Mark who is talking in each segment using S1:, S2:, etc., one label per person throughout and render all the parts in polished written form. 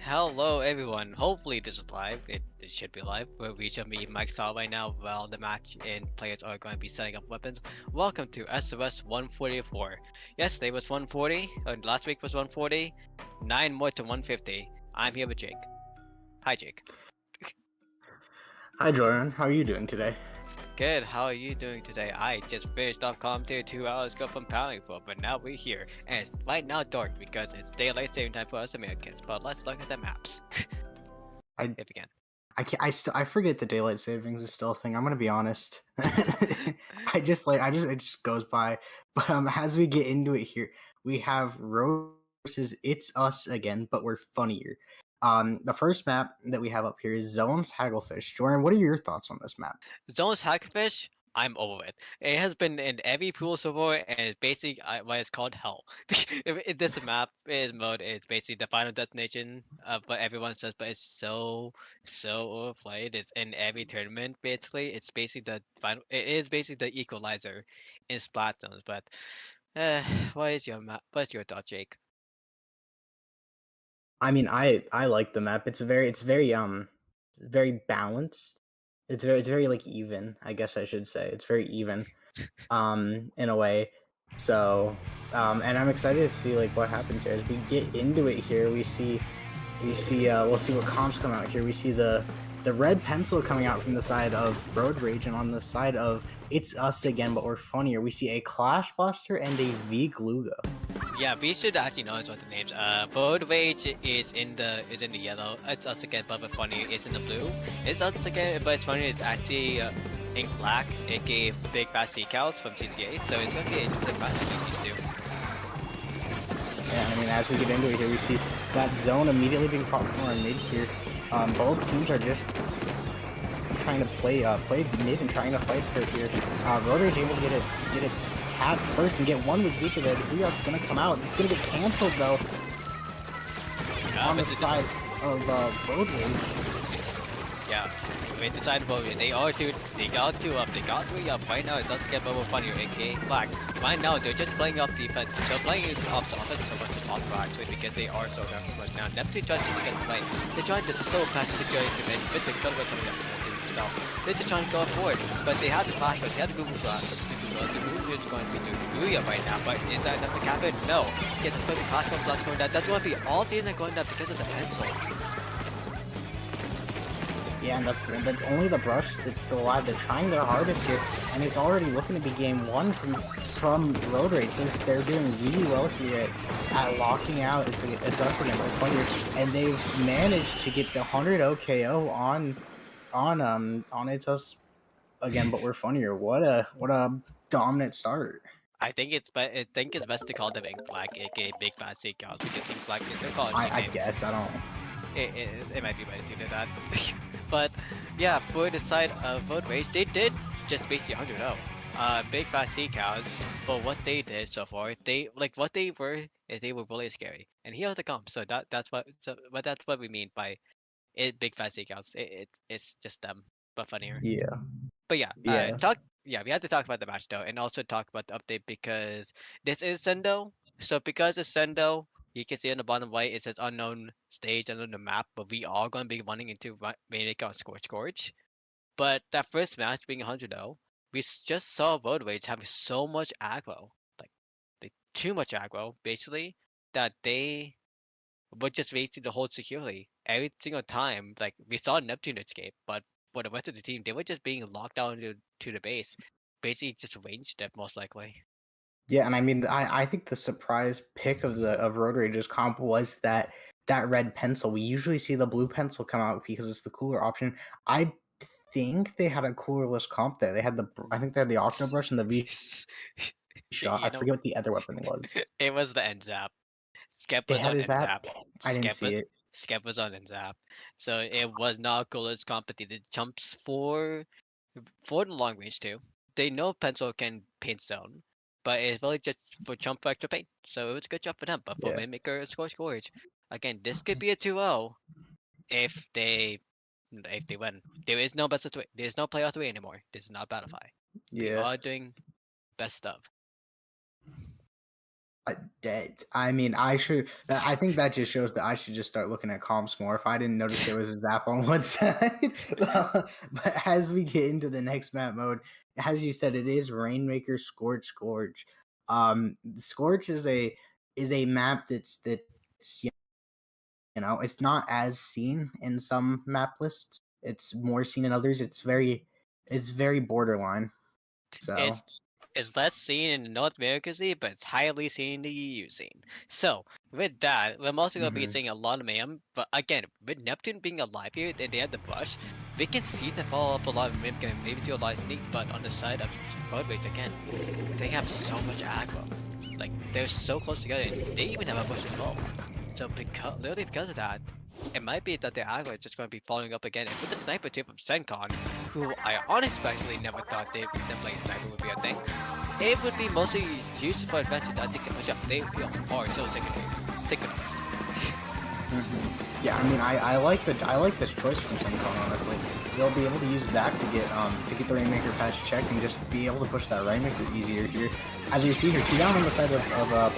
S1: Hello everyone. Hopefully this is live. It should be live. But we should be mic'd out right now while the match and players are going to be setting up weapons. Welcome to SOS 144. Yesterday was 140. Last week was 140. 9 more to 150. I'm here with Jake. Hi Jake.
S2: Hi Jordan, how are you doing today?
S1: Good. How are you doing today? I just finished off Commentator 2 hours ago from Pounding for, but now we're here. And it's right now dark because it's daylight saving time for us Americans. But let's look at the maps.
S2: I
S1: If we can.
S2: I forget the daylight savings is still a thing. I'm gonna be honest. It just goes by. But as we get into it here, we have Rose versus It's Us again, but we're funnier. The first map that we have up here is Zone's Hagglefish. Jordan, what are your thoughts on this map?
S1: Zone's Hackfish, I'm over it. It has been in every pool so far, and it's basically why it's called hell. This map is mode is basically the final destination of what everyone says, but it's so overplayed. It's in every tournament basically. It's basically the final. It is basically the equalizer in Splatoon. But uh, what is your map? What's your thought, Jake?
S2: I mean, I like the map. Very balanced. It's very like even. I guess I should say it's very even. In a way. So, and I'm excited to see like what happens here as we get into it. Here we'll see what comps come out here. We see the red pencil coming out from the side of Road Rage, and on the side of It's Us again, but we're funnier. We see a Clash Buster and a V Gluga.
S1: Yeah, we should actually know what the names. Road Rage is in the yellow. It's us again, but funny. It's in the blue. It's us again, but it's funny. It's actually ink black, aka Big Fat Sea Cows from TCA. So it's gonna be interesting match between these two.
S2: Yeah, I mean, as we get into it here, we see that zone immediately being fought from our mid here. Both teams are just trying to play mid and trying to fight for it here. Road Rage able to get it tapped first and get one with Zika there. The 3-up's gonna come out. It's gonna get cancelled though on the side of Road Rage.
S1: Yeah, with the side of Road Rage, they got two up, they got three up. Right now, it's us again, but funnier, aka black. Right now, they're just playing off defense. They're playing off offense so much as possible actually because they are so much now. Neptune trying to get the play. They're trying to so fast to secure the mid, but they're coming up to themselves. They're just trying to go forward, but they have the flash, but they have the Google flash. The move is going to be doing Muah right now, but is that enough to cap it? No. Gets the class bomb flash going down. That's going to be all the internet going down because of the pencil.
S2: Yeah, and that's only the brush that's still alive. They're trying their hardest here, and it's already looking to be game one from Road Rage. They're doing really well here at locking out. It's us again, but funnier, and they've managed to get the 100 OKO on It's Us again, but we're funnier. What a dominant start.
S1: I think it's best to call them Ink Black, aka Big Fat Sea Cows, because Ink Black is their college
S2: I
S1: nickname.
S2: guess I don't.
S1: It might be better to do that. But yeah, for the side of Road Rage, they did just basically 100-0. Big Fat Sea Cows, for what they did so far, what they were is they were really scary. And here's the comp, so that's what we mean by it. Big Fat Sea Cows. It's just them, but funnier.
S2: Yeah,
S1: But yeah,
S2: yeah.
S1: we had to talk about the match though, and also talk about the update because this is Sendo. So because it's Sendo, you can see on the bottom right it says unknown stage under the map, but we are going to be running into Manic on Scorch. But that first match being 100 though, we just saw Road Rage having so much aggro, like too much aggro, basically, that they were just waiting to hold securely every single time. Like we saw Neptune escape, but for the rest of the team, they were just being locked down to the base, basically just range step most likely.
S2: Yeah, and I mean, I think the surprise pick of Road Rage's comp was that red pencil. We usually see the blue pencil come out because it's the cooler option. I think they had a coolerless comp there. I think they had the Octobrush and the V shot. I
S1: You know,
S2: forget what the other weapon was.
S1: it was the end zap. Skep
S2: They
S1: was
S2: had
S1: on
S2: his
S1: end
S2: app.
S1: zap.
S2: I didn't
S1: Skep
S2: see it.
S1: Skep was on end zap. So it was not Coolers competitive jumps for the long range too. They know Pencil can paint zone, but it's really just for jump for extra paint. So it was a good job for them. But for
S2: Yeah,
S1: Windmaker Scorch, again, this could be a 2-0 if they win. There is no best of three. There is no playoff three anymore. This is not Battlefy. We
S2: yeah.
S1: are doing best of.
S2: I mean, I should. I think that just shows that I should just start looking at comps more. If I didn't notice there was a zap on one side, but as we get into the next map mode, as you said, it is Rainmaker Scorch. Scorch is a map that's it's not as seen in some map lists. It's more seen in others. It's very borderline. So.
S1: It's it's less seen in the North America scene, but it's highly seen in the EU scene. So with that, we're also gonna be
S2: Mhm.
S1: seeing a lot of mayhem. But again, with Neptune being alive here, and they have the brush, we can see them follow up a lot of mimic and maybe do a lot of sneaks. But on the side of Road Rage again, they have so much aggro. Like they're so close together, and they even have a bush as well. So because literally because of that, it might be that the aggro is just going to be following up again. And with the sniper tip from Sencon, who I unexpectedly never thought them playing sniper would be a thing, it would be mostly used for advantage. I think push up. They are so synchronized.
S2: Yeah, I mean, I like this choice from Sencon, honestly. They'll be able to use that to get the Rainmaker patch checked and just be able to push that Rainmaker easier here. As you see here, 2 down on the side of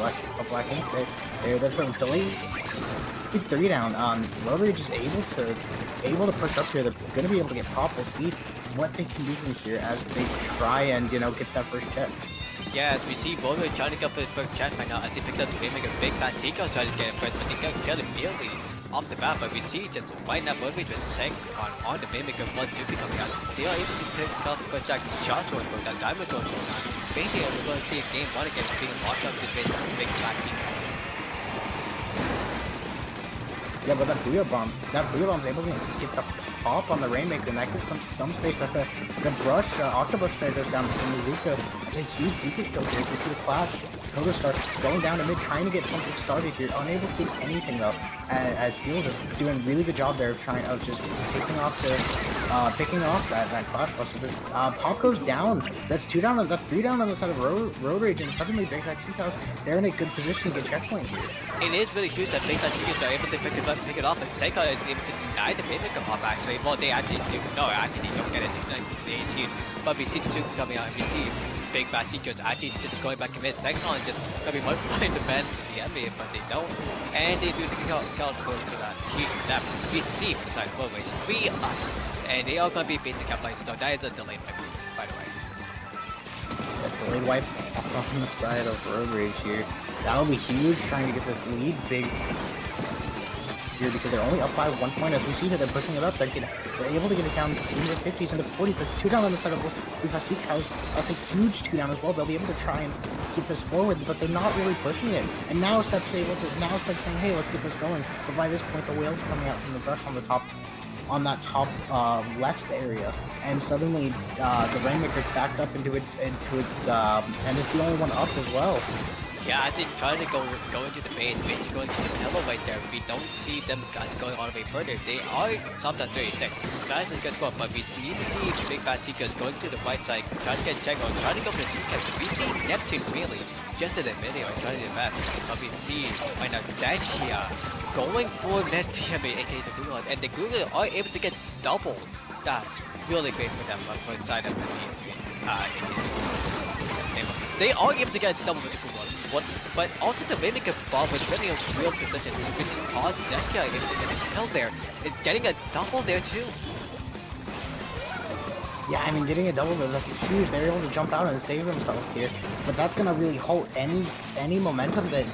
S2: Black Ink. That's a delayed 3 down. Rotary just able to push up here. They're gonna be able to get pop. We'll see what they can do from here as they try and get that first check.
S1: Yeah, as we see Bogo trying to go for his first check right now as he picked up the Rainmaker big fast Chico trying to get it first, but they got killed immediately off the bat. But we see just right now Bogo just sank on the Rainmaker blood Duke coming out. They are able to pick up the first check. Shots going for that diamond going on. Basically, we're going to see a game 1 again being locked up with big flat Chico.
S2: Yeah, but that Booyah Bomb's able to get the pop on the Rainmaker, and that gives them some space. That's the brush, Octobrush there goes down from the Zuka. That's a huge Zuka kill here. You see the flash. Kodo starts going down to mid, trying to get something started here. Unable to do anything though, as Seals are doing a really good job there of just picking off that flash buster. Pop goes down. That's 2 down. That's 3 down on the side of Road Rage, and suddenly Big Fat Chico's they're in a good position to get checkpoint here.
S1: It is really huge that Big Fat Chickens are able to pick it off, and Seiko is able to deny the Rainmaker pop actually. Well, they actually do. No, actually they don't get it. 6968 is huge. But we see the Duke coming out, and we see Big Fat Chickens actually just going back to mid. Sencon just gonna be multiplying the band to the enemy, but they don't. And they do the kill to go to that huge that we see from the side of Road Rage 3 up. And they are gonna be basically capitalizing, so that is a delayed wipe, by the way.
S2: That delayed wipe on the side of Road Rage here. That'll be huge, trying to get this lead big here because they're only up by 1 point. As we see here, they're pushing it up. They're able to get it down into the 50s and the 40s. That's 2 down on the side of Bufasika. That's a huge 2 down as well. They'll be able to try and keep this forward, but they're not really pushing it. And now Sep's saying, hey, let's get this going. But by this point, the whale's coming out from the brush on that top left area, and suddenly the Rainmaker's backed up into its and it's the only one up as well.
S1: Yeah, as they try to go into the base, basically going to the pillow right there. We don't see them guys going all the way further. They are stopped at 36. That is a good score, but we need to see Big Fat Chico's going to the right side, trying to get check on, trying to go for the 2 We see Neptune really just in the middle and trying to invest. But we see right now Dashia going for Net TMA, aka the Google, and the Google are able to get double. That's really great for them, but for the side of the they are able to get double with the Google. But also the Rainmaker bomb was really a real position, which caused Dashia to get a kill there. And getting a double there too.
S2: Yeah, I mean, getting a double, that's huge. They're able to jump out and save themselves here. But that's going to really halt any momentum that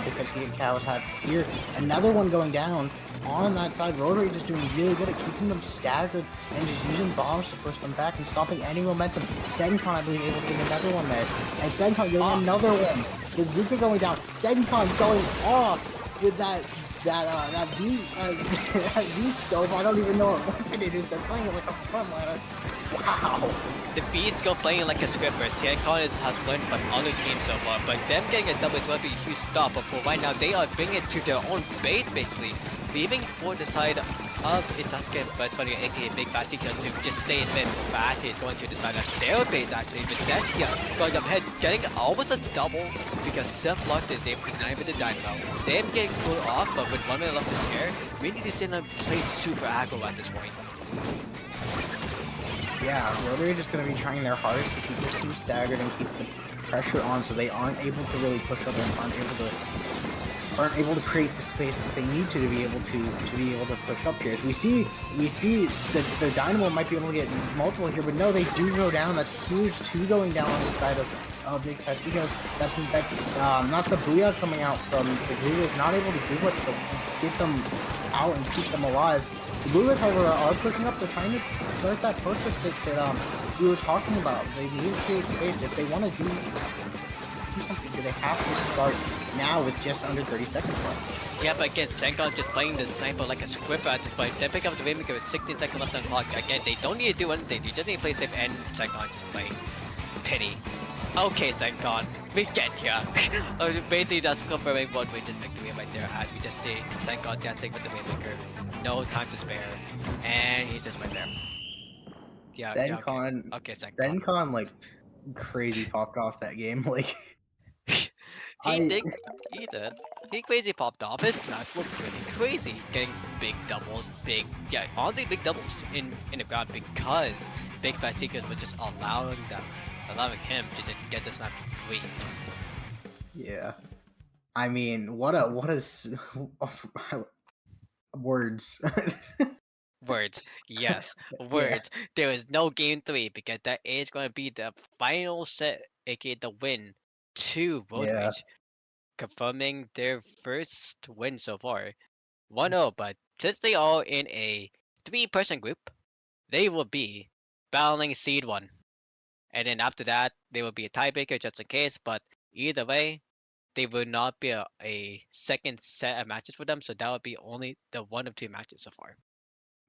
S2: Defensive Cows had here. Another one going down on that side. Rotary just doing really good at keeping them staggered and just using bombs to push them back and stopping any momentum. Sencon, I believe, able to get another one there. And Sencon getting another one. With Zuka going down. Sencon going off with that V scope. I don't even know what weapon it is. They're playing it like a frontliner. Wow.
S1: The Beast go playing like a scripper. Sencon has learned from other teams so far, but them getting a double is going to be a huge stop. But for right now, they are bringing it to their own base basically, leaving for the side of Itsuki, but funny, aka Big Fat Chico to just stay in mid. Fat is going to the side of their base actually, but Dashia going up ahead, getting almost a double because Seth locked is able to deny with the dynamo. Them getting pulled off, but with 1 minute left to spare, we need to sit and play super aggro at this point.
S2: Yeah, Rotary just going to be trying their hardest to keep this team staggered and pressure on, so they aren't able to really push up and aren't able to create the space that they need to be able to push up here. As we see that the Dynamo might be able to get multiple here, but no, they do go down. That's huge. Two going down on the side of Big Castigos. That's not the Booyah coming out from the Googles, not able to do much to get them out and keep them alive. The Googles, however, are pushing up. They're trying to start that push that we were talking about. They need to create space if they want to do something. Do they have to start now with just under 30 seconds left?
S1: Yeah, but again, Sengon just playing the sniper like a scripper at this point. They pick up the Rainmaker with 16 seconds left on the clock. Again, they don't need to do anything. They just need to play safe, and Sengon just playing pity. Okay, Sengon, we get ya. Basically, that's confirming what we just victory right there. As we just see Sengon dancing with the Rainmaker. No time to spare. And he's just right there. Yeah, yeah, okay. Okay, Sengon.
S2: Zencon, like, crazy popped off that game. Like,
S1: He did. He crazy popped off. His snipe looked pretty crazy. Getting big doubles, honestly big doubles in the ground because Big Fat Seekers were just allowing him to just get the snipe free.
S2: Yeah. I mean, what is words.
S1: Words, yes, words. Yeah. There is no game 3 because that is going to be the final set, aka the win to Road Rage, confirming their first win so far. 1-0, but since they are in a 3-person group, they will be battling Seed 1. And then after that, they will be a tiebreaker just in case, but either way, they will not be a second set of matches for them, so that would be only the 1 of 2 matches so far.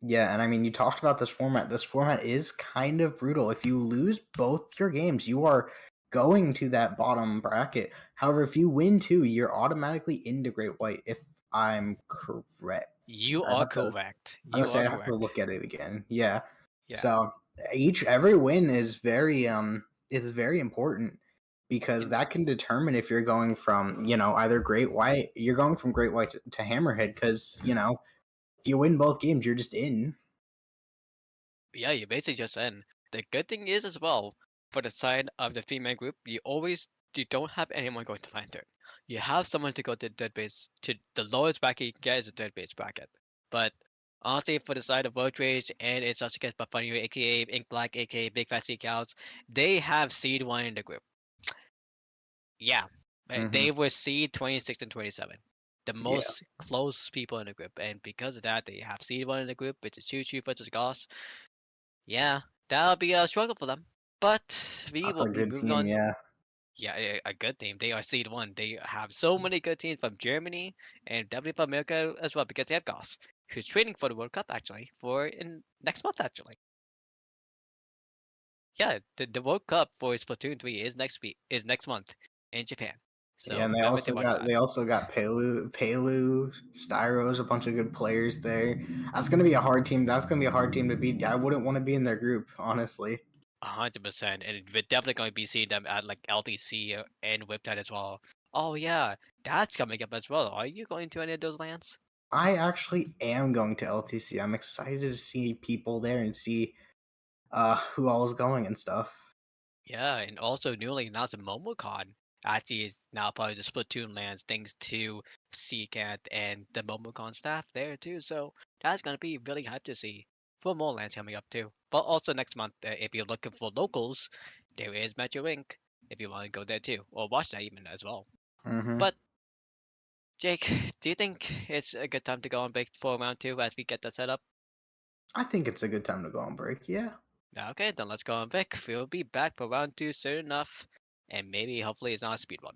S2: Yeah, and I mean, you talked about this format. This format is kind of brutal. If you lose both your games, you are going to that bottom bracket. However, if you win 2, you're automatically into Great White, if I'm correct.
S1: You are correct.
S2: I have to look at it again. Yeah.
S1: Yeah.
S2: So every win is very important because that can determine if you're going from, either Great White, you're going from Great White to Hammerhead, because, if you win both games, you're just in.
S1: Yeah, you're basically just in. The good thing is as well, for the side of the 3-man group, you don't have anyone going to Lantern. You have someone to go to third base. To the lowest bracket you can get is a third base bracket. But honestly, for the side of Road Rage and it's also against funnier, aka Ink Black, aka Big Fat Sea Cows, they have seed 1 in the group. Yeah, they were seed 26 and 27. The most close people in the group, and because of that, they have seed 1 in the group, which is Choo Choo versus Goss. Yeah, that'll be a struggle for them, but we will be moving on. Yeah, a good team. They are seed 1. They have so many good teams from Germany and definitely from America as well, because they have Goss, who's training for the World Cup actually, in next month actually. Yeah, the World Cup for Splatoon 3 is next month in Japan. So
S2: yeah, and they also got Pelu, Styros, a bunch of good players there. That's gonna be a hard team. That's gonna be a hard team to beat. I wouldn't want to be in their group, honestly.
S1: 100%, and we're definitely going to be seeing them at like LTC and Whiptide as well. Oh yeah, that's coming up as well. Are you going to any of those lands?
S2: I actually am going to LTC. I'm excited to see people there and see who all is going and stuff.
S1: Yeah, and also newly announced MomoCon actually is now part of the Splatoon lands, thanks to Seacat and the MomoCon staff there too. So that's gonna be really hyped to see for more lands coming up too. But also next month, if you're looking for locals, there is Metro Inc. if you want to go there too, or watch that even as well. But Jake, do you think it's a good time to go on break for round 2 as we get that set up?
S2: I think it's a good time to go on break. Yeah.
S1: Okay, then let's go on break. We'll be back for round 2 soon enough, and maybe hopefully it's not a speed one.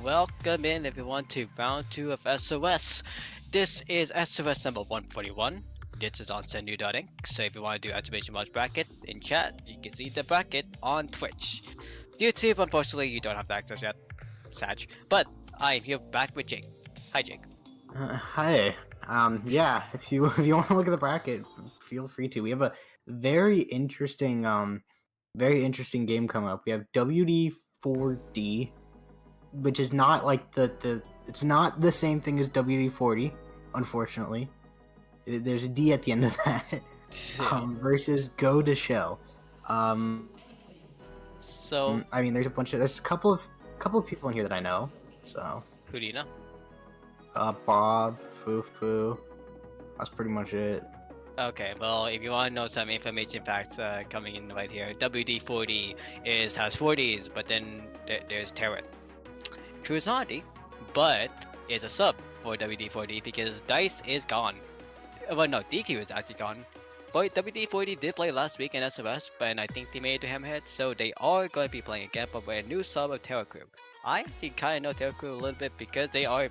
S1: welcome in everyone to round 2 of SOS. This is SOS number 141. This is on sendnew.inc, so if you want to do activation watch bracket in chat, you can see the bracket on Twitch. YouTube, unfortunately, you don't have access yet, Sag. But I'm here back with Jake. Hi, Jake.
S2: Hi. Yeah. If you want to look at the bracket, feel free to. We have a very interesting game coming up. We have WD4D, which is not like the it's not the same thing as WD40, unfortunately. There's a D at the end of that.
S1: So,
S2: Versus Go to Shell.
S1: so
S2: I mean, there's a couple of people in here that I know. So,
S1: who do you know?
S2: Bob, Fufu. That's pretty much it.
S1: Okay, well, if you want to know some information facts coming in right here, WD40 has 40s, but then there's Terran. Kusanagi, but is a sub for WD40 because Dice is gone. Well, no, DQ is actually gone. But WD40 did play last week in SOS, but I think they made it to Hammerhead, so they are going to be playing again, but with a new sub of Terra Crew. I actually kind of know Terra Crew a little bit because we are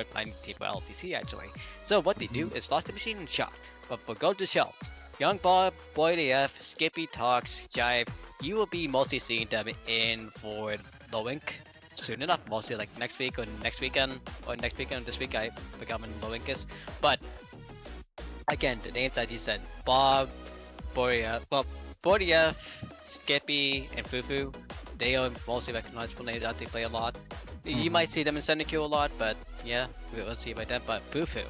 S1: playing Team LTC actually. So what they do is lost the machine and shot. But for Go to Shell, Young Bob, Boy DF, Skippy Talks, Jive, you will be mostly seeing them in for Low Ink soon enough, mostly like next week or next weekend, or next weekend or this week, I forgot when Low Ink is. But again, the names as you said, Bob, Bordia, Skippy, and Fufu, they are mostly recognizable names that they play a lot. You might see them in Senekyu a lot, but yeah, we'll see about that. But Fufu,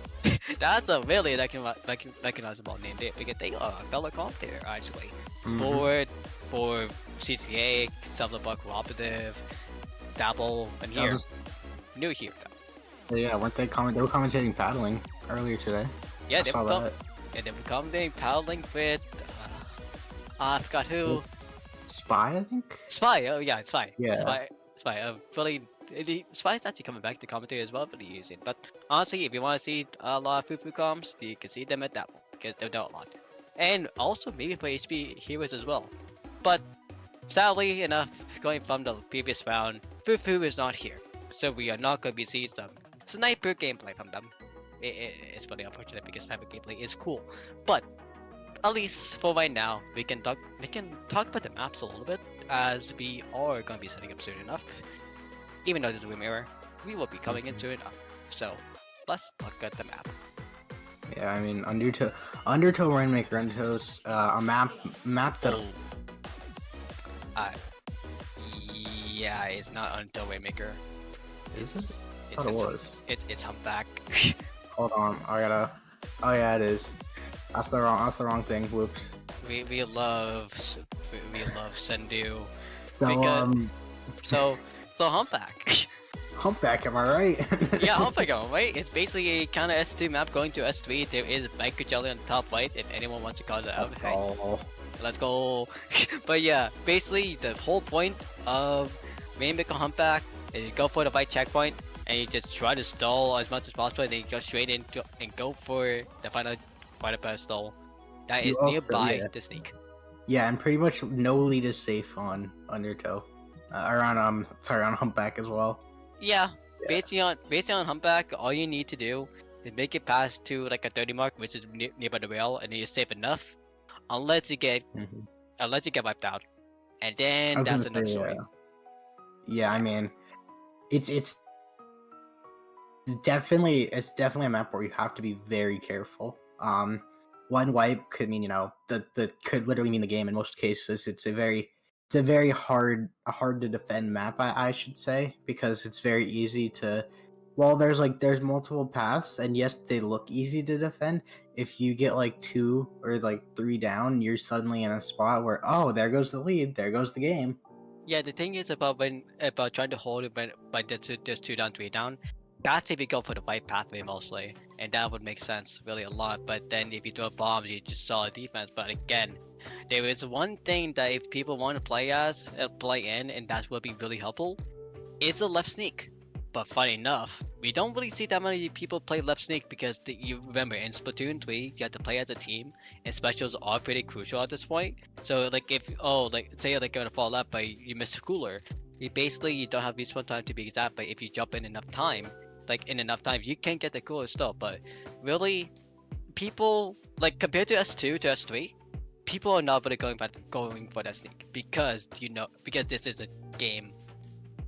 S1: that's a really recognizable name there because they are a fellow commentator actually. For CCA, Buck Cooperative, Dabble, and here. New here though.
S2: Yeah, weren't they They were commentating paddling earlier today.
S1: Yeah,
S2: I saw that.
S1: Yeah, they were commentating paddling with I forgot who.
S2: Spy, I think.
S1: Spy. Oh yeah, Spy.
S2: Yeah.
S1: Spy. Really, Spy is actually coming back to commentary as well, but using. But honestly, if you want to see a lot of Fufu comms, you can see them at that one because they're doing a lot, and also maybe for HP Heroes as well. But sadly enough, going from the previous round, Fufu is not here, so we are not going to be seeing some sniper gameplay from them. It's really unfortunate because sniper gameplay is cool, but at least for right now, we can talk about the maps a little bit as we are going to be setting up soon enough. Even though there's a room error, we will be coming in soon enough. So let's look at the map.
S2: Yeah, I mean Undertow Rainmaker, Undertow's a map that.
S1: Yeah, it's not Undertow Rainmaker.
S2: Is it?
S1: It's Humpback.
S2: Hold on, Oh yeah, it is. That's the wrong thing. Whoops.
S1: We love Sendu.
S2: So
S1: So Humpback.
S2: Humpback, am I right?
S1: Yeah, Humpback, right? It's basically a kind of S2 map going to S3. There is Banker Jelly on the top right, if anyone wants to call it out. Let's go. But yeah, basically the whole point of Rainmaker Humpback is you go for the right checkpoint and you just try to stall as much as possible, and then you go straight into and go for the final stall. That is nearby the sneak.
S2: Yeah, and pretty much no lead is safe on Undertow. On Humpback as well.
S1: Yeah, based on Humpback, all you need to do is make it past to like a 30 mark, which is nearby the rail, and then you're safe enough, unless you get wiped out, and then that's another story.
S2: Yeah, I mean, it's definitely a map where you have to be very careful. One wipe could mean that could literally mean the game in most cases. It's a very hard to defend map, I should say, because it's very easy to. Well, there's multiple paths, and yes, they look easy to defend. If you get like 2 or like 3 down, you're suddenly in a spot where there goes the lead, there goes the game.
S1: Yeah, the thing is about trying to hold it by just 2 down, 3 down. That's if you go for the right pathway mostly, and that would make sense really a lot. But then if you throw bombs, you just saw a defense. But again, there is one thing that if people want to play in, and that will be really helpful, is the left sneak. But funny enough, we don't really see that many people play left sneak because you remember in Splatoon 3, you have to play as a team, and specials are pretty crucial at this point. So like if say you're like gonna fall left but you miss a cooler, you don't have respawn time to be exact, but if you jump in enough time, you can get the cooler stuff. But really, people like compared to S2 to S3, people are not really going for that sneak because this is a game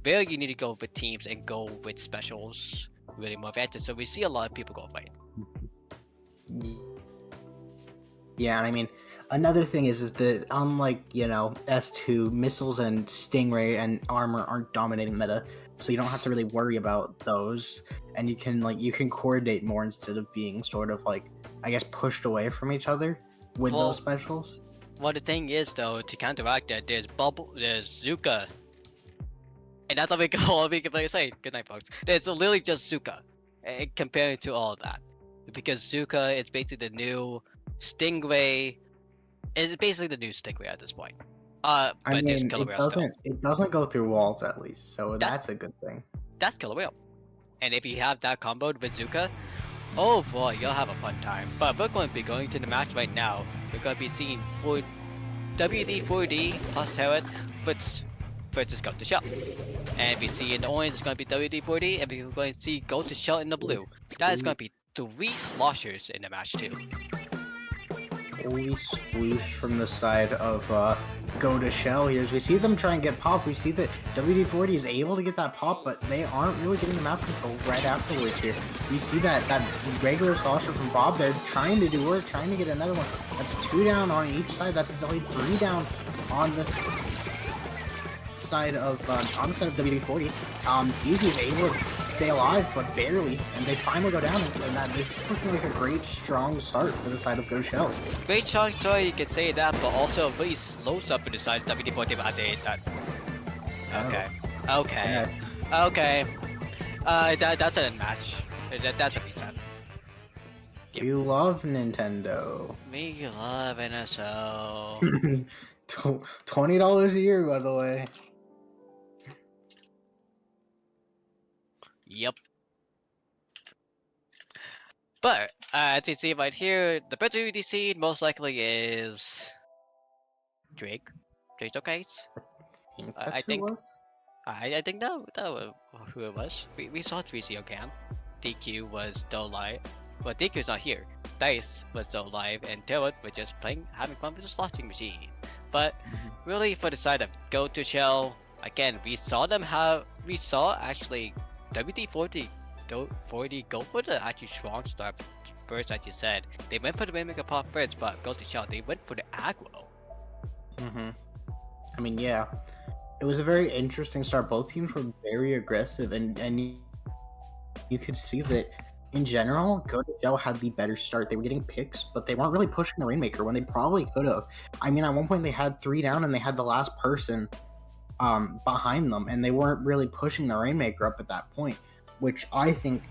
S1: where you need to go with teams and go with specials really more advantage. So we see a lot of people go for it.
S2: Yeah, and I mean, another thing is that unlike, S2, missiles and Stingray and armor aren't dominating meta, so you don't have to really worry about those, and you can coordinate more instead of being sort of like, I guess, pushed away from each other with
S1: Well,
S2: those specials.
S1: Well, the thing is though, to counteract that, there's Zuka, and that's all we can say. Good night, folks. There's literally just Zuka, comparing to all of that, because Zuka is basically the new Stingray. It's basically the new Stingray at this point.
S2: I
S1: But there's
S2: mean,
S1: Killer Whale still.
S2: it doesn't go through walls at least, so
S1: That's-
S2: that's a good thing.
S1: That's Killer Whale, and if you have that comboed with Zuka, oh boy, you'll have a fun time. But we're going to be going to the match right now. We're going to be seeing WD-4D plus Terran versus Go to Shell. And we see in the orange it's going to be WD-4D, and we're going to see Go to Shell in the blue. That is going to be 3 sloshers in the match too.
S2: Holy swoosh from the side of Go to Shell here. As we see them try and get pop, we see that WD-40 is able to get that pop, but they aren't really getting the map control right afterwards here. We see that regular slosher from Bob there trying to do work, trying to get another one. That's 2 down on each side. That's delayed 3 down on the side of WD-40. Easy is able to stay alive, but barely, and they finally go down, and that is looking like a great, strong start for the side of Go Shell.
S1: Great chunk, sorry you can say that, but also a very slow start for the side of WD-40 as I hate that. Okay. That's a match. That's a reset. Yep.
S2: You love Nintendo.
S1: Me love NSO.
S2: $20 a year, by the way.
S1: Yep. But as you see right here, the better UDC most likely is Drake. Drake's okay. I think I think that was who it was. We saw 3CO camp. DQ was still alive. Well, DQ's not here. Dice was still alive, and Terror was just having fun with the slotting machine. But really, for the side of Go to Shell, again, we saw actually WD-40 go for the actually strong start first, as you said. They went for the Rainmaker pop first, but Go to Shell, they went for the aggro.
S2: I mean, yeah. It was a very interesting start. Both teams were very aggressive, and you could see that in general, Go to Shell had the better start. They were getting picks, but they weren't really pushing the Rainmaker when they probably could have. I mean, at one point they had 3 down and they had the last person behind them, and they weren't really pushing the Rainmaker up at that point, which I think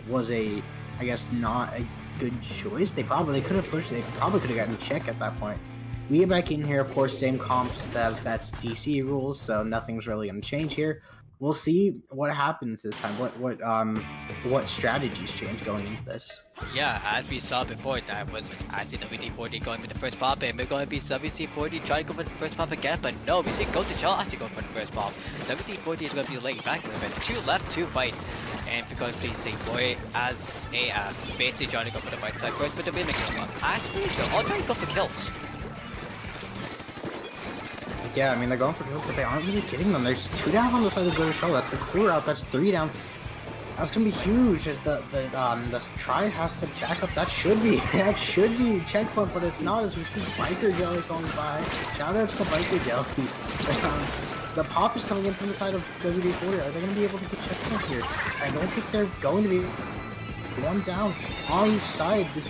S2: was I guess not a good choice. They probably could have pushed. They probably could have gotten a check at that point. We get back in here, of course, same comps. That's DC rules, so nothing's really gonna change here. We'll see what happens this time. What strategies change going into this?
S1: Yeah, as we saw before, that was actually WD-40 going for the first pop, and we're going to be WC-40 trying to go for the first pop again, but no, we see Go to Shell actually go for the first pop. WD-40 is going to be laying back a little bit. 2 left, 2 fight, and we're going to see Boy as AF, basically trying to go for the right side first, but the Rainmaker spot. Actually, they're all trying to go for kills.
S2: Yeah, I mean, they're going for kills, but they aren't really getting them. There's 2 down on the side of Go to Shell. That's the core out. That's 3 down. That's gonna be huge. As the try has to back up. That should be checkpoint, but it's not. As we see Biker Jelly going by. Shout out to Biker Jelly. The pop is coming in from the side of WD-40. Are they gonna be able to get checkpoint here? I don't think they're going to be. 1 down on each side. The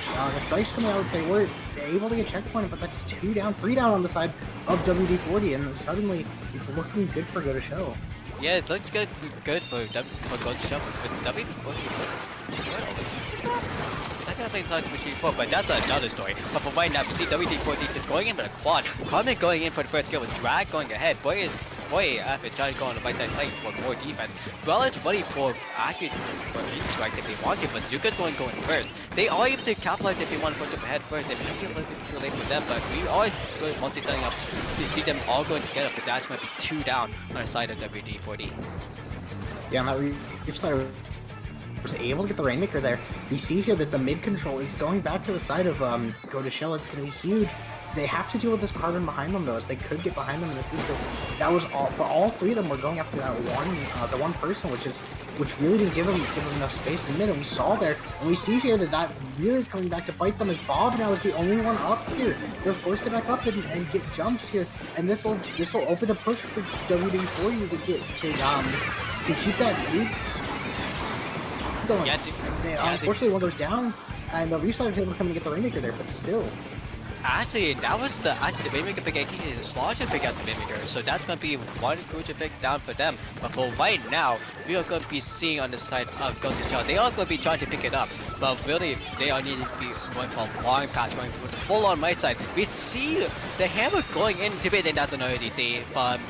S2: strike's coming out. They were able to get checkpoint, but that's 2 down, 3 down on the side of WD-40, and suddenly it's looking good for Go to Shell.
S1: Yeah, it looks good for Go to Shell, but WD-40 I gotta play Touch Machine 4, but that's another story. But for right now, we see WD-40 just going in for the quad. Carmen going in for the first kill with Drag going ahead. Boy way up and try to go on the right side lane for more defense. Well, it's ready for actually for interact if they want to, but Zuka's going first. They are able to capitalize if they want to push up ahead first. It might be a little bit too late for them, but we are going multi-setting up to see them all going together. But that's might be 2 down on the side of WD-40.
S2: Yeah, on that reach side was able to get the Rainmaker there. We see here that the mid control is going back to the side of Go to Shell. It's going to be huge. They have to deal with this carbon behind them though, as they could get behind them in the future. That was all, but all three of them were going after that the one person, which really didn't give them enough space in the mid. And we saw there, and we see here that really is coming back to bite them, as Bob now is the only one up here. They're forced to back up and get jumps here, and this will open the push for WD-40 to get to keep that lead going. Yeah, unfortunately, one goes down, and the Restarter is able to come and get the Rainmaker there, but still.
S1: Actually, that was the Rainmaker pick 18 is the Slaughter pick out the Rainmaker, so that's gonna be one crucial pick down for them. But for right now, we are gonna be seeing on the side of Go to Shell. They are gonna be trying to pick it up, but really they are needing to be going for a long pass, going for the full on right side. We see the hammer going into it, and that's another DC from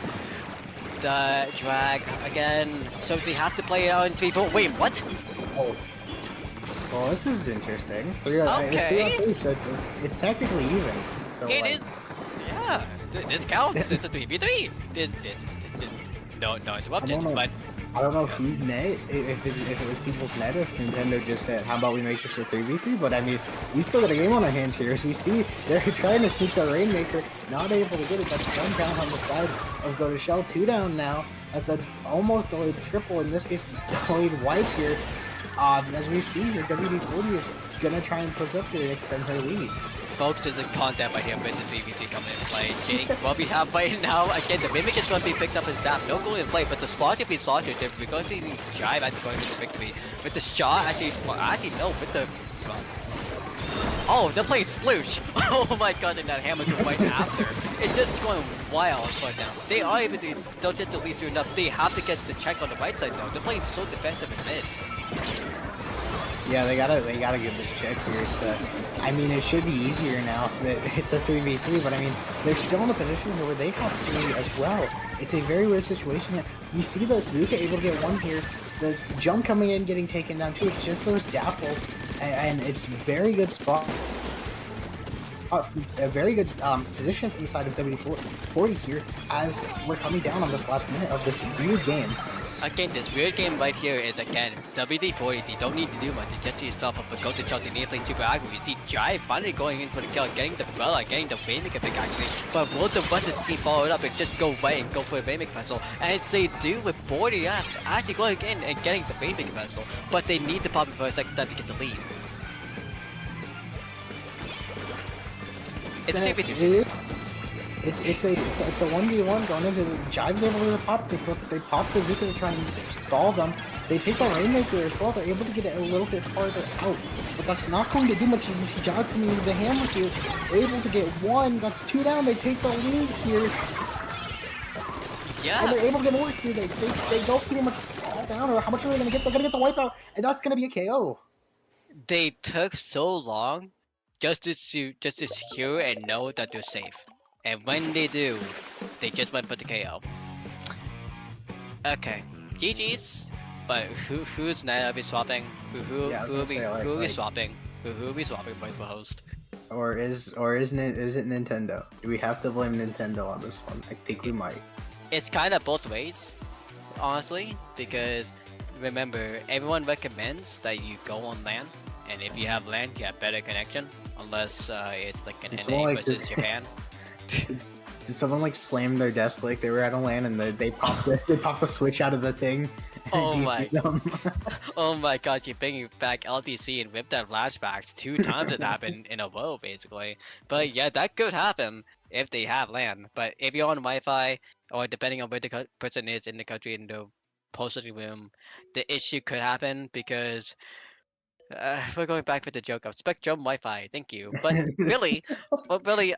S1: the drag again. So they have to play it out in 3-4. Wait, what?
S2: Oh. Well, this is interesting.
S1: Okay.
S2: It's technically even. So
S1: it is. Yeah. This counts. It's a 3v3. No interruption, but
S2: I don't know whose net, if it was people's net, if Nintendo just said, how about we make this a 3v3, but I mean, we still got a game on our hands here. As we see, they're trying to sneak the Rainmaker, not able to get it. That's 1 down on the side of Go to Shell, 2 down now. That's almost a triple, in this case, delayed wipe here. As we see here, WD-40 is gonna try and push up to extend her lead.
S1: Folks, there's a content by here with the 3v3 coming in play. Jake, what we have right now, again, the Mimic is going to be picked up and zapped. No goal in play, but the Slaughter be slaughtered. We're going to see the Jive actually going to the victory. With the shot, with the... Oh, they're playing Sploosh! Oh my god, and that hammer goes right after. It's just going wild right now. They are able to, don't get the lead through enough. They have to get the check on the right side though. They're playing so defensive in mid.
S2: Yeah, they gotta give this check here. I mean, it should be easier now that it's a 3v3, but I mean, they're still in a position where they have to as well. It's a very weird situation. You see the Zuka able to get one here, the jump coming in, getting taken down too. It's just those dapples, and it's very good spot. A very good position from the side of WD-40 here, as we're coming down on this last minute of this weird game.
S1: Again, this weird game right here is, again, WD-40, they don't need to do much to get to yourself up, but go to Chelsea, they need to play super aggro. You see Jive finally going in for the kill, getting the Bella, getting the Rainmaker pick actually, but will the rest of the team follow it up and just go right and go for the Rainmaker vessel? And they do with 40 up, actually going in and getting the Rainmaker vessel, but they need to pop it for a second time to get the lead. It's 2v2.
S2: It's a 1v1 going into the Jive's able to pop. They pop the Zuka to try and stall them. They take the Rainmaker as well. They're able to get it a little bit farther out, but that's not going to do much. You see Jive coming into the hammer here, able to get 1. That's 2 down. They take the lead here.
S1: Yeah.
S2: And they're able to get more here. They go pretty much all down. Or how much are they gonna get? They're gonna get the wipeout, and that's gonna be a KO.
S1: They took so long just to secure and know that they're safe. And when they do, they just went for the KO. Okay, GG's. But who's now be swapping? Who will be swapping? Who will be swapping point for host?
S2: Or is it Nintendo? Do we have to blame Nintendo on this one? I think we might.
S1: It's kind of both ways, honestly, because remember, everyone recommends that you go on LAN, and if you have LAN, you have better connection, unless it's like an NA versus Japan.
S2: Did someone like slam their desk like they were at a LAN and they popped the switch out of the thing?
S1: Oh my! Oh my gosh! You're bringing back LTC and whip that flashbacks 2 times it happened in a row, basically. But yeah, that could happen if they have LAN. But if you're on Wi-Fi, or depending on where the person is in the country in the posting room, the issue could happen because. We're going back with the joke of Spectrum Wi-Fi, thank you. But really,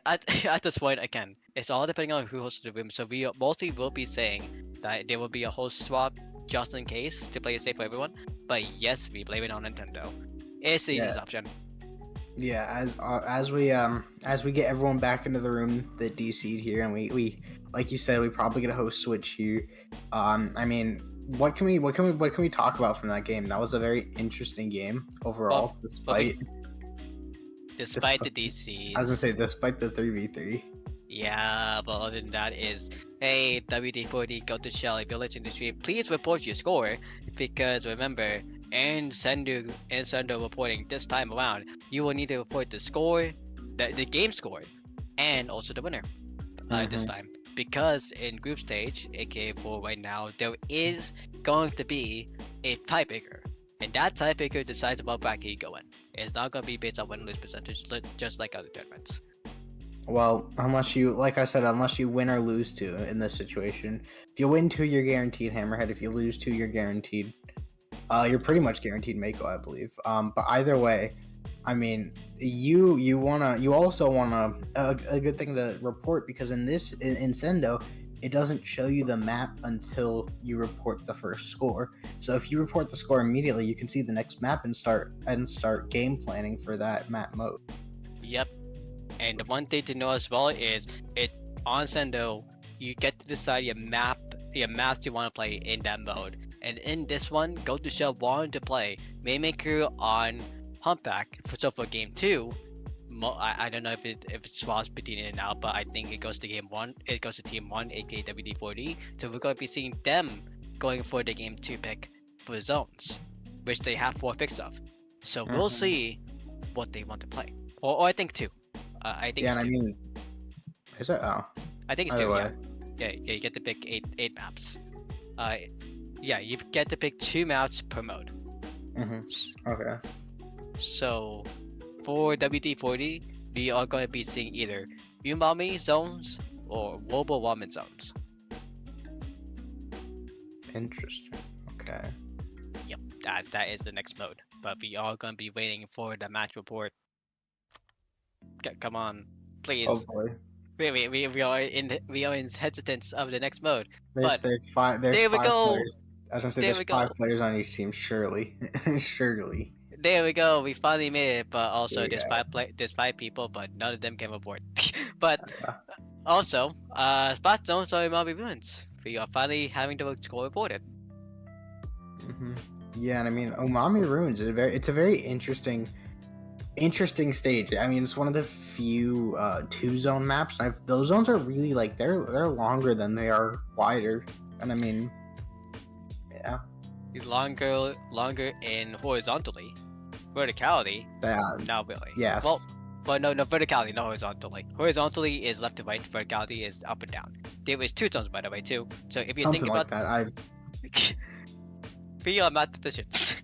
S1: at this point, again, it's all depending on who hosts the room. So we mostly will be saying that there will be a host swap just in case to play it safe for everyone. But yes, we blame it on Nintendo. It's the easiest option.
S2: Yeah, as we get everyone back into the room that DC'd here, and we like you said, we probably get a host switch here. I mean, what can we talk about from that game? That was a very interesting game
S1: Well,
S2: overall,
S1: but we,
S2: despite
S1: despite the
S2: despite I was gonna say
S1: DCs,
S2: despite the 3v3.
S1: yeah, but other than that is, hey, WD40, go to Shell. If you're listening to the stream, please report your score because remember, and Sendo reporting this time around, you will need to report the score, the game score, and also the winner this
S2: Mm-hmm.
S1: time. Because in group stage, aka for right now, there is going to be a tiebreaker. And that tiebreaker decides what bracket you go in. It's not going to be based on win lose percentage, just like other tournaments.
S2: Well, unless you, like I said, unless you win or lose two in this situation. If you win two, you're guaranteed Hammerhead. If you lose two, you're guaranteed. You're pretty much guaranteed Mako, I believe. But either way, I mean, you also wanna a good thing to report because in Sendo, it doesn't show you the map until you report the first score. So if you report the score immediately, you can see the next map and start game planning for that map mode.
S1: Yep. And the one thing to know as well is it on Sendo, you get to decide your maps you want to play in that mode. And in this one, Go to Shell wanted to play Maymaker on Humpback. So for game two, I don't know if it swaps between in and out, but I think it goes to game one. It goes to team one, aka WD40. So we're going to be seeing them going for the game two pick for zones, which they have 4 picks of. So we'll
S2: Mhm.
S1: see what they want to play. Or I think 2. I think
S2: Yeah,
S1: it's
S2: and I
S1: 2.
S2: mean, is it? Oh,
S1: I think it's
S2: either
S1: 2. Yeah.
S2: way.
S1: Yeah. You get to pick eight maps. Uh, yeah. You get to pick 2 maps per mode.
S2: Okay.
S1: So for WD40, we are going to be seeing either umami zones or mobile ramen zones.
S2: Interesting. Okay.
S1: Yep, that is the next mode. But we are going to be waiting for the match report. Come on, please.
S2: Hopefully.
S1: We are in hesitance of the next mode.
S2: There's
S1: But
S2: there's five there's
S1: there we
S2: five
S1: go.
S2: players. I was gonna say
S1: There
S2: there's
S1: we
S2: five
S1: go.
S2: players on each team. Surely, surely.
S1: There we go. We finally made it. But also,
S2: Yeah.
S1: there's 5 people, but none of them came aboard. But
S2: Yeah.
S1: also, spot zones are Mobby Ruins. We are finally having the score reported.
S2: hmm Yeah, and I mean, Umami Ruins is a very interesting stage. I mean, it's one of the few 2-zone maps. Those zones are really like they're longer than they are wider, and I mean, yeah,
S1: Longer in horizontally. Verticality,
S2: yeah,
S1: not really.
S2: yes.
S1: Well, but no, verticality, not horizontally. Horizontally is left to right. Verticality is up and down. There is 2 zones, by the way, too. So if you
S2: Something
S1: think
S2: like
S1: about,
S2: that.
S1: we are mathematicians.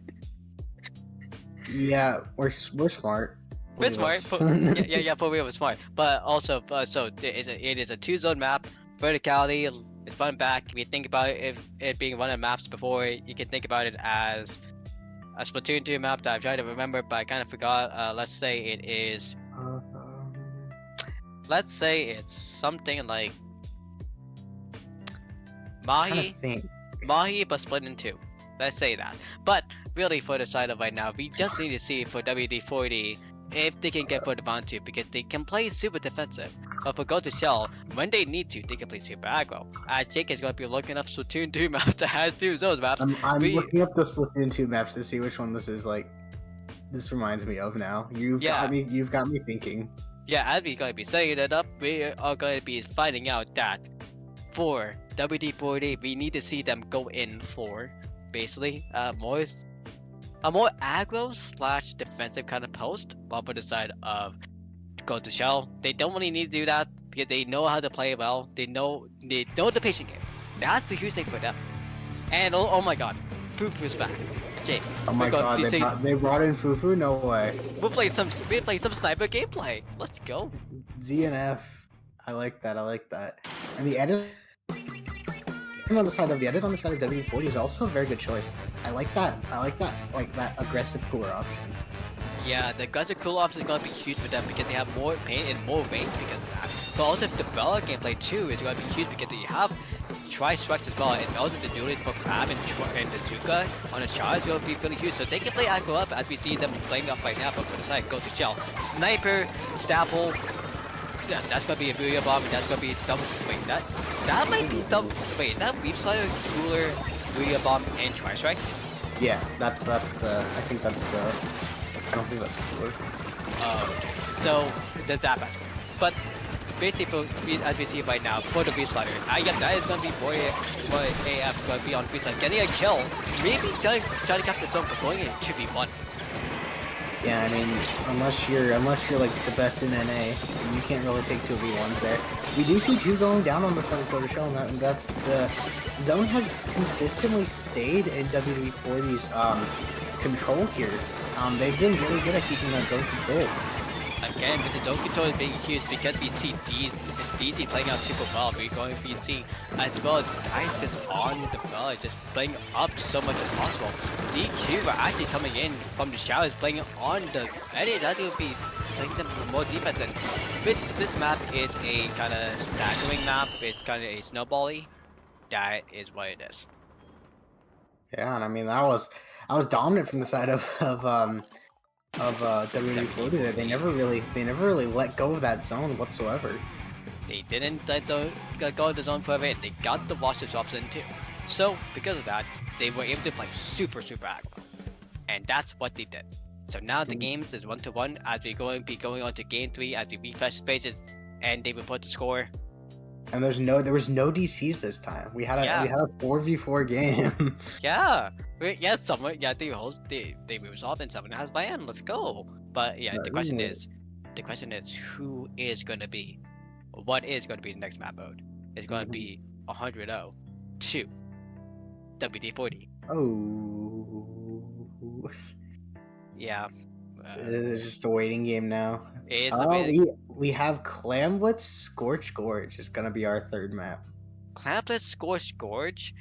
S2: Yeah, we're smart.
S1: We're
S2: Believe
S1: smart.
S2: us.
S1: Yeah, for real, we're smart. But also, so it is a 2-zone map. Verticality is front and back. If you think about it being one of the maps before, you can think about it as a Splatoon 2 map that I've tried to remember, but I kind of forgot. Let's say it is. Let's say it's something like
S2: Trying
S1: Mahi,
S2: to think.
S1: Mahi, but split in 2. Let's say that. But really, for the side of right now, we just need to see for WD40 if they can get for the bound 2 because they can play super defensive. But for Go to Shell, when they need to, they can play super aggro. As Jake is going to be looking up Splatoon 2 maps that has 2 zones maps.
S2: I'm
S1: we,
S2: looking up the Splatoon 2 maps to see which one this is. Like, this reminds me of now. You've got me thinking.
S1: Yeah, as we're going to be setting it up, we are going to be finding out that for WD40, we need to see them go in for basically a more aggro / defensive kind of post, while for the side of Go to Shell, they don't really need to do that because they know how to play well. They know the patient game. That's the huge thing for them. And oh my god, Fufu's back. Jake,
S2: Oh my god, they brought in Fufu? No way.
S1: we played some sniper gameplay. Let's go.
S2: ZNF. I like that. And the edit on the side of W40 is also a very good choice. I like that. Like that aggressive cooler option.
S1: Yeah, the aggressive cool ops is gonna be huge for them because they have more pain and more range because of that. But also the Bella gameplay too is gonna be huge because they have tri-strikes as well, and also the duelist for Crab and the Zuka on the charge is gonna be really huge. So they can play aggro up as we see them playing up right now, but for the side, Go to Shell. Sniper, Dapple, Yeah, that's gonna be a Booyah Bomb, and that's gonna be double. Wait, that might be double. Wait, that Beef Slider, Cooler, Booyah Bomb, and Tri-Strikes?
S2: Yeah, that's the. I think that's the. I don't think that's cooler.
S1: Okay. So, the Zap has one. But, basically, as we see right now, for the Beef Slider, yeah, that is gonna be boy AF gonna be on Beef Slider, getting a kill. Maybe trying to capture the zone, but going in 2v1.
S2: Yeah, I mean, unless you're like the best in NA, you can't really take 2v1s there. We do see 2 going down on the side of Quarter Shell, and that's the zone has consistently stayed in WD40's control here. They've been really good at keeping that zone control.
S1: Again, with the zone control being huge because we see DZ playing out super well. We're going to see as well as Dice is on the ball, just playing up so much as possible. DQ are actually coming in from the showers, playing on the edge. That's going to be playing them more defense. And this map is a kind of staggering map. It's kind of a snowbally. That is what it is.
S2: Yeah, and I mean that was dominant from the side of WD40 there. They never really let go of that zone whatsoever.
S1: They didn't let go of the zone forever. They got the wash swaps in too. So because of that, they were able to play super aggro, and that's what they did. So now the games is 1-1 as we be going on to game 3 as we refresh spaces and they report the score.
S2: And there was no DCs this time. We had a 4v4 game.
S1: Yeah, they resolved and someone has land. Let's go. But yeah, the question is who is gonna be? What is gonna be the next map mode? It's gonna be 100-0 to WD40.
S2: Oh.
S1: Yeah.
S2: It's just a waiting game now.
S1: It is
S2: we have Clamblitz Scorch Gorge is gonna be our third map.
S1: Clamblitz Scorch Gorge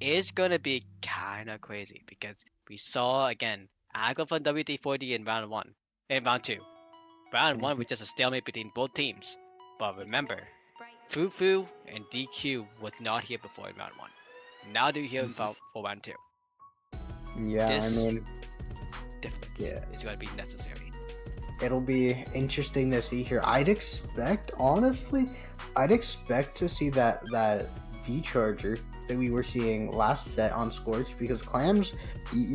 S1: is gonna be kinda crazy because we saw again aggro from WD40 in round 1 and round 2. Round 1 was just a stalemate between both teams. But remember, Fufu and DQ was not here before in round 1. Now they're here for round 2.
S2: Yeah,
S1: This
S2: I mean,
S1: difference is going to be necessary.
S2: It'll be interesting to see here. Honestly, I'd expect to see that V charger that we were seeing last set on Scorch, because Clams,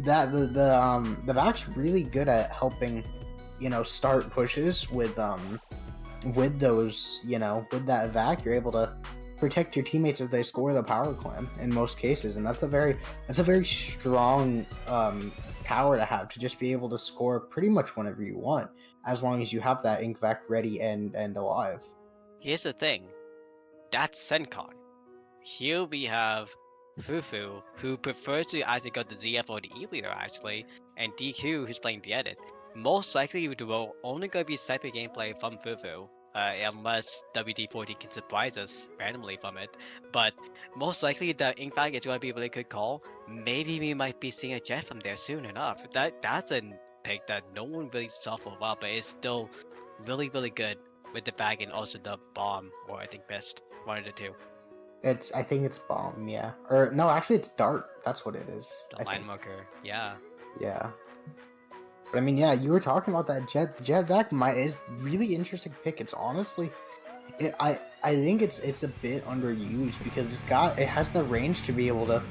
S2: that the Vac's really good at helping, start pushes with those, with that Vac, you're able to protect your teammates as they score the power clam in most cases, and that's a very strong power to have, to just be able to score pretty much whenever you want, as long as you have that Ink Vac ready and alive.
S1: Here's the thing, that's Sencon. Here we have Fufu, who prefers to either go the ZF or the E leader actually, and DQ, who's playing the edit. Most likely we will only going to be sniper gameplay from Fufu, unless WD40 can surprise us randomly from it. But most likely the Ink Vac is going to be a really good call. Maybe we might be seeing a Jet from there soon enough. That's a pick that no one really saw for a while, but it's still really good with the bag and also the bomb, or I think Mist, one of the two.
S2: I think it's bomb, yeah. Or no, actually it's dart. That's what it is.
S1: The line marker, yeah.
S2: Yeah. But I mean, yeah, you were talking about that Jet. The Jet Vac is really interesting pick. It's honestly, I think it's a bit underused because it has the range to be able to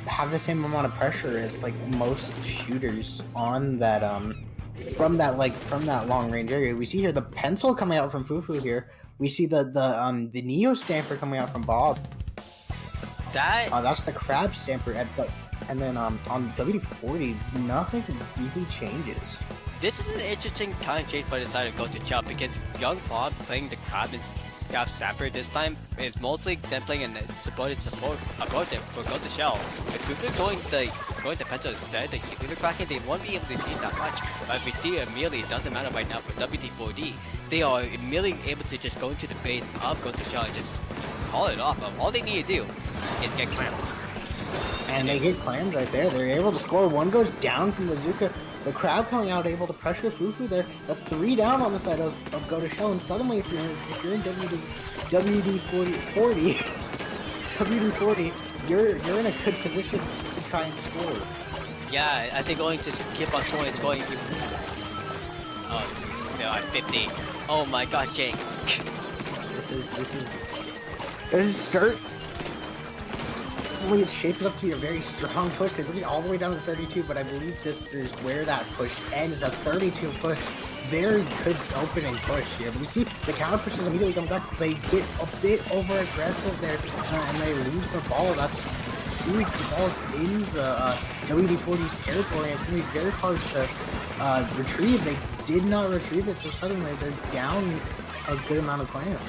S2: have the same amount of pressure as like most shooters on that from that long range area. We see here the pencil coming out from Fufu here. We see the Neo Stamper coming out from Bob. That's the Crab Stamper and then on WD40, nothing really changes.
S1: This is an interesting kind of change by the side of Go to Chub, because Young Bob playing the Crab and Stamper this time is mostly them playing a supported support approach for Go to Shell. If we're going to Pencil instead, if we're Kraken, they won't be able to change that much. But if we see immediately, it doesn't matter right now for WD40, they are immediately able to just go into the base of Go to Shell and just call it off. All they need to do is get clams.
S2: And they get clams right there. They're able to score. One goes down from the Zuka. The Crab coming out able to pressure Fufu there. That's 3 down on the side of Go to Shell. And suddenly, if you're in WD40, WD40, you're in a good position to try and score.
S1: Yeah, I think going to keep on scoring is going to. Oh, they're at 50. Oh my gosh, Jake.
S2: This is certainly it's shaped up to be a very strong push. They bring it all the way down to 32, but I believe this is where that push ends. The 32 push, very good opening push here. But you see the counter pushes immediately come back. They get a bit over aggressive there, and they lose the ball. That's huge. The ball's in the WD-40's territory. It's going to be very hard to retrieve. They did not retrieve it, so suddenly they're down a good amount of clams.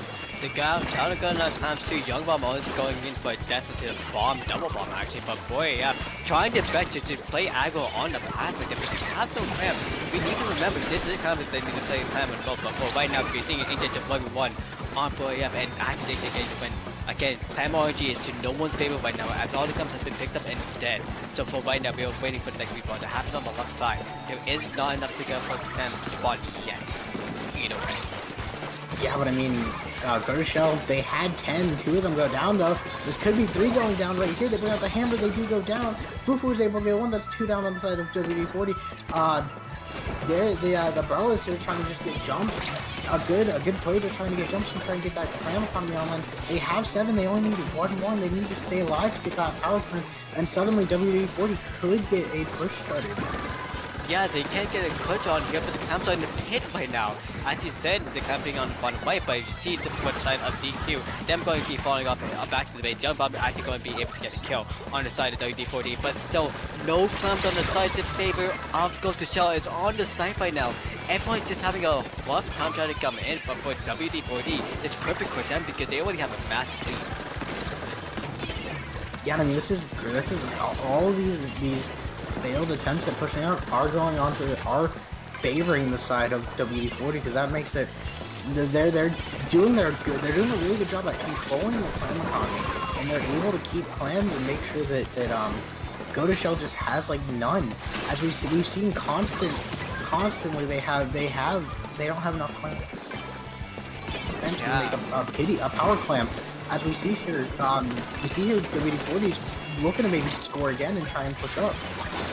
S1: The guy out of gun last time too. Young bomb always going in for a defensive bomb, double bomb actually. But boy, yeah, trying to bet you to play aggro on the path with them. But you have no clam. We need to remember this is kind of they need to play clam and both. But for right now, we're seeing an injured deployment one on boy up and actually they when again clam RNG is to no one's favor right now as all the clams has been picked up and dead. So for right now, we are waiting for the next rebound to happen on the left side. There is not enough to get for the clam spot yet. Either way.
S2: Yeah, but I mean, go to shell. They had 10. 2 of them go down though. This could be 3 going down right here. They bring out the hammer. They do go down. Fufu is able to get 1. That's 2 down on the side of WD-40. The Umbrellas here trying to just get jumps. A good play. They're trying to get jumps and trying to get that clam economy online. They have 7. They only need 1 more. They need to stay alive to get that power plant. And suddenly WD-40 could get a push started.
S1: Yeah, they can't get a clutch on here, but the clams are in the pit right now. As you said, the clamping on the bottom right, but you see the front side of DQ, them going to keep falling off back to the base. Young Bob actually going to be able to get a kill on the side of WD-40, but still, no clams on the side in favor of Go to Shell is on the snipe right now. Everyone just having a rough time trying to come in, but for WD-40, it's perfect for them because they already have a massive lead.
S2: Yeah, I mean, this is all these failed attempts at pushing out are favoring the side of WD-40 because that makes it they're doing a really good job at controlling the clan economy, and they're able to keep clams and make sure that Go to Shell just has like none. As we've seen constantly they don't have enough clams to make a power clam. As we see here, WD-40's looking to maybe score again and try and push up.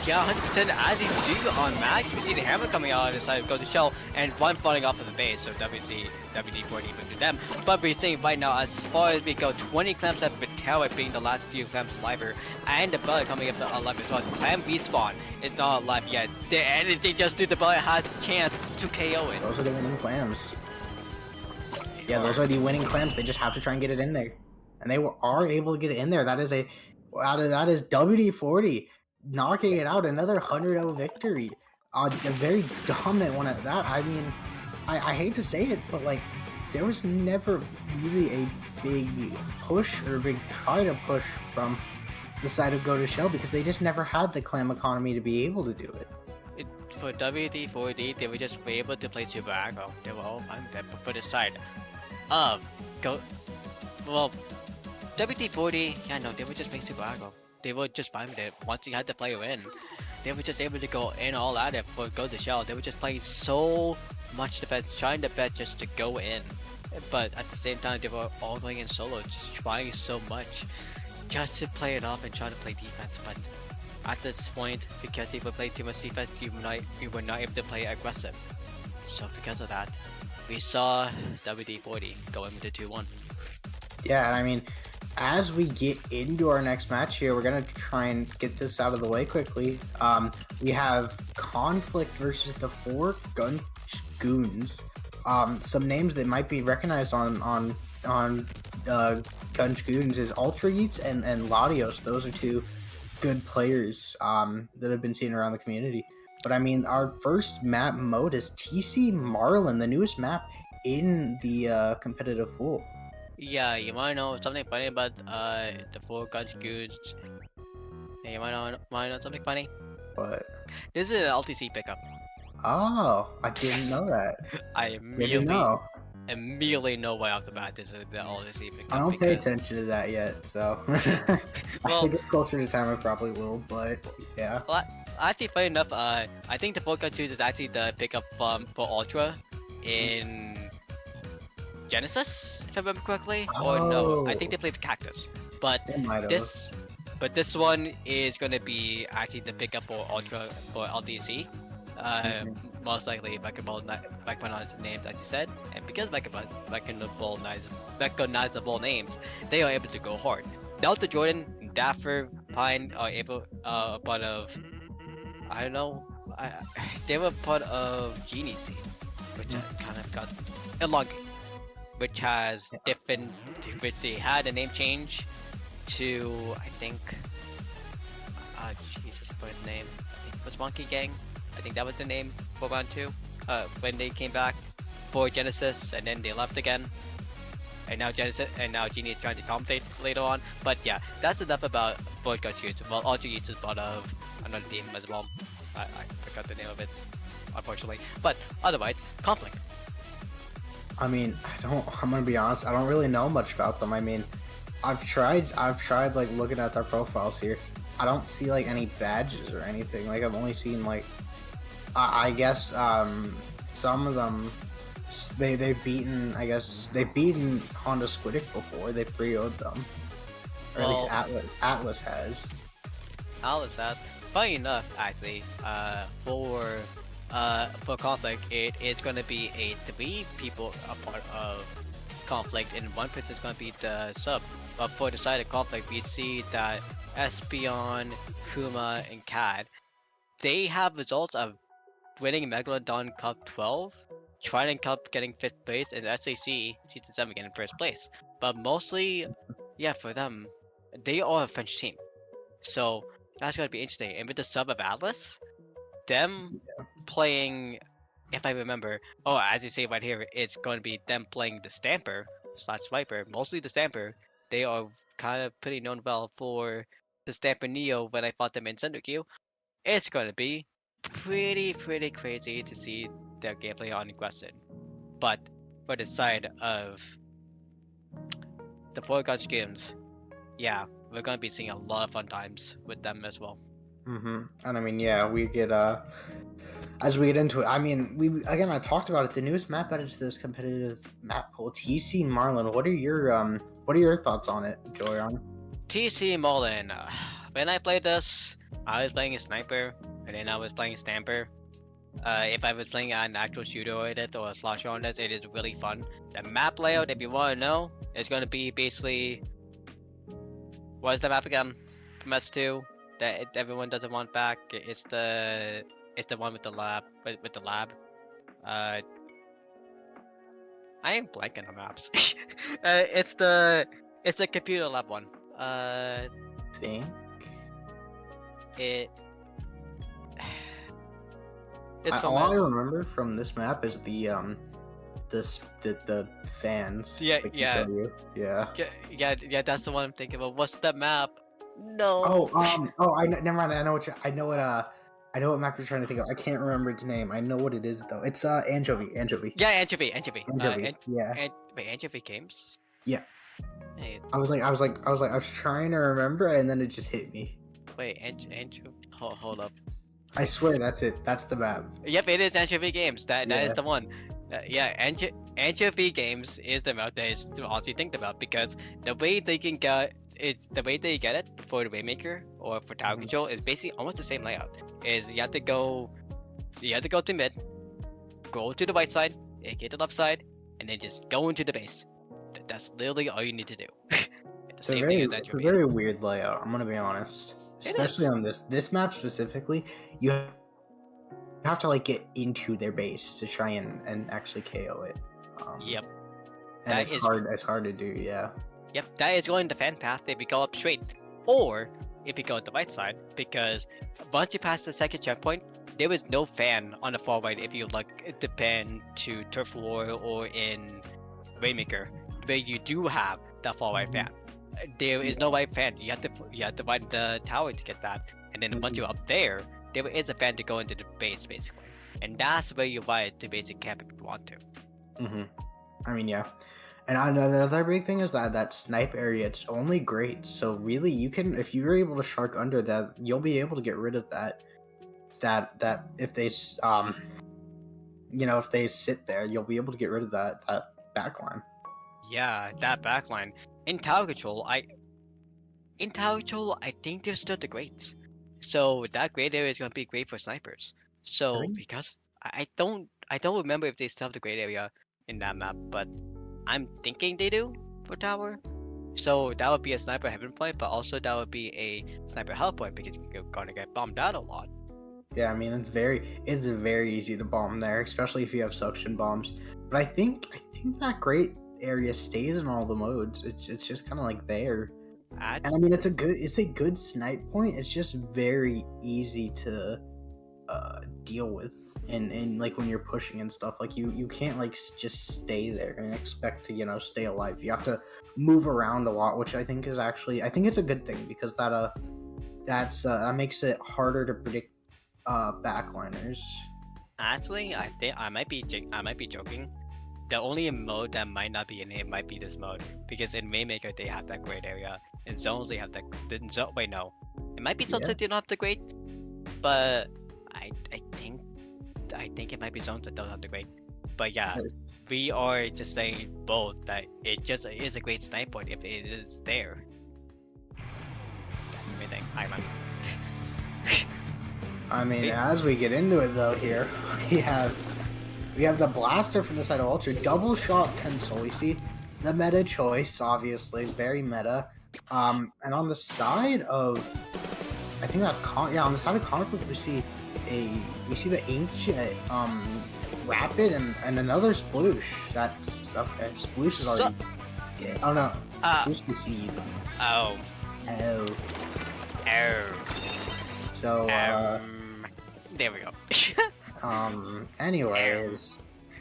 S1: Yeah, 100% as he do on Mac, you see the hammer coming out on the side of Go to Shell and one falling off of the base, so WD-40 even to them. But we're seeing right now, as far as we go, 20 clams have been tailed being the last few clams alive, and the belly coming up to alive as well. Clam respawn is not alive yet. And if they just do, the belly has a chance to KO it.
S2: Those are the winning clams. Yeah, those are the winning clams. They just have to try and get it in there. And they are able to get it in there. That is WD-40 knocking it out. Another 100-0 victory. A very dominant one at that. I mean, I hate to say it, but like, there was never really a big push or a big try to push from the side of Go to Shell because they just never had the clam economy to be able to do it.
S1: For WD-40, they were just able to play super aggro. They were all fine with that, but for the side of WD-40, yeah, no, they were just playing super aggro. They were just fine with it. Once you had the player in, they were just able to go in all at it for Go to Shell. They were just playing so much defense, trying to bet just to go in. But at the same time, they were all going in solo, just trying so much just to play it off and try to play defense. But at this point, because if you play too much defense, you were not able to play aggressive. So because of that, we saw WD-40 go into 2-1.
S2: Yeah, I mean, as we get into our next match here, we're going to try and get this out of the way quickly. We have Conflict versus the 4 Gunch Goons. Some names that might be recognized on Gunch Goons is Ultra Yeats and Latios. Those are 2 good players that have been seen around the community. But I mean, our first map mode is TC Marlin, the newest map in the competitive pool.
S1: Yeah, you wanna know something funny about the 4 Gunch Goons? Hey, you wanna know something funny?
S2: What?
S1: This is an LTC pickup.
S2: Oh, I didn't know that.
S1: I
S2: Didn't know.
S1: immediately know right off the bat this is the LTC pickup.
S2: I don't pay attention to that yet, so
S1: Well,
S2: I guess closer to time I probably will, but yeah.
S1: well, actually, funny enough, I think the 4 Gunch Goons is actually the pickup for Ultra in Genesis, if I remember correctly, or no, I think they played the Cactus. But this one is gonna be actually the pickup for Ultra for LTC. most likely recognizable names, as you said, and because recognizable names, they are able to go hard. Delta Jordan, Dapper, Pine are able part of I don't know. I they were part of Genie's team, which kind of got elongated, which has different. Which they had a name change to I think. Jesus, what his name? I think it was Monkey Gang. I think that was the name for round two. When they came back for Genesis, and then they left again. And now Genie is trying to commentate later on. But yeah, that's enough about board gunch use. Well, Ultra use is part of another team as well. I forgot the name of it, unfortunately. But otherwise, conflict.
S2: I mean, I'm gonna be honest. I don't really know much about them. I mean, I've tried like looking at their profiles here. I don't see like any badges or anything. Like I've only seen like, I guess some of them. They've beaten Honda Squiddick before. They pre-owned them, or
S1: Well,
S2: at least Atlas has.
S1: Alice has. Funny enough, actually, for conflict, it is going to be a 3 people a part of conflict, and 1 person is going to be the sub. But for the side of conflict, we see that Espion, Kuma, and Cad, they have results of winning Megalodon Cup 12, Trident Cup getting 5th place, and SAC Season 7 getting 1st place. But mostly, yeah, for them, they are a French team. So that's going to be interesting. And with the sub of Atlas, them playing, if I remember, oh, as you say right here, it's going to be them playing the Stamper slash Swiper, mostly the Stamper. They are kind of pretty known well for the Stamper Neo when I fought them in Thunder Q. It's going to be pretty crazy to see their gameplay on Aggression. But for the side of the Four Gods games, yeah, we're going to be seeing a lot of fun times with them as well.
S2: And I mean, yeah, we get as we get into it. I mean, I talked about it. The newest map added to this competitive map pool, TC Marlin. What are your thoughts on it, Joyon?
S1: TC Marlin. When I played this, I was playing a sniper, and then I was playing Stamper. If I was playing an actual shooter on it or a slasher on this, it is really fun. The map layout, if you want to know, is going to be basically what is the map again? From S2 that everyone doesn't want back. It's the one with the lab with the lab. I am blanking on maps. It's the computer lab one.
S2: Think
S1: It it's from
S2: all I
S1: S.
S2: remember from this map is the fans.
S1: Yeah,
S2: that
S1: yeah.
S2: control you. Yeah.
S1: Yeah. That's the one I'm thinking of. What's the map? No.
S2: Never mind. I know what map you're trying to think of. I can't remember its name. I know what it is though. It's Anchovy.
S1: Yeah, Anchovy.
S2: Yeah.
S1: Wait, Anchovy Games?
S2: Yeah.
S1: Hey,
S2: I was trying to remember, and then it just hit me.
S1: wait, Anchovy. Hold up.
S2: I swear that's it. That's the map.
S1: Yep, it is Anchovy Games. That is
S2: Yeah.
S1: the one. Yeah, Anchovy Games is the map that is to honestly think about, because the way they get it for the Waymaker or for Tower Control is basically almost the same layout. Is you have to go to mid, go to the right side, get to the left side, and then just go into the base. That's literally all you need to do.
S2: It's a very weird layout. I'm gonna be honest, especially
S1: is.
S2: on this map specifically. You have to like get into their base to try and actually KO it.
S1: Yep.
S2: And it's hard. It's hard to do. Yeah.
S1: Yep, that is going the fan path if you go up straight. Or if you go at the right side, because once you pass the second checkpoint, there is no fan on the far right if you like depend to Turf War or in Waymaker, where you do have that far right fan. There is no right fan. You have to ride the tower to get that. And then once you're up there is a fan to go into the base basically. And that's where you ride to basic camp if you want to.
S2: I mean, yeah. And another big thing is that snipe area, it's only great. So really, you can, if you're able to shark under that, you'll be able to get rid of that if they if they sit there, you'll be able to get rid of that backline.
S1: Yeah, that backline. In Tower Control, I think they're still the greats. So that great area is gonna be great for snipers. So
S2: Really?
S1: because I don't remember if they still have the great area in that map, but I'm thinking they do for tower. So that would be a sniper heaven point, but also that would be a sniper hell point because you're gonna get bombed out a lot.
S2: Yeah, I mean it's very easy to bomb there, especially if you have suction bombs. But I think that great area stays in all the modes. It's just kind of like there. And I
S1: That's
S2: mean it's a good snipe point. It's just very easy to deal with and like when you're pushing and stuff. Like you can't like just stay there and expect to stay alive. You have to move around a lot, which I think it's a good thing because that makes it harder to predict backliners.
S1: actually I think I might be joking. The only mode that might not be in it might be this mode because in Waymaker they have that great area. In zones they have that. Wait, no, it might be zones
S2: Yeah.
S1: that they don't have the great, but I think it might be zones that don't have the great. But yeah, we are just saying both that it just is a great snipe point if it is there. That's everything.
S2: I mean,
S1: Hey.
S2: as we get into it though, here we have the blaster from the side of Ultra, double shot pencil. We see the meta choice, obviously, very meta. And on the side of, I think that on the side of conflict, we see the ancient rapid and another sploosh. That's okay. Sploosh is already. Yeah. Oh no. Sploosh the seed.
S1: Oh.
S2: Oh.
S1: Oh.
S2: So.
S1: There we go.
S2: Anyways.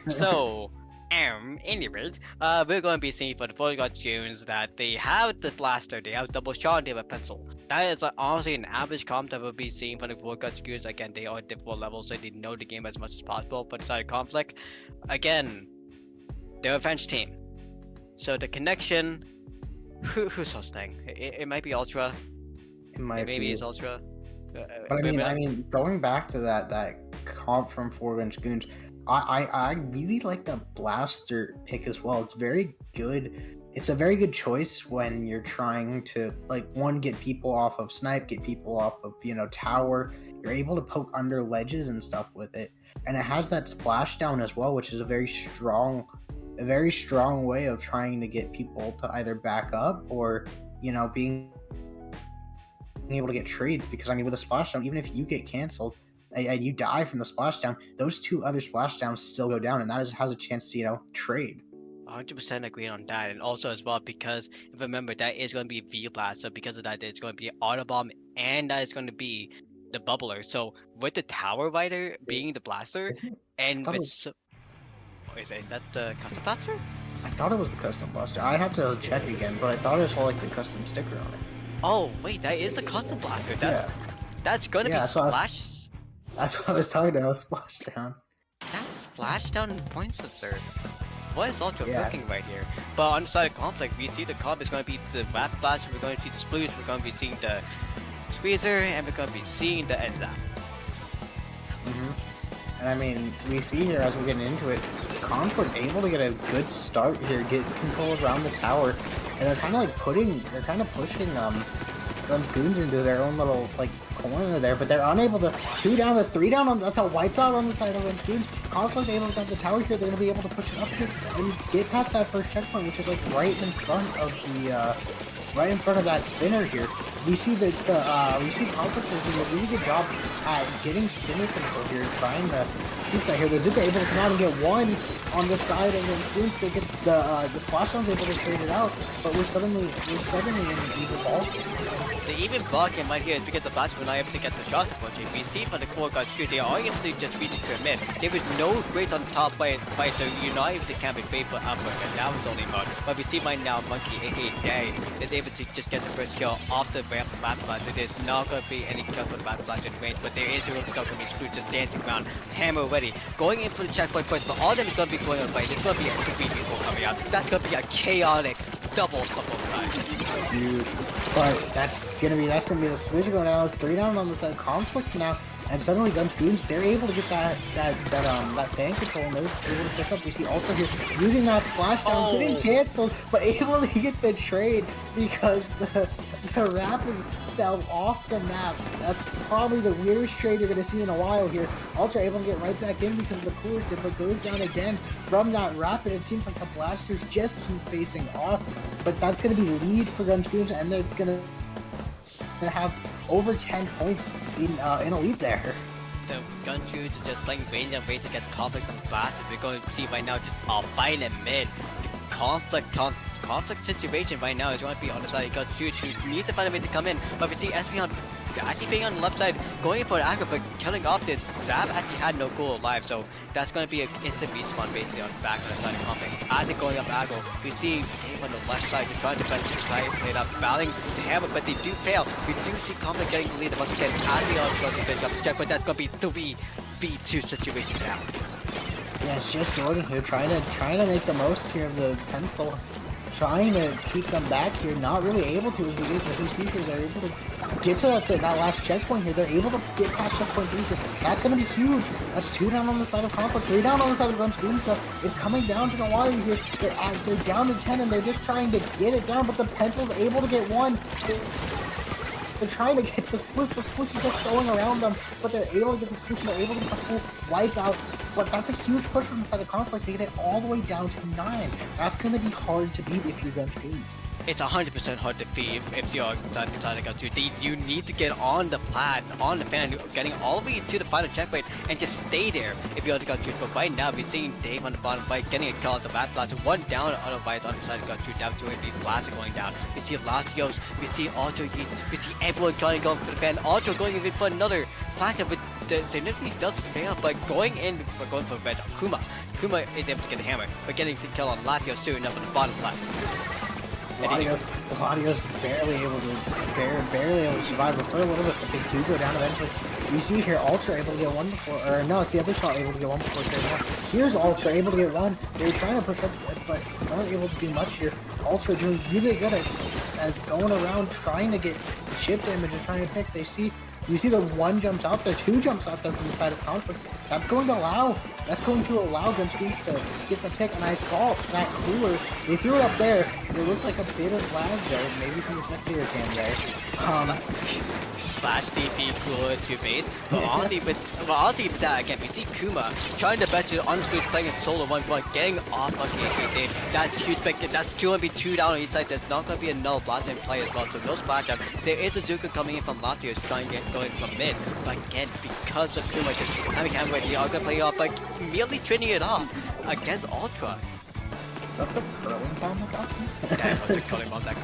S1: So, anyways, we're going to be seeing for the Forgotten Goons that they have the blaster, they have double shot, and they have a pencil. That is honestly an average comp that we'll be seeing for the Forgotten Goons. Again, they are at difficult levels, so they know the game as much as possible. For the side of conflict, again, they're a French team, so the connection. Who's hosting? It might be Ultra.
S2: It might
S1: Maybe
S2: be.
S1: it's Ultra.
S2: But I mean, going back to that comp from 4-inch goons, I really like the blaster pick as well. It's very good. It's a very good choice when you're trying to get people off of snipe, get people off of tower. You're able to poke under ledges and stuff with it, and it has that splashdown as well, which is a very strong way of trying to get people to either back up or being able to get trades, because I mean with a splashdown, even if you get canceled and you die from the splashdown, those two other splashdowns still go down, and that has a chance to trade.
S1: 100% agree on that, and also as well because if remember that is going to be V blast, so because of that it's going to be auto bomb, and that is going to be the bubbler. So with the tower rider being the blaster, and with is that the custom blaster?
S2: I thought it was the custom blaster. I'd have to check again, but I thought it was the custom sticker on it.
S1: Oh wait, that is the custom blaster. That's gonna be splash.
S2: That's what I was talking about. Splashdown.
S1: That's splashdown and points absurd. What is Ultra cooking right here? But on the side of conflict, we see the comp is going to be the rapid blaster. We're going to see the sploosh. We're going to be seeing the squeezer, and we're going to be seeing the end zap.
S2: And I mean, we see here as we're getting into it, conflict able to get a good start here, get control around the tower, and they're kind of pushing those goons into their own little corner there, but they're unable to 2 down. That's 3 down. That's a wipeout on the side of those goons. Conflict able to get the tower here. They're gonna be able to push it up here and get past that first checkpoint, which is right in front of that spinner here. We see conflict is doing a really good job at getting spinner control here, trying to keep that here. The Zuka able to come out and get one on the side of the goons. They get the splashdown's able to trade it out, but we're suddenly in an even ball game.
S1: The even blocking right here is because the blaster were not able to get the shots approaching. We see from the core got screwed, they are able to just reach the mid. There was no great on the top fight, so you're not able to camp a great for upward, and that was only mode. But we see right now Monkey, aka Day, is able to just get the first kill off the ramp of Rapid Blaster. There's not going to be any kills for the Rapid Blaster in range, but there is a real kill from his crew just dancing around. Hammer ready, going in for the checkpoint first, but all of them is going to be going on fight. There's going to be a 3 people coming out. That's going to be a chaotic double side.
S2: Dude. But that's gonna be the switch going down. It's 3 down on the side of conflict now, and suddenly Gunch Goons, they're able to get that fan control, and they're able to pick up. We see Ultra here using that splashdown, getting canceled, but able to get the trade because the rapid fell off the map. That's probably the weirdest trade you're going to see in a while here. Ultra able to get right back in because of the cooler dip, but goes down again from that rapid. It seems like the blasters just keep facing off, but that's going to be lead for Gunch Goons, and it's going to have over 10 points in elite there.
S1: The gunch goons is just playing range and range against conflict and blasters. We're going to see right now just a fight in mid. The conflict situation right now is going to be on the side of gunch goons who needs to find a way to come in, but we see SP on actually being on the left side, going in for an aggro, but killing off the Zab actually had no goal alive, so that's going to be an instant respawn basically on the back of the side of conflict. As they're going up aggro, we see Dave on the left side, they're trying to defend the side, played up, battling the hammer, but they do fail. We do see conflict getting the lead once again as they are going to finish up the check, but that's going to be 3v2 situation now.
S2: Yeah, it's just Jordan here trying to make the most here of the pencil. Trying to keep them back here, not really able to as we get the 2 seekers. They're able to get to that last checkpoint here. They're able to get past checkpoint 3 here. That's going to be huge. That's 2 down on the side of conflict, 3 down on the side of Gunch Goons. It's coming down to the wire here. They're down to 10 and they're just trying to get it down, but the pencil's able to get 1. They're trying to get the split. The split is just going around them, but they're able to get the split. They're able to get the full wipe out. But that's a huge push from the side of conflict. They get it all the way down to 9. That's going to be hard to beat if you're Gunch Goons.
S1: It's 100% hard to beat if you're trying to go to. You need to get on the plat, on the fan, getting all the way to the final checkpoint and just stay there if you're to go to. But right now, we're seeing Dave on the bottom right getting a kill at the map blaster. 1 down on the right on the side of go to. Down to these blasts are going down. We see Latios, we see Ultra Yeets, we see everyone trying to go for the fan. Ultra going in for another blaster, but the significantly does fail, but going for red. Kuma is able to get a hammer, but getting the kill on Latios soon up on the bottom plat.
S2: Gladios barely able to survive for a little bit, but they do go down eventually. You see here, Ultra able to get 1 before, or no, it's the other shot able to get 1 before Here's Ultra able to get 1. They were trying to push up, but weren't able to do much here. Ultra doing really good at going around, trying to get chip damage and trying to pick. You see the 1 jumps out there, 2 jumps out there from the side of conflict. That's going to allow Gunch Goons to get the pick, and I saw that cooler. They threw it up there. It looked like a bit of lag there, maybe from the spectator cam there.
S1: Slash DP cooler to base. But honestly with that again, we see Kuma trying to bet you on the switch, playing a solo 1v1, getting off on KK. That's huge pick. That's 2 down on each side. There's not going to be another blast in play as well. So no splash down. There is a Zuka coming in from Latios trying to get going from mid. But again, because of Kuma just having hammer, they are going to play off, like merely trading it off against Ultra.
S2: That's a curling bomb that got me?
S1: That was a curling bomb that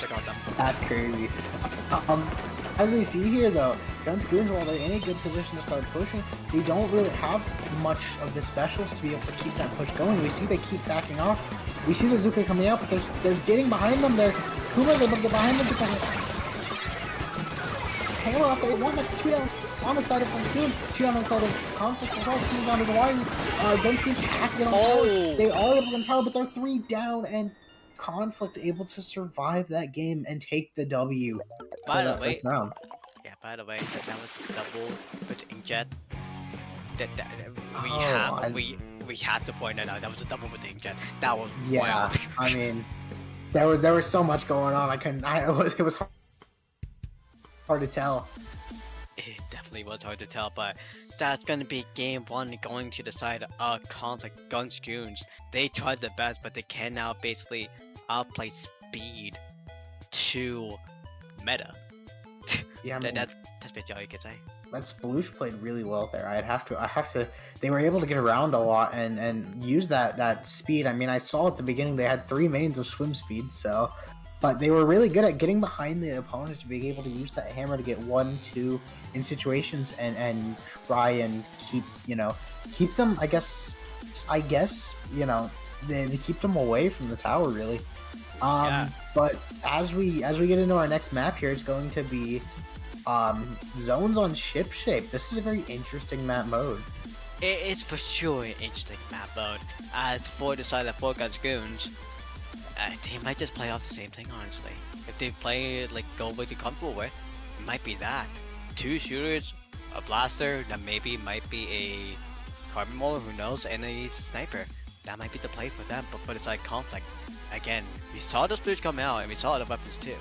S1: got them.
S2: That's crazy. As we see here though, Gunch Goons, while they're in a good position to start pushing, they don't really have much of the specials to be able to keep that push going. We see they keep backing off. We see the Zuka coming out, but they're getting behind them there. Kuma's able to get behind them to kind of hammer off the 1. That's 2 down on the side of Gunch Goons, 2 down on the side of conflict as well, 2 down to the wire. Gunch Goons has to get on tower. They are able to get on tower, but they're 3 down, and conflict able to survive that game and take the W.
S1: By the way, that was double with inkjet. We had to point that out. That was a double with inkjet. That was wild.
S2: I mean, there was so much going on. It was hard to tell.
S1: It definitely was hard to tell, but that's gonna be game 1 going to the side of conflict. Gunch Goons. They tried their best, but they can now basically outplay speed to meta.
S2: Yeah, I mean,
S1: that's basically all you can say.
S2: That Sploosh played really well there. I have to. They were able to get around a lot and use that speed. I mean, I saw at the beginning they had 3 mains of swim speed, so. But they were really good at getting behind the opponent to be able to use that hammer to get 1, 2 in situations and try and keep them. I guess they keep them away from the tower really. But as we get into our next map here, it's going to be zones on ship shape. This is a very interesting map mode.
S1: It is for sure an interesting map mode. As for the side of 4 Gunch Goons, they might just play off the same thing, honestly. If they play go what they're comfortable with, it might be that. 2 shooters, a blaster, that maybe might be a carbon molar, who knows, and a sniper. That might be the play for them, but it's like conflict. Again, we saw the Sploosh come out, and we saw other weapons too.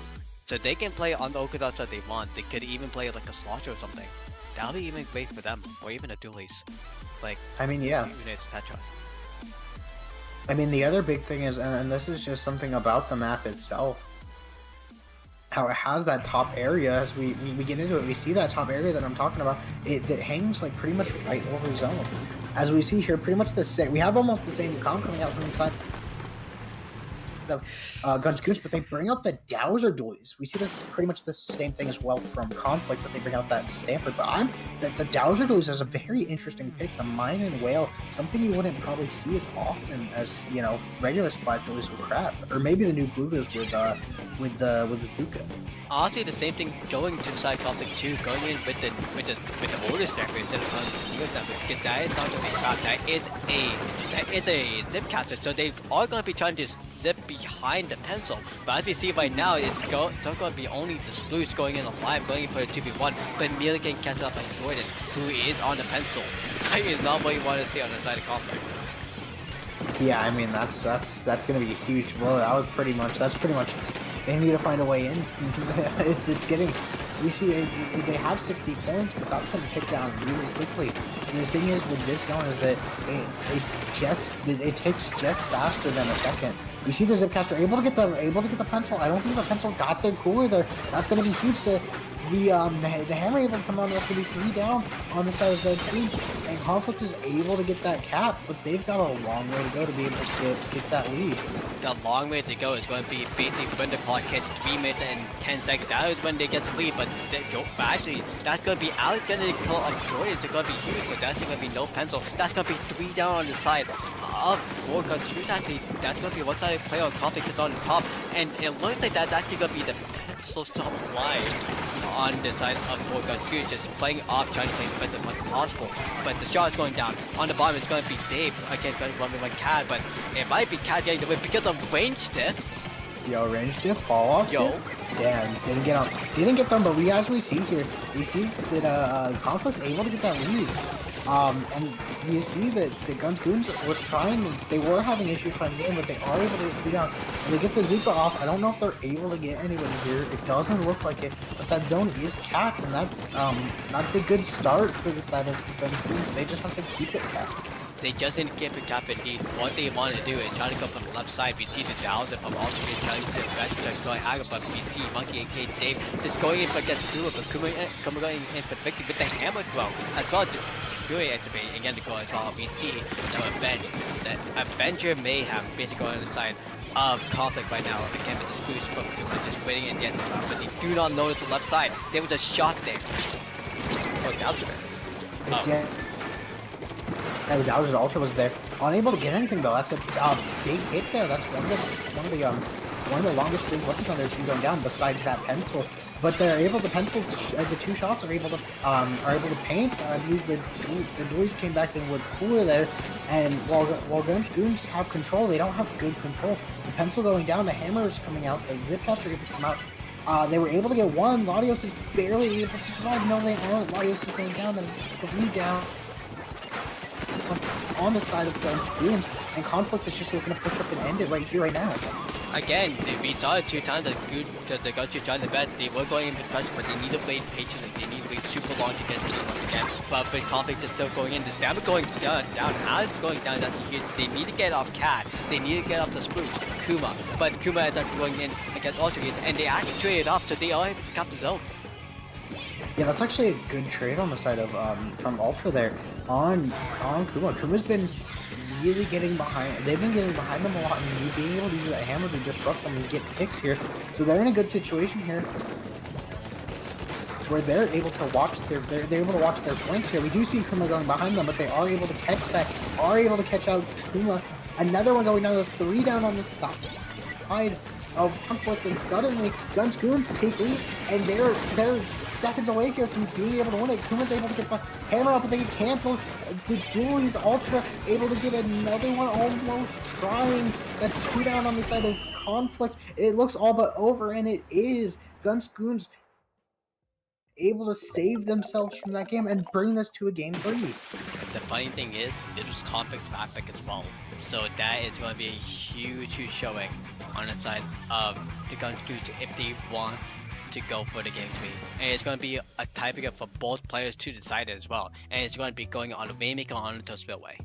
S1: So they can play on the Okadacha that they want. They could even play like a Slaughter or something. That'll be even great for them, or even a Dualies. Like,
S2: I mean, yeah.
S1: even etc.
S2: I mean, the other big thing is, and this is just something about the map itself, how it has that top area. As we get into it, we see that top area that I'm talking about. It hangs like pretty much right over zone. As we see here, pretty much the same. We have almost the same comp coming out from inside of Gunch Goons, but they bring out the Dowser Dualies. We see this pretty much the same thing as well from Conflict, but they bring out that Stamper. But the Dowser Dualies is a very interesting pick. The Mine and Whale, something you wouldn't probably see as often as regular Splat Dualies with Crab, or maybe the new Blue Bills with the Zuka.
S1: Honestly, the same thing going to the side Conflict 2, going in with the older Stamper instead of going with the newer Stamper, because that is not going to be Crab. That is a Zip Caster, so they are going to be trying to zip behind the pencil. But as we see right now, it's going to be only the Sploose going in alive, going for a 2v1, but immediately getting catched up by Jordan, who is on the pencil. That is not what you want to see on the side of Conflict.
S2: Yeah, I mean that's gonna be a huge blow. That's pretty much they need to find a way in. It's getting. We see they have 60 points, but that's going to tick down really quickly. And the thing is with this zone is that it takes just faster than a second. We see the Zipcaster able to get the pencil. I don't think the pencil got their cooler there. That's going to be huge. The hammer able to come on. That's going to be 3 down on the side of the team, and Conflict is able to get that cap, but they've got a long way to go to be able to get that lead.
S1: The long way to go is going to be basically when the clock hits 3 minutes and 10 seconds. That is when they get the lead, but actually, that's going to be Alex getting the kill of Jordan. It's going to be huge, so that's going to be no pencil. That's going to be 3 down on the side of 4 guns. Actually, that's going to be one-sided play on Conflict is on the top, and it looks like that's actually going to be the pencil supply on the side of 4 guns. Just playing off, trying to play defense as much as possible. But the shot is going down. On the bottom, it's going to be Dave. Again, going to run with my Cad, but it might be Cad getting the win because of range diff.
S2: Yo, range diff, fall off.
S1: Yo.
S2: Damn, didn't get them, but as we see here, we see that Conflict's able to get that lead. And you see that the Gunch Goons was they were having issues trying to get in, but they are able to get down. And they get the Zuka off. I don't know if they're able to get anybody here. It doesn't look like it, but that zone is capped, and that's a good start for the side of the Gunch Goons. They just have to keep it capped.
S1: They just didn't keep it capped indeed. What they want to do is try to go from the left side. We see the Dowser from also trying to get red just going out, but we see Monkey and Kate Dave just going in against Kuma, but Kuma going in for victory with the hammer throw. As well as Fury activate again to go as well. We see the Avenger Mayhem basically going on the side of Conflict right now. Again with the Sploose from Kuma just waiting in the end, but they do not notice the left side. There was a shot there. Oh, Dowser.
S2: Yeah. And Dowser's Ultra was there, unable to get anything though. That's a big hit there. That's one of the longest range weapons on their team going down. Besides that pencil, but they're able to pencil. The 2 shots are able to paint. I believe the Dualies came back in with cooler there, and while Gunch Goons have control, they don't have good control. The pencil going down, the hammer is coming out, the Zipcaster able to come out. They were able to get 1. Latios is barely able to survive. No, they aren't. Latios is going down. That is 3 down on the side of Gunch Goons, and Conflict is just looking to push up and end it right here, right now.
S1: Again, we saw it 2 times that the Gunch trying the best. They were going into pressure, but they need to wait patiently. They need to wait super long to get this once again. But with Conflict is still going in, the stamina going down. Alex is going down. That's huge. They need to get off Cat. They need to get off the Sploose, Kuma. But Kuma is actually going in against Ultra, and they actually traded off, so they are able to cap the zone.
S2: Yeah, that's actually a good trade on the side of from Ultra there on Kuma. Kuma's been really getting behind. They've been getting behind them a lot, and being able to use that hammer to disrupt them and get picks here. So they're in a good situation here, where they're able to watch they're able to watch their flanks here. We do see Kuma going behind them, but they are able to catch that. Are able to catch out Kuma. Another one going down. There's 3 down on the side of Conflict, and suddenly Gunch Goons take lead, and they're seconds away here from being able to win it. Kuma's able to get the hammer up, but they get canceled. The Dualies Ultra able to get another one, almost trying. That's 2 down on the side of Conflict. It looks all but over, and it is. Gunch Goons able to save themselves from that game and bring this to a game 3.
S1: the funny thing is, it was conflict traffic as well. So that is going to be a huge showing on the side of the gunch if they want to go for the game tree. And it's going to be a tiebreaker for both players to decide as well. And it's going to be going on the Rainmaker on the Spillway.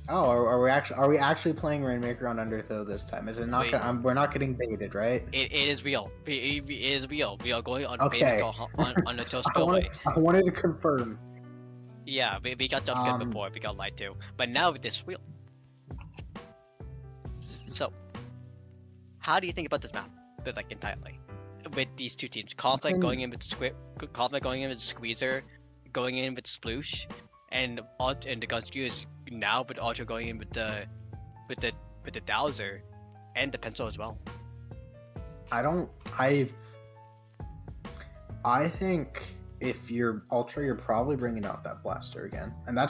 S2: Oh, are we actually playing Rainmaker on Undertow this time? Is it not? We're not getting baited, right?
S1: It is real. It is real. We are going on
S2: Okay.
S1: Rainmaker on the Spillway.
S2: I wanted to confirm.
S1: Yeah, we got jumped good before. We got lied to, but now it is real. So, how do you think about this map? But like entirely, with these two teams, conflict going in with conflict going in with Squeezer, going in with Sploosh, and the gunch is now with Ultra going in with the Dowser, and the pencil as well.
S2: I think if you're Ultra, you're probably bringing out that blaster again, and I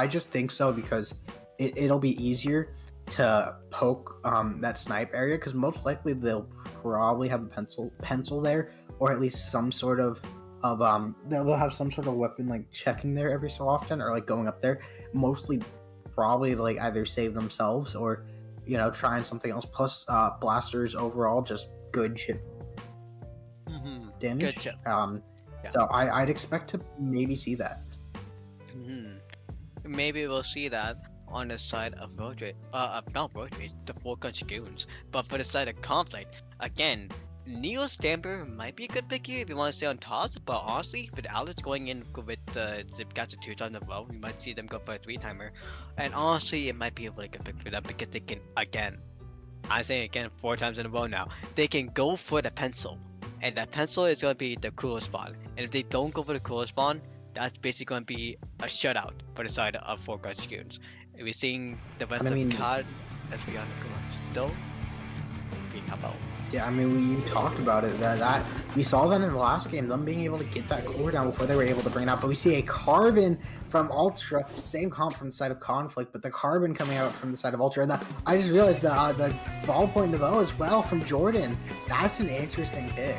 S2: just think so because it'll be easier to poke that snipe area because most likely they'll probably have a pencil there, or at least some sort of they'll have some sort of weapon like checking there every so often, or like going up there. Mostly, probably like either save themselves or trying something else. Plus, blasters overall just good chip damage.
S1: Good chip.
S2: Yeah. So I'd expect to maybe see that.
S1: Maybe we'll see that on the side of not road rage, the 4 gunch goons. But for the side of conflict, again, Neo Stamper might be a good pick here if you want to stay on top, but honestly, with Alex going in with the Zipcats 2 times in a row, you might see them go for a 3-timer. And honestly, it might be a really good pick for them because they can, again, I'm saying again 4 times in a row now, they can go for the pencil. And that pencil is going to be the cooler spawn. And if they don't go for the cooler spawn, that's basically going to be a shutout for the side of 4 gunch goons. We're seeing the rest of COD as beyond the cooler still being about.
S2: Yeah, I mean, we talked about it, that we saw that in the last game, them being able to get that core down before they were able to bring it out, but we see a carbon from Ultra, same comp from the side of conflict, but the carbon coming out from the side of Ultra, and I just realized the ballpoint Nawal as well from Jordan. That's an interesting pick.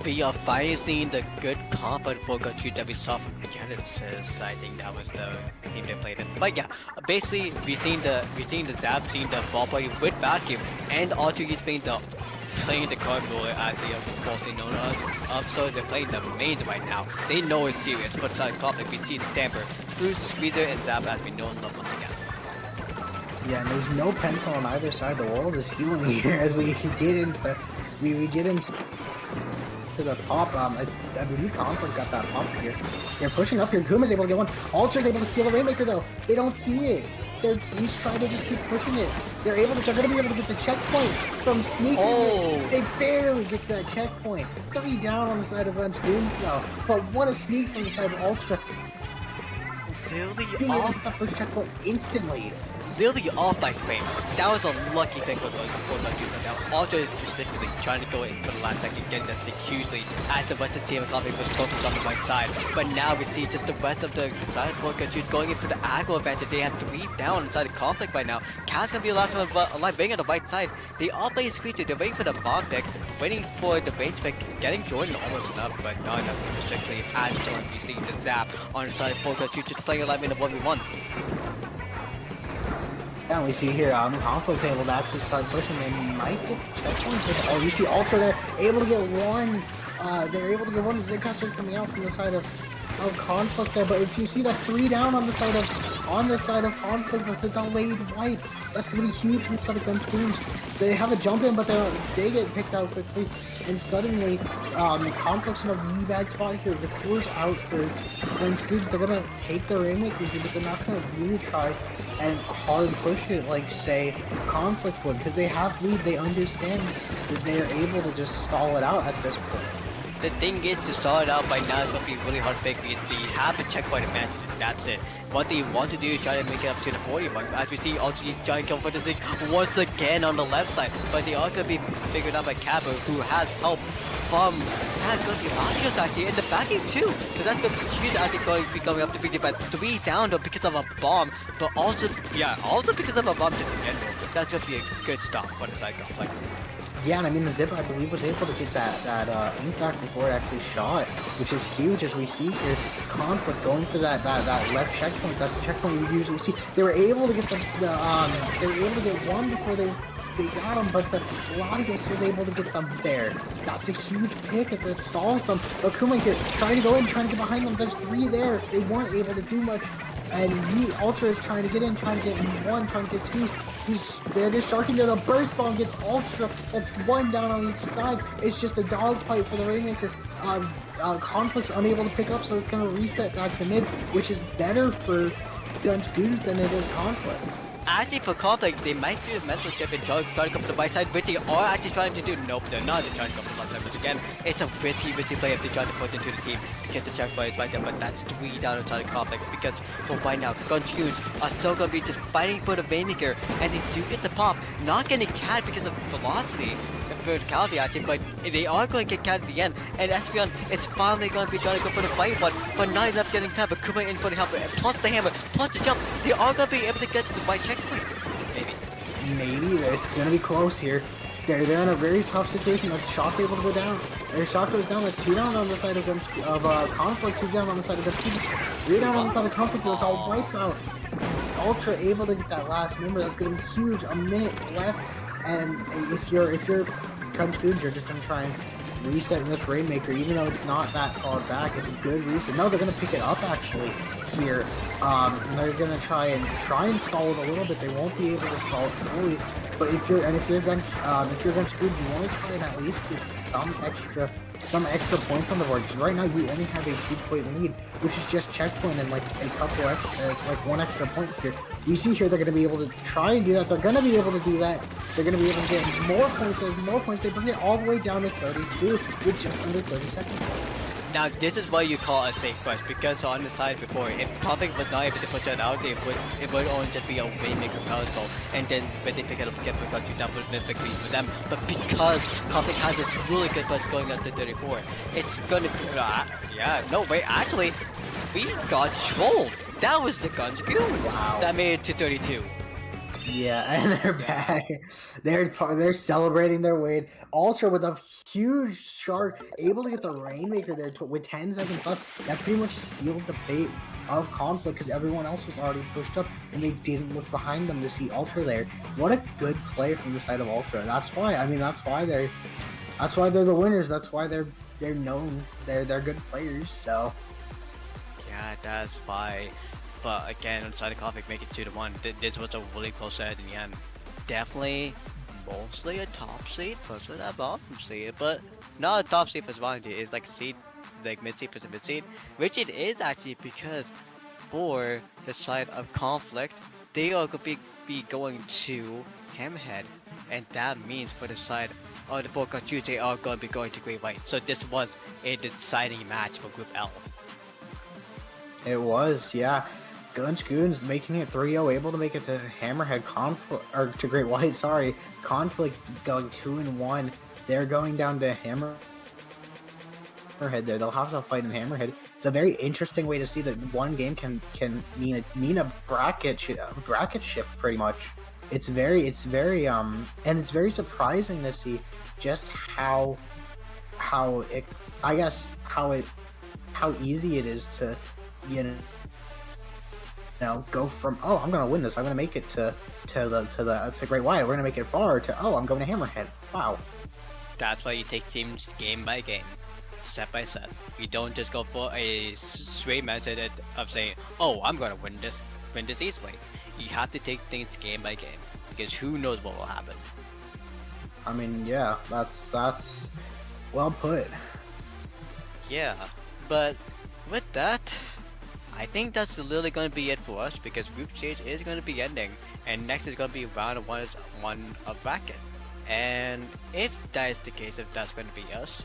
S1: We are finally seeing the good conflict for gunch that we saw from Genesis. I think that was the team they played in. But yeah, basically we've seen the Zap, seeing the ballpoint with vacuum, and also he's playing the card ruler as they are falsely known as. So they're playing the mains right now. They know it's serious, but side conflict we see Stamper, Spruce, Squeezer, and Zap as we know and love once again.
S2: Yeah, and there's no pencil on either side. The world is healing here as we get into the top. I believe conflict got that pop here. They're pushing up here. Kuma's able to get one. Ultra's able to steal the Rainmaker though. They don't see it. He's trying to just keep pushing it. They're gonna be able to get the checkpoint from sneaking it. They barely get that checkpoint. 3 down on the side of Goons now, but what a sneak from the side of Ultra.
S1: Really off
S2: the first checkpoint instantly.
S1: Really off by frame. That was a lucky thing for Lucky right now. Ultra specifically trying to go in for the last second, getting that stick hugely as the rest of the team of conflict was focused on the right side. But now we see just the rest of the side of Country going in for the aggro advantage. They have 3 down inside of conflict right now. Cat's gonna be the last one alive, being on the right side. They all play Squeezy. They're waiting for the bomb pick, waiting for the range pick, getting Jordan almost enough, but not enough strictly as Jordan. We see the Zap on the side of Country just playing alive in the 1v1.
S2: Yeah, we see here, conflict's able to actually start pushing. They might get checkpoints. Oh, you see Ultra there, able to get one. They're able to get one. Zigcaster coming out from the side of conflict there. But if you see that 3 down on the side of conflict, that's a delayed wipe. That's gonna be huge for the side of Goons. They have a jump in, but they get picked out quickly. And suddenly, conflict's in a really bad spot here. The core's out for Goons. They're gonna take the Rainmakers, but they're not gonna really try and hard push it like, say, conflict would, because they have lead. They understand that they are able to just stall it out at this point.
S1: The thing is, to stall it out by now is going to be really hard to pick because they have a checkpoint advantage and that's it. What they want to do is try to make it up to the 40 mark. As we see, also trying to come for this thing once again on the left side, but they are going to be figured out by Cabo, who has help from that's going to be Audios actually in the backing too, so that's going to be huge. I think going to be coming up to 3 down though because of a bomb, but also because of a bomb to the end. That's going to be a good stop for the side conflict.
S2: Yeah, and I mean the zip I believe was able to get that ink back before it actually shot, which is huge as we see here. Conflict going for that left checkpoint. That's the checkpoint we usually see. They were able to get they were able to get one before they got him, but the Gladius was able to get them there. That's a huge pick if it stalls them. But Kuma here trying to go in, trying to get behind them. There's 3 there. They weren't able to do much. And Ultra is trying to get in, trying to get 1, trying to get 2. They're just sharking to the burst bomb, gets Ultra. That's 1 down on each side. It's just a dogfight for the Rainmaker. Conflict's unable to pick up, so it's going to reset back to mid, which is better for Gunch Goons than it is Conflict.
S1: Actually, for Conflict, they might do a mental shift and try to go for the right side, which they are actually trying to do. Nope, they're not. They're trying to go for the left side, which again, it's a witty play if they try to put into the team because the checkpoint is right there, but that's 3 down inside of Conflict because for right now, Gunch Goons are still going to be just fighting for the Rainmaker, and they do get the pop, not getting cat because of velocity. Verticality actually, but they are going to get cat at the end, and Espeon is finally going to be trying to go for the fight but not enough getting time, but Kuma in for the help, plus the hammer, plus the jump, they are going to be able to get to the right checkpoint.
S2: Maybe, it's going to be close here. They're in a very tough situation. That's Shock able to go down. Their Shock goes down, that's 2 down on the side of Conflict, 2 down on the side of the 3 down on the side of Conflict, it's all wiped out. Ultra able to get that last member, that's going to be huge, a minute left, and if you're Gunch Goons, you're just going to try and reset this Rainmaker, even though it's not that far back, it's a good reset. No, they're going to pick it up actually here. And they're going to try and stall it a little bit. They won't be able to stall it fully. But if you're Gunch Goons, you want to try and at least get some extra points on the board. Right now you only have a 2-point lead, which is just checkpoint and like a couple extra, like 1 extra point here. You see here they're going to be able to try and do that. They're going to be able to do that. They're going to be able to get more points. There's more points. They bring it all the way down to 32 with just under 30 seconds left.
S1: Now this is what you call a safe quest, because on the side before, if Conflict was not able to put that out, it would only just be a Rainmaker pedestal, and then when they pick it up again, because that would have been victory for them. But because Conflict has this really good quest going up to 34, it's gonna be, no wait, actually, we got trolled. That was the Gunch Goons that made it to 32.
S2: Yeah, and they're back. They're celebrating their win. Ultra with a huge shark, able to get the Rainmaker there with 10 seconds left. That pretty much sealed the fate of Conflict because everyone else was already pushed up and they didn't look behind them to see Ultra there. What a good play from the side of Ultra. That's why they're the winners. That's why they're known. They're good players. So
S1: yeah, that's why. But again, on the side of Conflict, make it 2-1. This was a really close set in the end. Definitely, mostly a top seed versus a bottom seed, but not a top seed for Swansea. It's like a seed, like mid seed versus mid seed, which it is actually because for the side of Conflict, they are going to be going to Hammerhead, and that means for the side of the Four Countries, they are going to be going to Great White. So this was a deciding match for Group L.
S2: it was, yeah. Gunch Goons making it 3-0, able to make it to Hammerhead Conflict, or to Great White, sorry. Conflict going 2-1. They're going down to Hammerhead there. They'll have to fight in Hammerhead. It's a very interesting way to see that one game can mean a bracket shift pretty much. It's very and it's very surprising to see just how easy it is to, go from, oh, I'm gonna win this, I'm gonna make it to Great White, we're gonna make it far, to, oh, I'm going to Hammerhead. Wow.
S1: That's why you take teams game by game, set by set. You don't just go for a straight method of saying, oh, I'm gonna win this easily. You have to take things game by game, because who knows what will happen.
S2: I mean, yeah, that's well put.
S1: Yeah, but with that, I think that's literally going to be it for us, because group stage is going to be ending, and next is going to be round one of bracket. And if that is the case, if that's going to be us,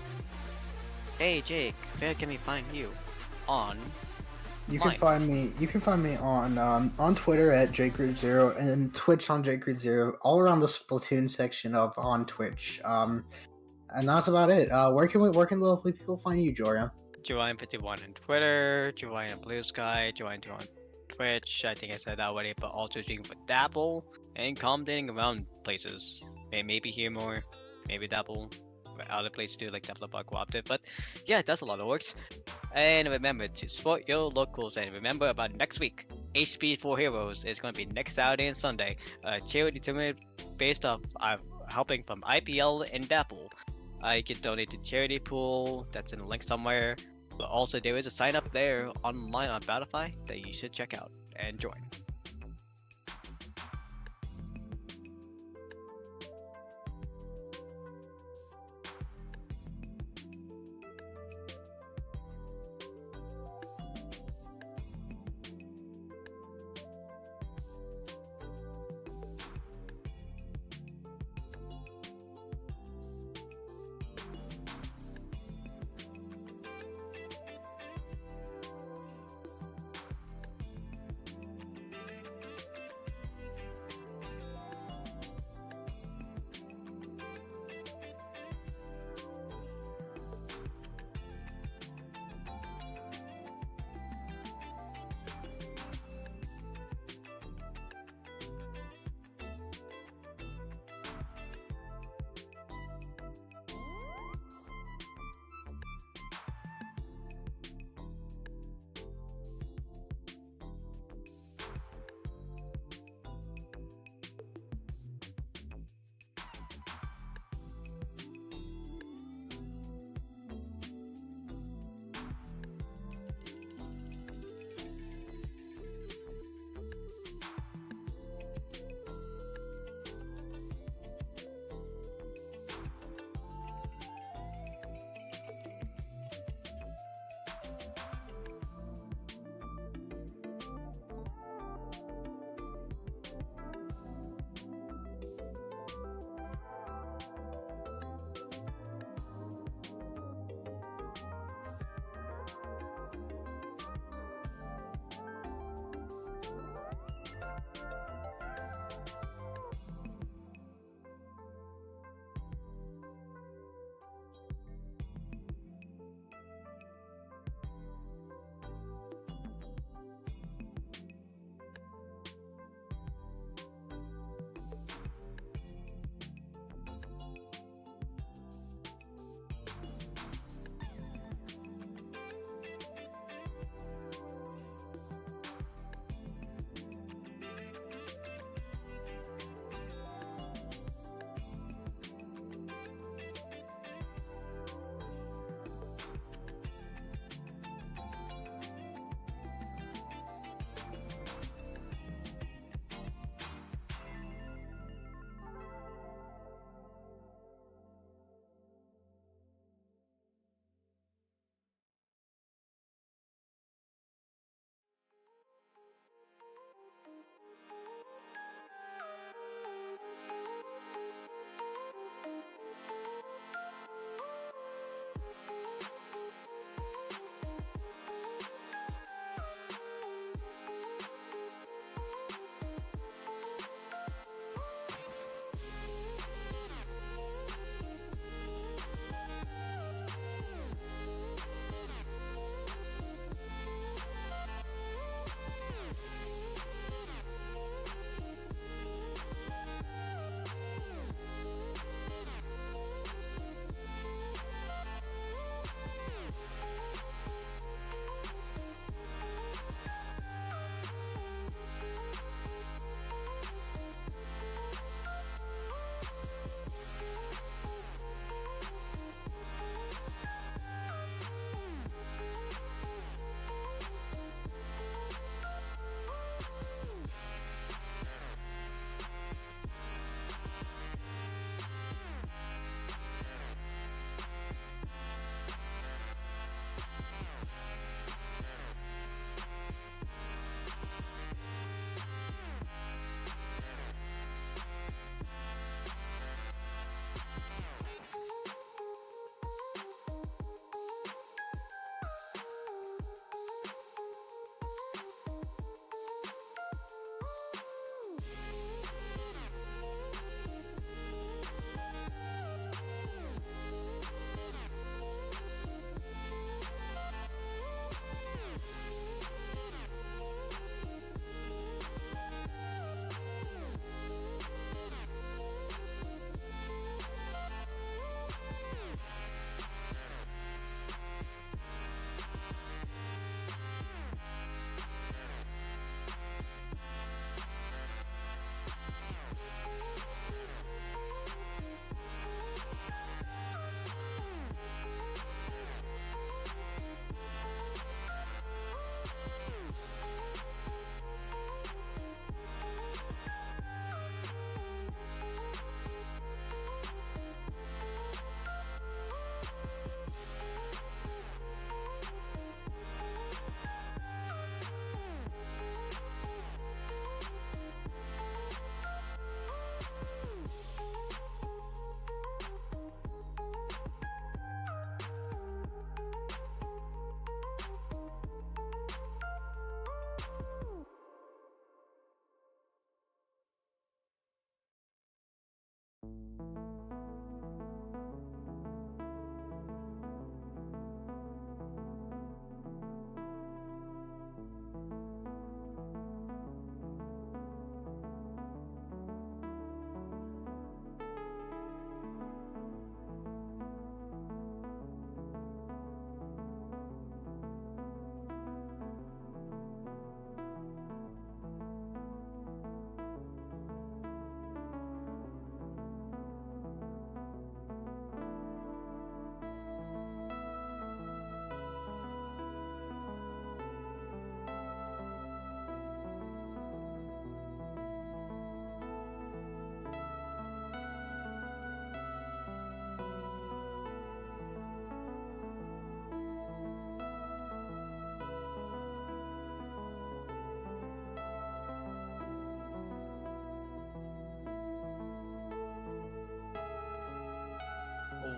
S1: hey Jake, where can we find you on?
S2: You can find me on Twitter at JakeRoot0 and then Twitch on JakeRoot0, all around the Splatoon section of on Twitch. And that's about it. Where can lovely people find you, Joria?
S1: Joanne51 on Twitter, Joanne on Blue Sky, Joanne2 on Twitch. I think I said that already, but also streaming for Dabble and commentating around places. Maybe hear more. maybe dabble other places too, like Double Bug Cooperative. But yeah, that's a lot of works. And remember to support your locals. And remember about next week, HP for Heroes is going to be next Saturday and Sunday. Charity tournament based off helping from IPL and Dapple. You can donate to charity pool. That's in the link somewhere. But also there is a sign up there online on Battlefy that you should check out and join.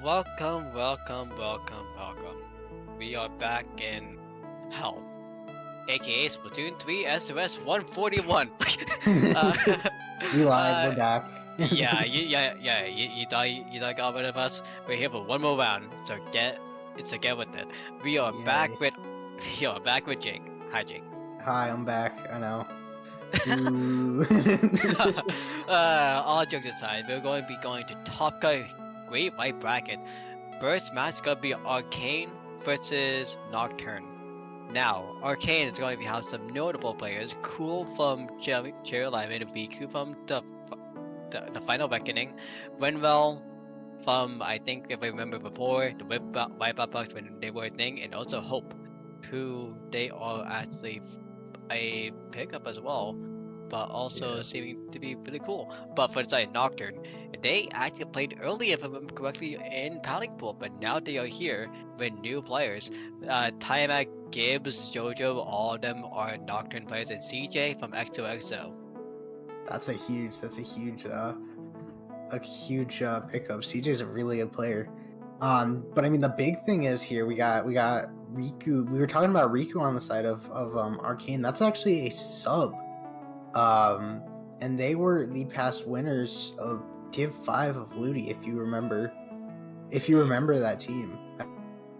S1: Welcome, welcome, welcome, welcome. We are back in hell, aka Splatoon 3 SOS 141. uh,
S2: We lied.
S1: uh,
S2: We're back.
S1: you thought got rid of us. We're here for one more round, so get with it. We are
S2: Yay.
S1: back with, we are back with Jake. Hi, Jake.
S2: Hi, I'm back. I know. Ooh.
S1: All jokes aside, we're going to be going to Top Guy Great White Bracket. First match gonna be Arcane versus Nocturne. Now, Arcane is going to have some notable players: Cool from Cherry Alignment, Viku from the Final Reckoning, Renwell from, I think if I remember before, the Wipeout Box when they were a thing, and also Hope, who they are actually a pickup as well, but also
S2: Yeah.
S1: seeming to be really cool. But for the side Nocturne, they actually played early, if I remember correctly, in Panic Pool, but now they are here with new players. Tiamat, Gibbs, Jojo, all of them are Nocturne players, and CJ from XOXO.
S2: That's a huge pickup. CJ's a really good player. But I mean the big thing is here we got Riku. We were talking about Riku on the side of Arcane. That's actually a sub. And they were the past winners of Div 5 of Ludi, if you remember. If you remember that team.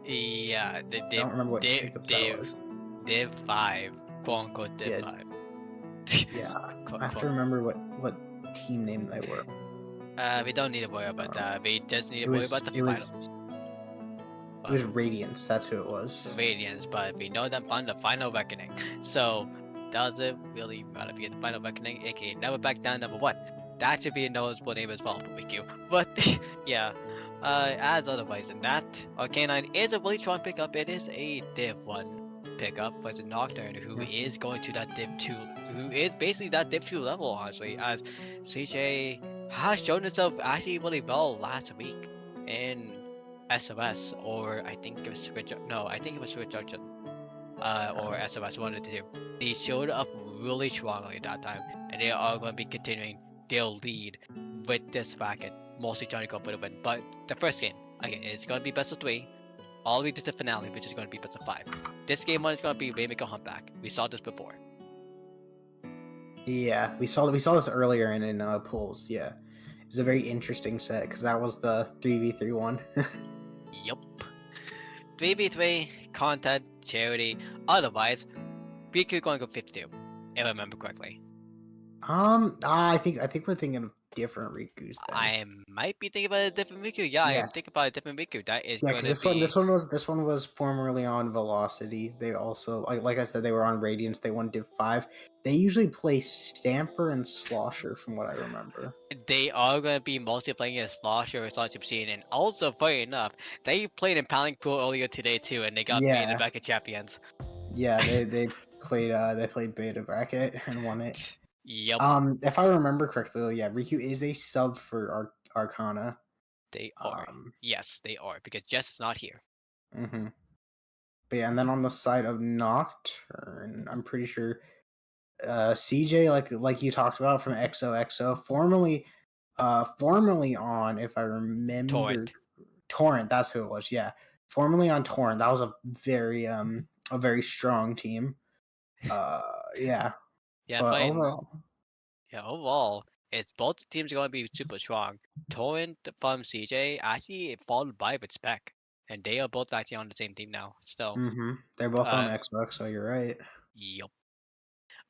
S1: Yeah,
S2: I don't remember what pickup that was.
S1: Div 5, quote unquote Div
S2: Yeah.
S1: 5.
S2: Yeah.
S1: Quote,
S2: I have to
S1: quote.
S2: remember what team name they were.
S1: We don't need to worry about that. We just need to
S2: It
S1: worry
S2: was
S1: about the
S2: it was
S1: finals.
S2: it was Radiance, that's who it was.
S1: Radiance, but we know them on the Final Reckoning. So, does it really matter if you get the Final Reckoning, aka Never Back Down number 1? That should be a noticeable name as well for Wiki. But, yeah, as otherwise than that, Arcanine is a really strong pickup. It is a Div 1 pickup, but it's Nocturne who
S2: Yeah.
S1: is going to that Div 2, who is basically that Div 2 level, honestly, as CJ has shown himself actually really well last week in SOS, or I think it was Switch. No, I think it was Switch Junction. Or SOS 1 or 2. They showed up really strongly at that time, and they are going to be continuing their lead with this bracket, mostly trying to go for the win. But the first game, again, it's going to be best of 3, all the way to the finale, which is going to be best of 5. This game one is going to be Rainmaker Humpback. We saw this before.
S2: Yeah, we saw this earlier in pools. Yeah, it was a very interesting set because that was the 3v3 one.
S1: Yup. 3v3, content, charity, otherwise, we could go and go 52, if I remember correctly.
S2: I think we're thinking of different Rikus then.
S1: I might be thinking about a different Riku. Yeah, I am thinking about a different Riku. That is going
S2: because
S1: to be...
S2: this one was formerly on Velocity. They also like I said, they were on Radiance. They won Div 5. They usually play Stamper and Slosher, from what I remember.
S1: They are going to be mostly playing as Slosher or Slosher Obsidian, and also, funny enough, they played in Paling Pool earlier today too, and they got beat in the bracket champions.
S2: Yeah, they played beta bracket and won it.
S1: Yep.
S2: If I remember correctly, yeah, Riku is a sub for Arcana.
S1: They are. Yes, they are, because Jess is not here.
S2: Mm-hmm. But yeah, and then on the side of Nocturne, I'm pretty sure CJ, like you talked about from XOXO, formerly on, if I remember, Torrent, that's who it was. Yeah, formerly on Torrent. That was a very strong team. Yeah.
S1: Yeah,
S2: But
S1: fine.
S2: overall,
S1: It's both teams are going to be super strong. Torrent from CJ actually followed by with Spec, and they are both actually on the same team now. Still,
S2: they're both on Xbox, so you're right.
S1: Yup.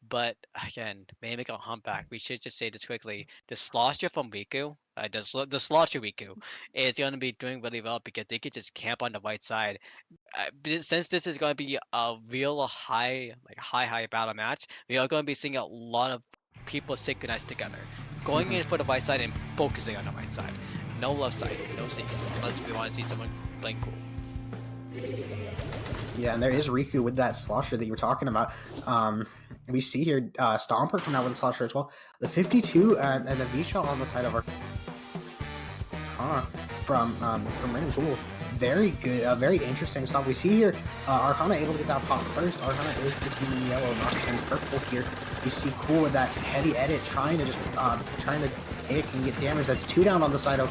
S1: But again, make a humpback. We should just say this quickly. The Slosher from Riku, the Slosher Riku, is going to be doing really well because they can just camp on the right side. Since this is going to be a real high battle match, we are going to be seeing a lot of people synchronized together, going in for the right side and focusing on the right side. No left side, no Z's, unless we want to see someone playing cool.
S2: Yeah, and there is Riku with that Slosher that you were talking about. We see here Stomper come out with a Slosher as well. The 52 and the V-Shot on the side of our from Random Pool. Very good, very interesting stuff. We see here Arcana able to get that pop first. Arcana is the team in yellow, Nocturne purple here. We see Cool with that heavy edit, trying to hit and get damage. That's 2 down on the side of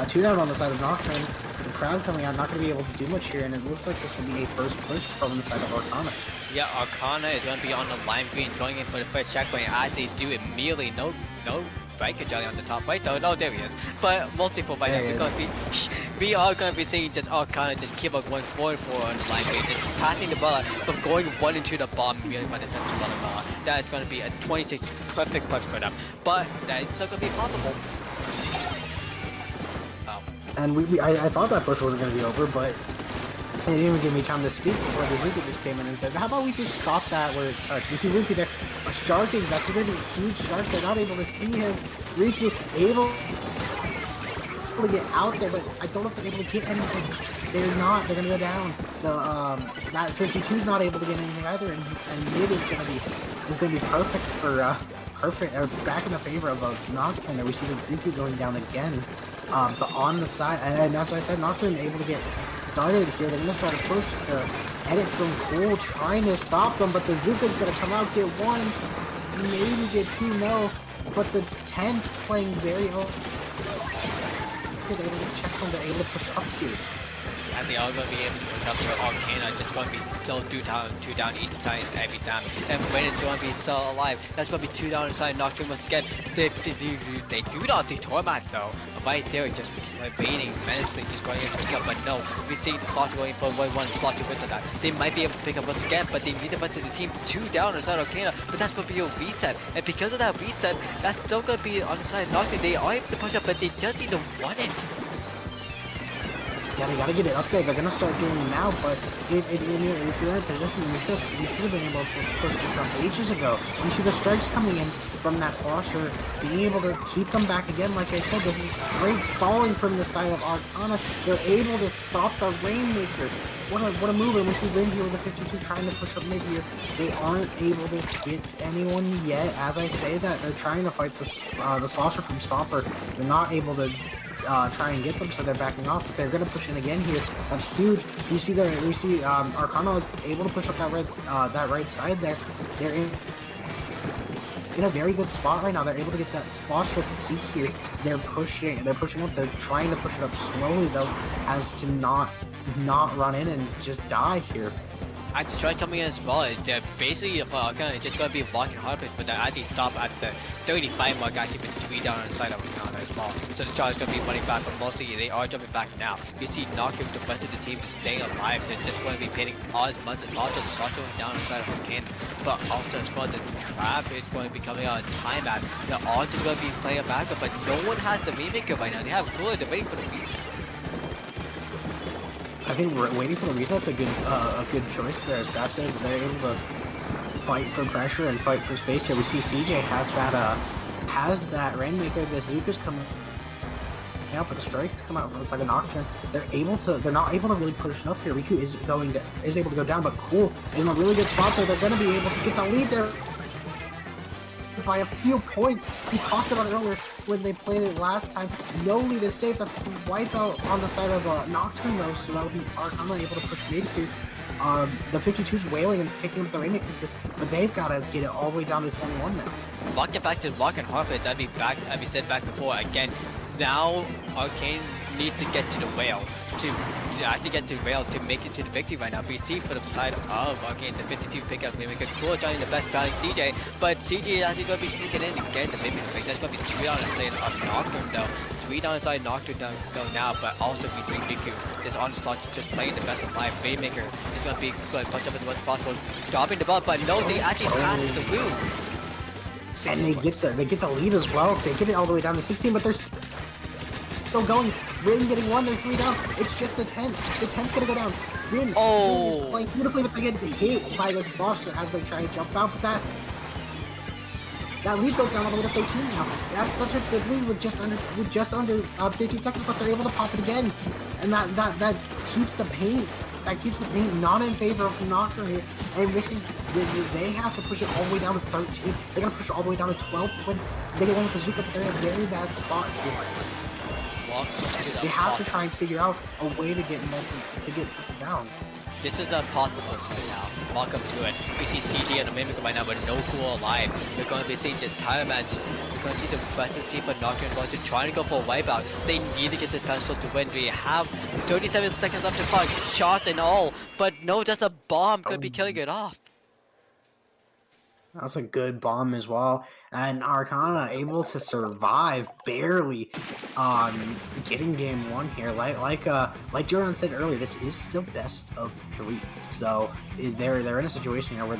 S2: Two down on the side of Nocturne. The crowd coming out, not going to be able to do much here, and it looks like this will be a first push from the side of Arcana.
S1: Yeah, Arcana is going to be on the lime green, going in for the first checkpoint as they do immediately. No Biker Jelly on the top right though. No, there he is. But mostly for right now, because we are going to be seeing just Arcana just keep on going forward on the lime green, just passing the ball, but going one into the bomb really by the touch of the ball. That is going to be a 26 perfect push for them. But that is still going to be possible.
S2: And I thought that push wasn't going to be over, but it didn't even give me time to speak before the Zuka just came in and said, how about we just stop that where it starts? You see Riku there, a shark investigating a huge shark. They're not able to see him. Riku able to get out there, but I don't know if they're able to get anything. They're not. They're going to go down. That 52's not able to get anything either, and mid is going to be perfect for back in the favor of a Nocturne. We see the Riku going down again. But on the side, and as I said, Nocturne able to get started here. They're going to start a push to edit from Cool, trying to stop them, but the Zuka's going to come out, get one, maybe get two, no. But the 10's playing very well. They're able to check them, they're able to push up here.
S1: Yeah, they are going to be able to push up here. Arcana just going to be still two down each time, every time. And Brennan's going to be still alive. That's going to be 2 down inside Nocturne once again. They do not see Tormat though. Right there, just waiting menacingly, just going in to pick up, but no. We see the Slaughter going for 1-1, Slaughter wins on that. They might be able to pick up once again, but they need the rest of the team 2 down inside Arcana, but that's going to be a reset. And because of that reset, that's still going to be on the side of Nocturne. They are able to push up, but they just need to run it.
S2: Yeah, they gotta get it up there. They're gonna start doing it now, but if you're in a position, you should have been able to push this up ages ago. You see the strikes coming in from that Slosher, being able to keep them back again. Like I said, this is great stalling from the side of Arcana. They're able to stop the Rainmaker. What a move, and we see Rin here with the 52 trying to push up mid here. They aren't able to get anyone yet. As I say that, they're trying to fight the Slosher from Stopper. They're not able to try and get them, so they're backing off. But they're gonna push in again here. That's huge. We see Arcana is able to push up that right side there. They're in a very good spot right now. They're able to get that slot with the seat here. They're pushing up. They're trying to push it up slowly though, as to not run in and just die here.
S1: Actually, try coming in as well. They're basically Arcana just going to be blocking hard place, but they actually stop at the 35 mark, actually with 3 down on the side of Arcana as well. So the charge is going to be running back, but mostly they are jumping back now. You see Nocturne with the rest of the team is staying alive. They're just going to be pinning all as much as possible. The shot going down on the side of Arcana, but also as well the trap is going to be coming out in time at. They're all just going to be playing a backup, but no one has the Rainmaker right now. They have Cooler, they're waiting for the reset.
S2: I think waiting for the reset's a good choice there. As Dap said, they're able to fight for pressure and fight for space here. We see CJ has that Rainmaker. The Zuka's coming out, but the strikes come out from the side of Nocturne. They're not able to really push enough here. Riku is able to go down, but Cool is in a really good spot there. They're gonna be able to get the lead there by a few points. We talked about it earlier when they played it last time. No lead is safe. That's the wipeout on the side of Nocturne though, so that'll be Arcana able to push mid here. The 52's wailing and picking up the Rainmaker, but they've got to get it all the way down to 21 now.
S1: Lock it back to Rock and Harflets, as we said back before. Again, now Arcane needs to get to the whale to actually get to the rail to make it to the victory right now. We see for the side of Arcane, the 52 pickup Mimic, Cool trying the best battling CJ, but CJ is actually going to be sneaking in to get the Mimic pick. That's going to be 2 down inside of Nocturne though. 3 down inside Nocturne though now, but also we see Riku is on the slot just playing the best of life. Rainmaker is going to punch up as much as possible, dropping the ball, but no, they actually pass the room.
S2: And they get the lead as well. They get it all the way down to 16, but they're still going. Rin getting 1, they're 3 down. It's just the 10. The 10's gonna go down. Rin is playing beautifully, but they get hit by the Slosher as they try to jump out. But that lead goes down all the way to 13 now. That's such a good lead with just under 15 seconds left. They're able to pop it again, and that keeps the paint. That keeps the paint not in favor of Nocturne here. And this is they have to push it all the way down to 13. They're gonna push it all the way down to 12 when they get one with the Zuka. They're in a very bad spot here. They have to try and figure out a way to get down.
S1: This is the possibles right now. Welcome to it. We see CG and the Mimic right now with no cool alive. We're going to be seeing this title match. We're going to see the Western team of Nocturne going to try and go for a wipeout. They need to get the special to win. We have 37 seconds left to clock, shots and all. But no, that's a bomb. Could be killing it off.
S2: That's a good bomb as well. And Arcana able to survive barely, getting game one here. Like Jordan said earlier, this is still best of 3. So they're in a situation here where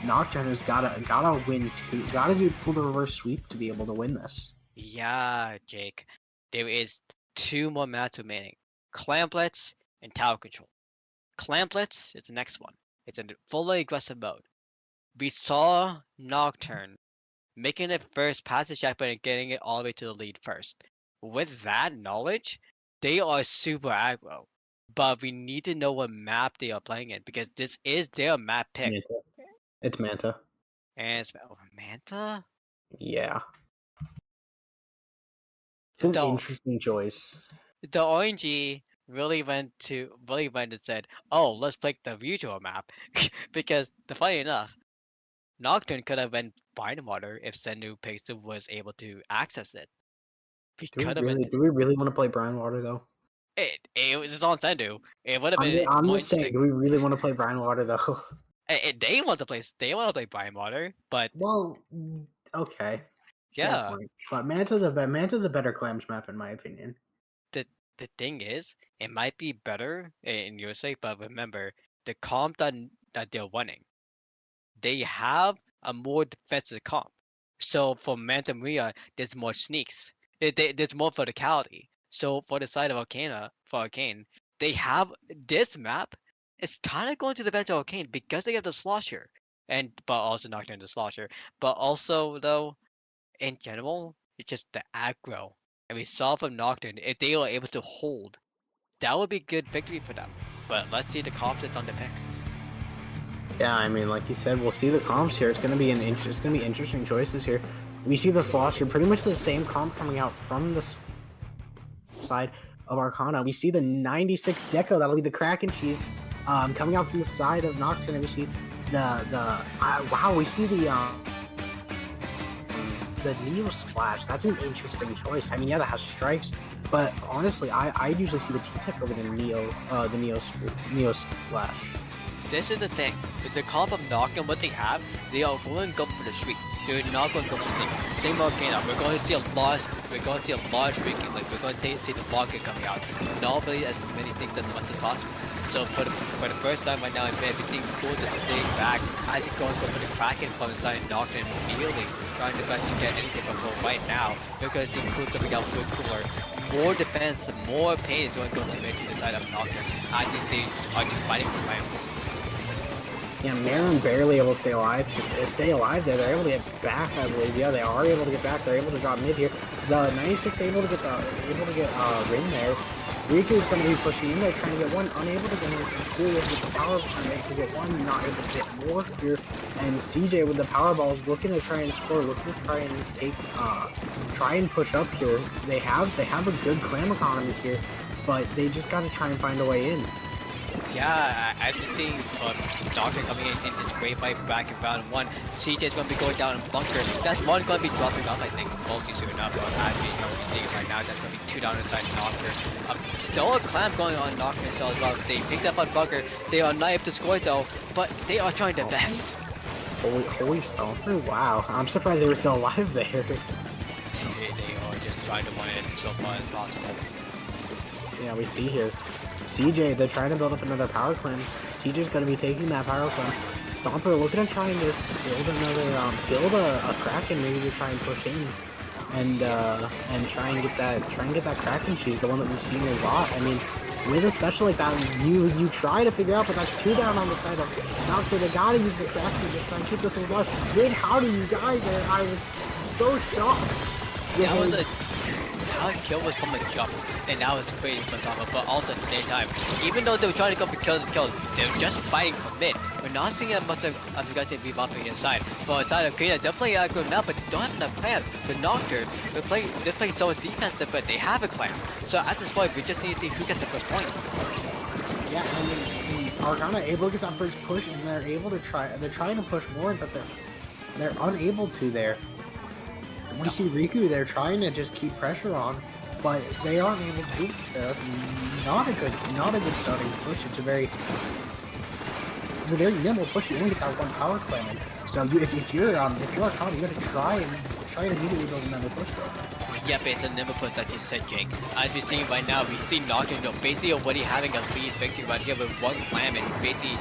S2: Nocturne has gotta win two, gotta pull the reverse sweep to be able to win this.
S1: Yeah, Jake. There is 2 more maps remaining. Clamplets and Tower Control. Clamplets is the next one. It's in fully aggressive mode. We saw Nocturne making it first past the checkpoint and getting it all the way to the lead first. With that knowledge, they are super aggro. But we need to know what map they are playing in because this is their map pick.
S2: Manta. It's Manta.
S1: And it's Manta?
S2: Yeah. It's an interesting choice.
S1: The ONG really went and said, "Oh, let's pick the usual map," because funny enough, Nocturne could have went Bind Water if Sendu Pixel was able to access it.
S2: Do we really want to play Brian Water though?
S1: It was just on Sendu. It would have been
S2: I'm
S1: more
S2: just saying,
S1: interesting.
S2: do we really want to play Brian Water though?
S1: They want to play Bind Water, but
S2: Well, okay.
S1: yeah.
S2: But Manta's a better clams map in my opinion.
S1: The thing is, it might be better in your sake, but remember the comp that they're winning. They have a more defensive comp. So for Manta Maria, there's more sneaks. There's more verticality. So for the side of Arcane, they have this map. It's kind of going to the bench of Arcane because they have the slosher, but also Nocturne the slosher. But also though, in general, it's just the aggro. And we saw from Nocturne, if they were able to hold, that would be good victory for them. But let's see the confidence on the pick.
S2: Yeah, I mean, like you said, we'll see the comps here. It's gonna be interesting choices here. We see the slosher, pretty much the same comp coming out from the side of Arcana. We see the 96 Deco, that'll be the Kraken cheese, coming out from the side of Nocturne. And we see we see the Neo Splash. That's an interesting choice. I mean, yeah, that has strikes, but honestly, I usually see the T-Tech over the Neo Splash.
S1: This is the thing. With the comp of Nocturne, what they have, they are going to go for the streak. They're not going to go for sneak. Same with Arcana. We're going to see a lot of streaking. Like we're going to see the Rocket coming out. Not really as many things as much as possible. So for the first time right now in mid, we're seeing Cool just staying back. I think going to go for the Kraken from inside Nocturne immediately, trying to get anything from Cool right now. We're going to see Cool jumping out with Cooler. More defense, more pain is going to go to the side of Nocturne. I think they are just fighting for rounds.
S2: Yeah, Marin barely able to stay alive. There, they're able to get back, I believe. Yeah, they are able to get back. They're able to drop mid here. The 96 able to get Rin there. Riku is going to be pushing in there, trying to get one, unable to get two with the power, trying to get one, not able to get more here. And CJ with the power balls, looking to try and score, looking to try and try and push up here. They have a good clam economy here, but they just got to try and find a way in.
S1: Yeah, I've been seeing Nocturne coming in this great fight back in round 1. CJ is going to be going down in bunker. That's one going to be dropping off, I think, mostly soon enough. But as we are seeing right now, that's going to be 2 down inside Nocturne. Still a clamp going on Nocturne as well. They picked up on bunker. They are not able to score though, but they are trying their best.
S2: Holy Stomper, wow. I'm surprised they were still alive there.
S1: They are just trying to win it so far as possible.
S2: Yeah, we see here. CJ, they're trying to build up another power clan. CJ's going to be taking that power clan. Stomper looking at trying to build a Kraken, maybe to try and push in and try and get that Kraken cheese, the one that we've seen a lot. I mean, with a special like that, you try to figure out, but that's 2 down on the side of Nocturne. They gotta use the Kraken to just try and keep this alive. Wait, how do you guys there? I was so shocked.
S1: That was a kill was from a jump, and that was crazy for Tama, but also at the same time, even though they were trying to go for kills, they were just fighting for mid. We're not seeing that much of aggressive rebuffing inside. But inside of Arcana, they're playing aggro now, but they don't have enough clams. The Nocturne, they're playing so much defensive, but they have a clam. So at this point, we just need to see who gets the first point.
S2: Yeah, I mean, Arcana able to get that first push, and they're able to try. They're trying to push more, but they're unable to there. We see Riku there trying to just keep pressure on, but they aren't able to do it. Not a good starting push. It's a very nimble push. You only get that one power clam. So if you're Arcana, you gotta try and immediately build another push though.
S1: Yep, it's a nimble push that you said, Jake. As we see right now, we see Nocturne basically already having a lead victory right here with one clam and basically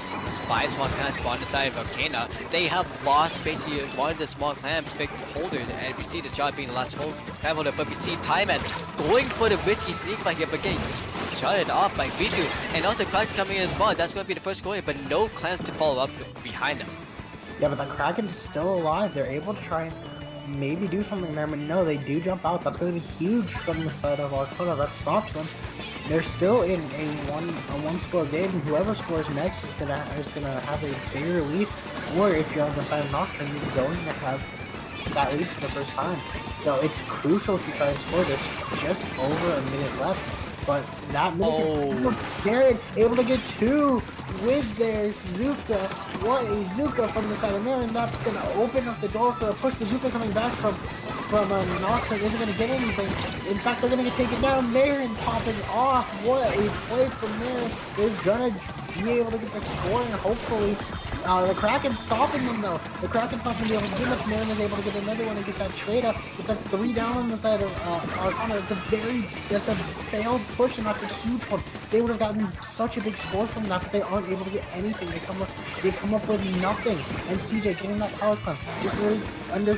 S1: 5 small clams on the side of Arcana. They have lost basically one of the small clams big holders, and we see the shot being the last clam holder, but we see Tyman going for the risky sneak right here, but getting shot it off by Riku, and also Kraken coming in as well. That's going to be the first score, but no clams to follow up behind them.
S2: Yeah, but the Kraken is still alive. They're able to try and maybe do something there, but no, they do jump out. That's going to be huge from the side of Arcana. That stops them. They're still in a one-score game, and whoever scores next is gonna have a bigger lead. Or if you're on the side of Nocturne, you're going to have that lead for the first time. So it's crucial if you try to score this. Just over a minute left, but that minute, Garrett able to get 2 with their Zuka. What a Zuka from the side of there, and that's gonna open up the door for a push. The Zuka coming back from Nocturne isn't gonna get anything. In fact, they're gonna get taken down there and popping off. What a play from there. They're gonna be able to get the score, and hopefully the Kraken's stopping them though. The Kraken's not gonna be able to do much. Marin is able to get another one and get that trade up, but that's 3 down on the side of Arcana. That's a failed push, and that's a huge one. They would have gotten such a big score from that, but they aren't able to get anything. They come up with nothing. And CJ getting that power climb, just really under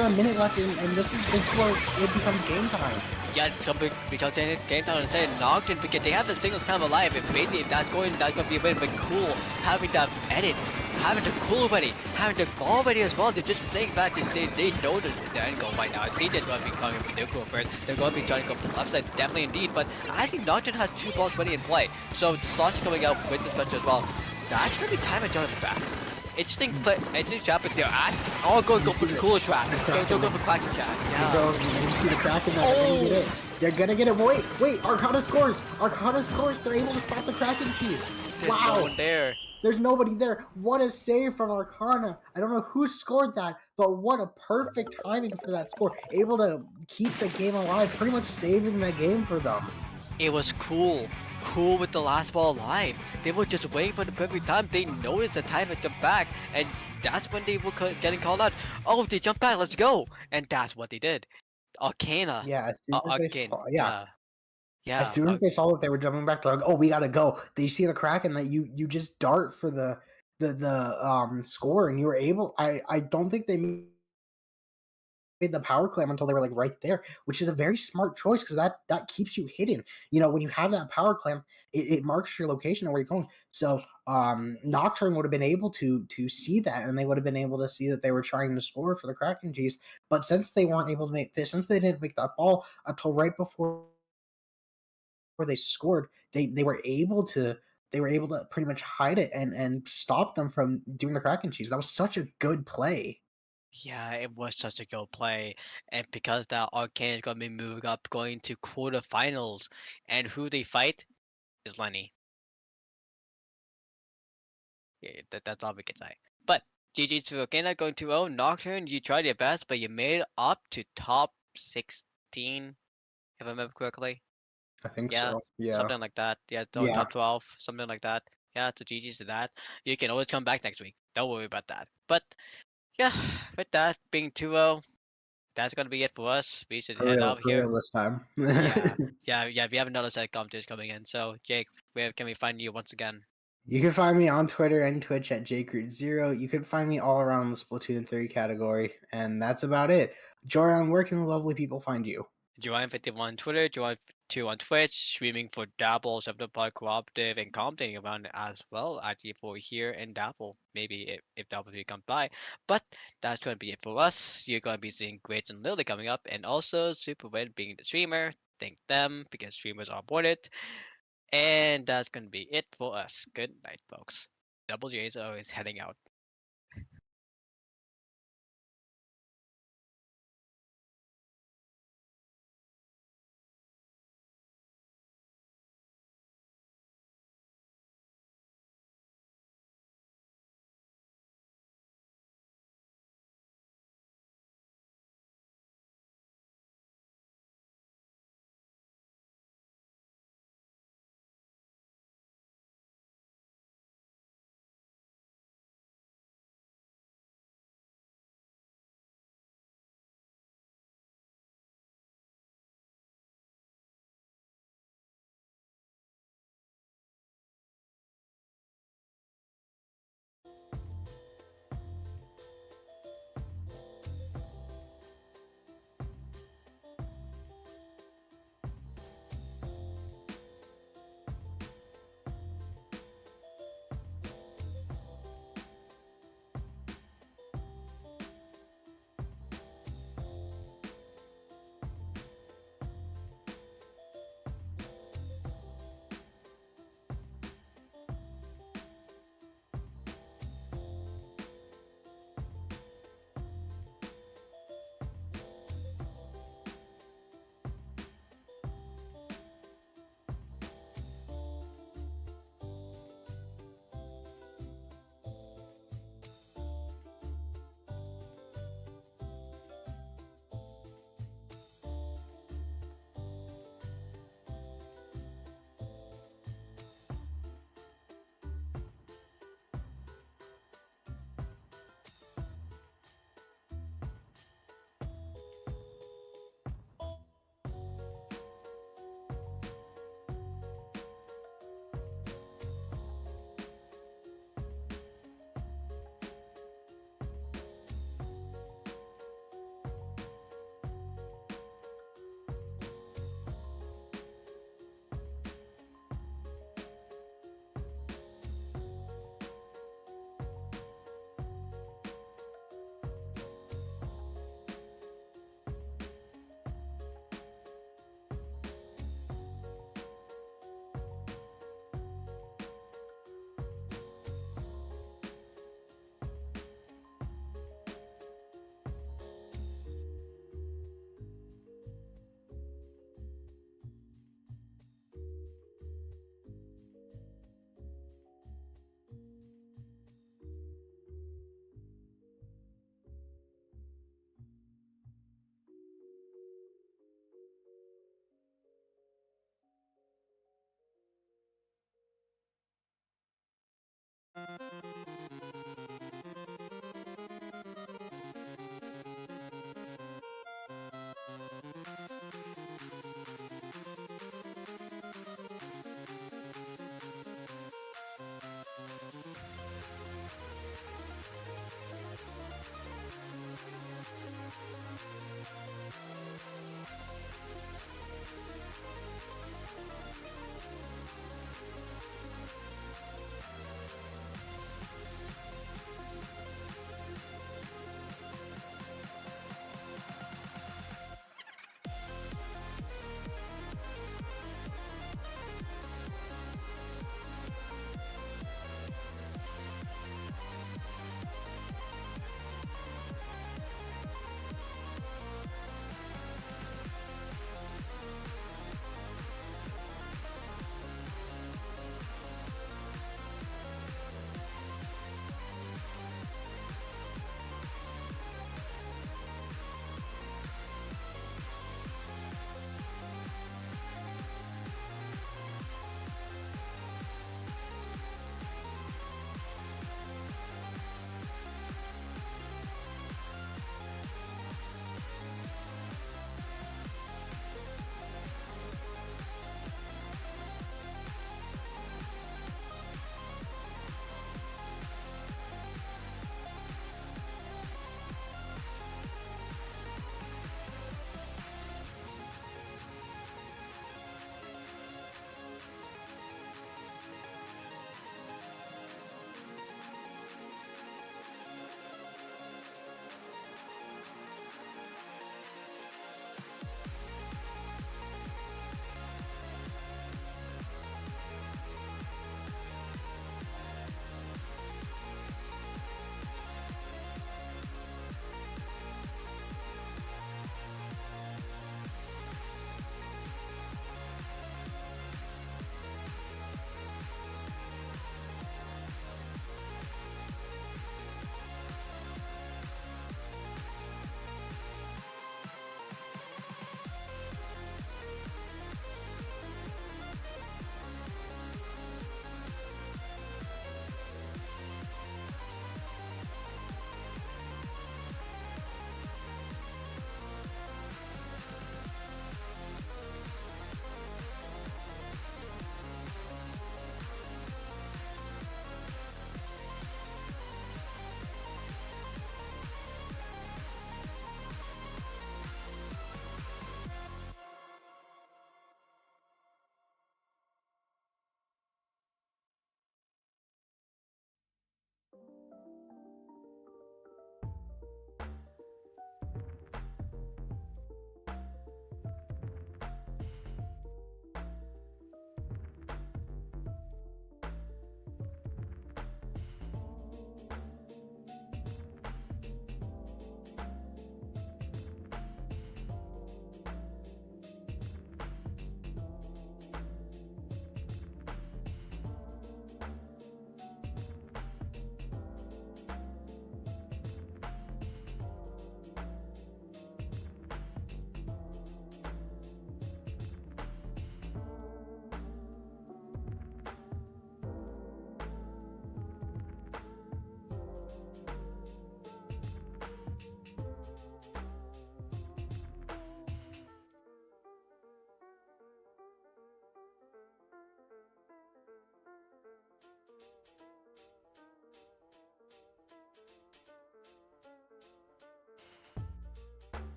S2: a minute left, and this is where it becomes game time.
S1: Yeah, it's gonna be because they game down and say Nocturne because they have the single time alive. And basically, if that's going to be a bit cool having that edit, having the cool ready, having the ball ready as well. They're just playing back. They know the end goal right now. CJ's gonna be coming for their goal first. They're gonna be trying to go for the left side, definitely indeed. But I think Nocturne has 2 balls ready in play, so the slots coming out with the special as well. That's gonna be time and jumping back. Interesting trap if they're at. Oh, go for the cooler trap. Go for Kraken trap. Yeah.
S2: You see the Kraken now. They're gonna get it. They're gonna get it. Wait. Arcana scores. Arcana scores. They're able to stop the Kraken piece.
S1: There's no one there.
S2: There's nobody there. What a save from Arcana. I don't know who scored that, but what a perfect timing for that score. Able to keep the game alive, pretty much saving the game for them.
S1: It was cool with the last ball alive. They were just waiting for the perfect time. They noticed the time to jump back, and that's when they were getting called out. Oh, they jumped back, let's go. And that's what they did. Arcana.
S2: Yeah, as soon as they saw,
S1: Yeah.
S2: As soon as they saw that they were jumping back, they're like, "Oh, we gotta go." They see the Kraken that you just dart for the score, and you were able. I don't think they made the power clam until they were like right there, which is a very smart choice because that keeps you hidden. You know, when you have that power clam, it marks your location and where you're going. So Nocturne would have been able to see that, and they would have been able to see that they were trying to score for the Kraken G's. But since they weren't able to make this, since they didn't make that ball until right before they scored, they were able to pretty much hide it and stop them from doing the Kraken Cheese. That was such a good play.
S1: Yeah, it was such a good play. And because that Arcane is gonna be moving up, going to quarterfinals. And who they fight is Lenny. Yeah, that's all we can say. But GG's to Arcana going 2-0. Nocturne, you tried your best, but you made it up to top 16, if I remember correctly.
S2: I think
S1: Yeah,
S2: so. Yeah.
S1: something like that. Yeah,
S2: Yeah.
S1: top 12, something like that. Yeah, so GG's to that. You can always come back next week. Don't worry about that. But yeah, with that being 2-0, that's gonna be it for us. We should head out
S2: For
S1: here.
S2: real this time.
S1: Yeah. We have another set of commentators coming in. So Jake, where can we find you once again?
S2: You can find me on Twitter and Twitch at jcroot0. You can find me all around the Splatoon 3 category, and that's about it. Jorian, where can the lovely people find you?
S1: Joanne51 on Twitter, Joanne2 on Twitch, streaming for Dabble, September Cooperative, and commentating around it as well, actually for here in Dabble, maybe if Dabble comes by. But that's going to be it for us. You're going to be seeing Grades and Lily coming up, and also Super Win being the streamer. Thank them, because streamers are aboard it. And that's going to be it for us. Good night, folks. Double J's are always heading out.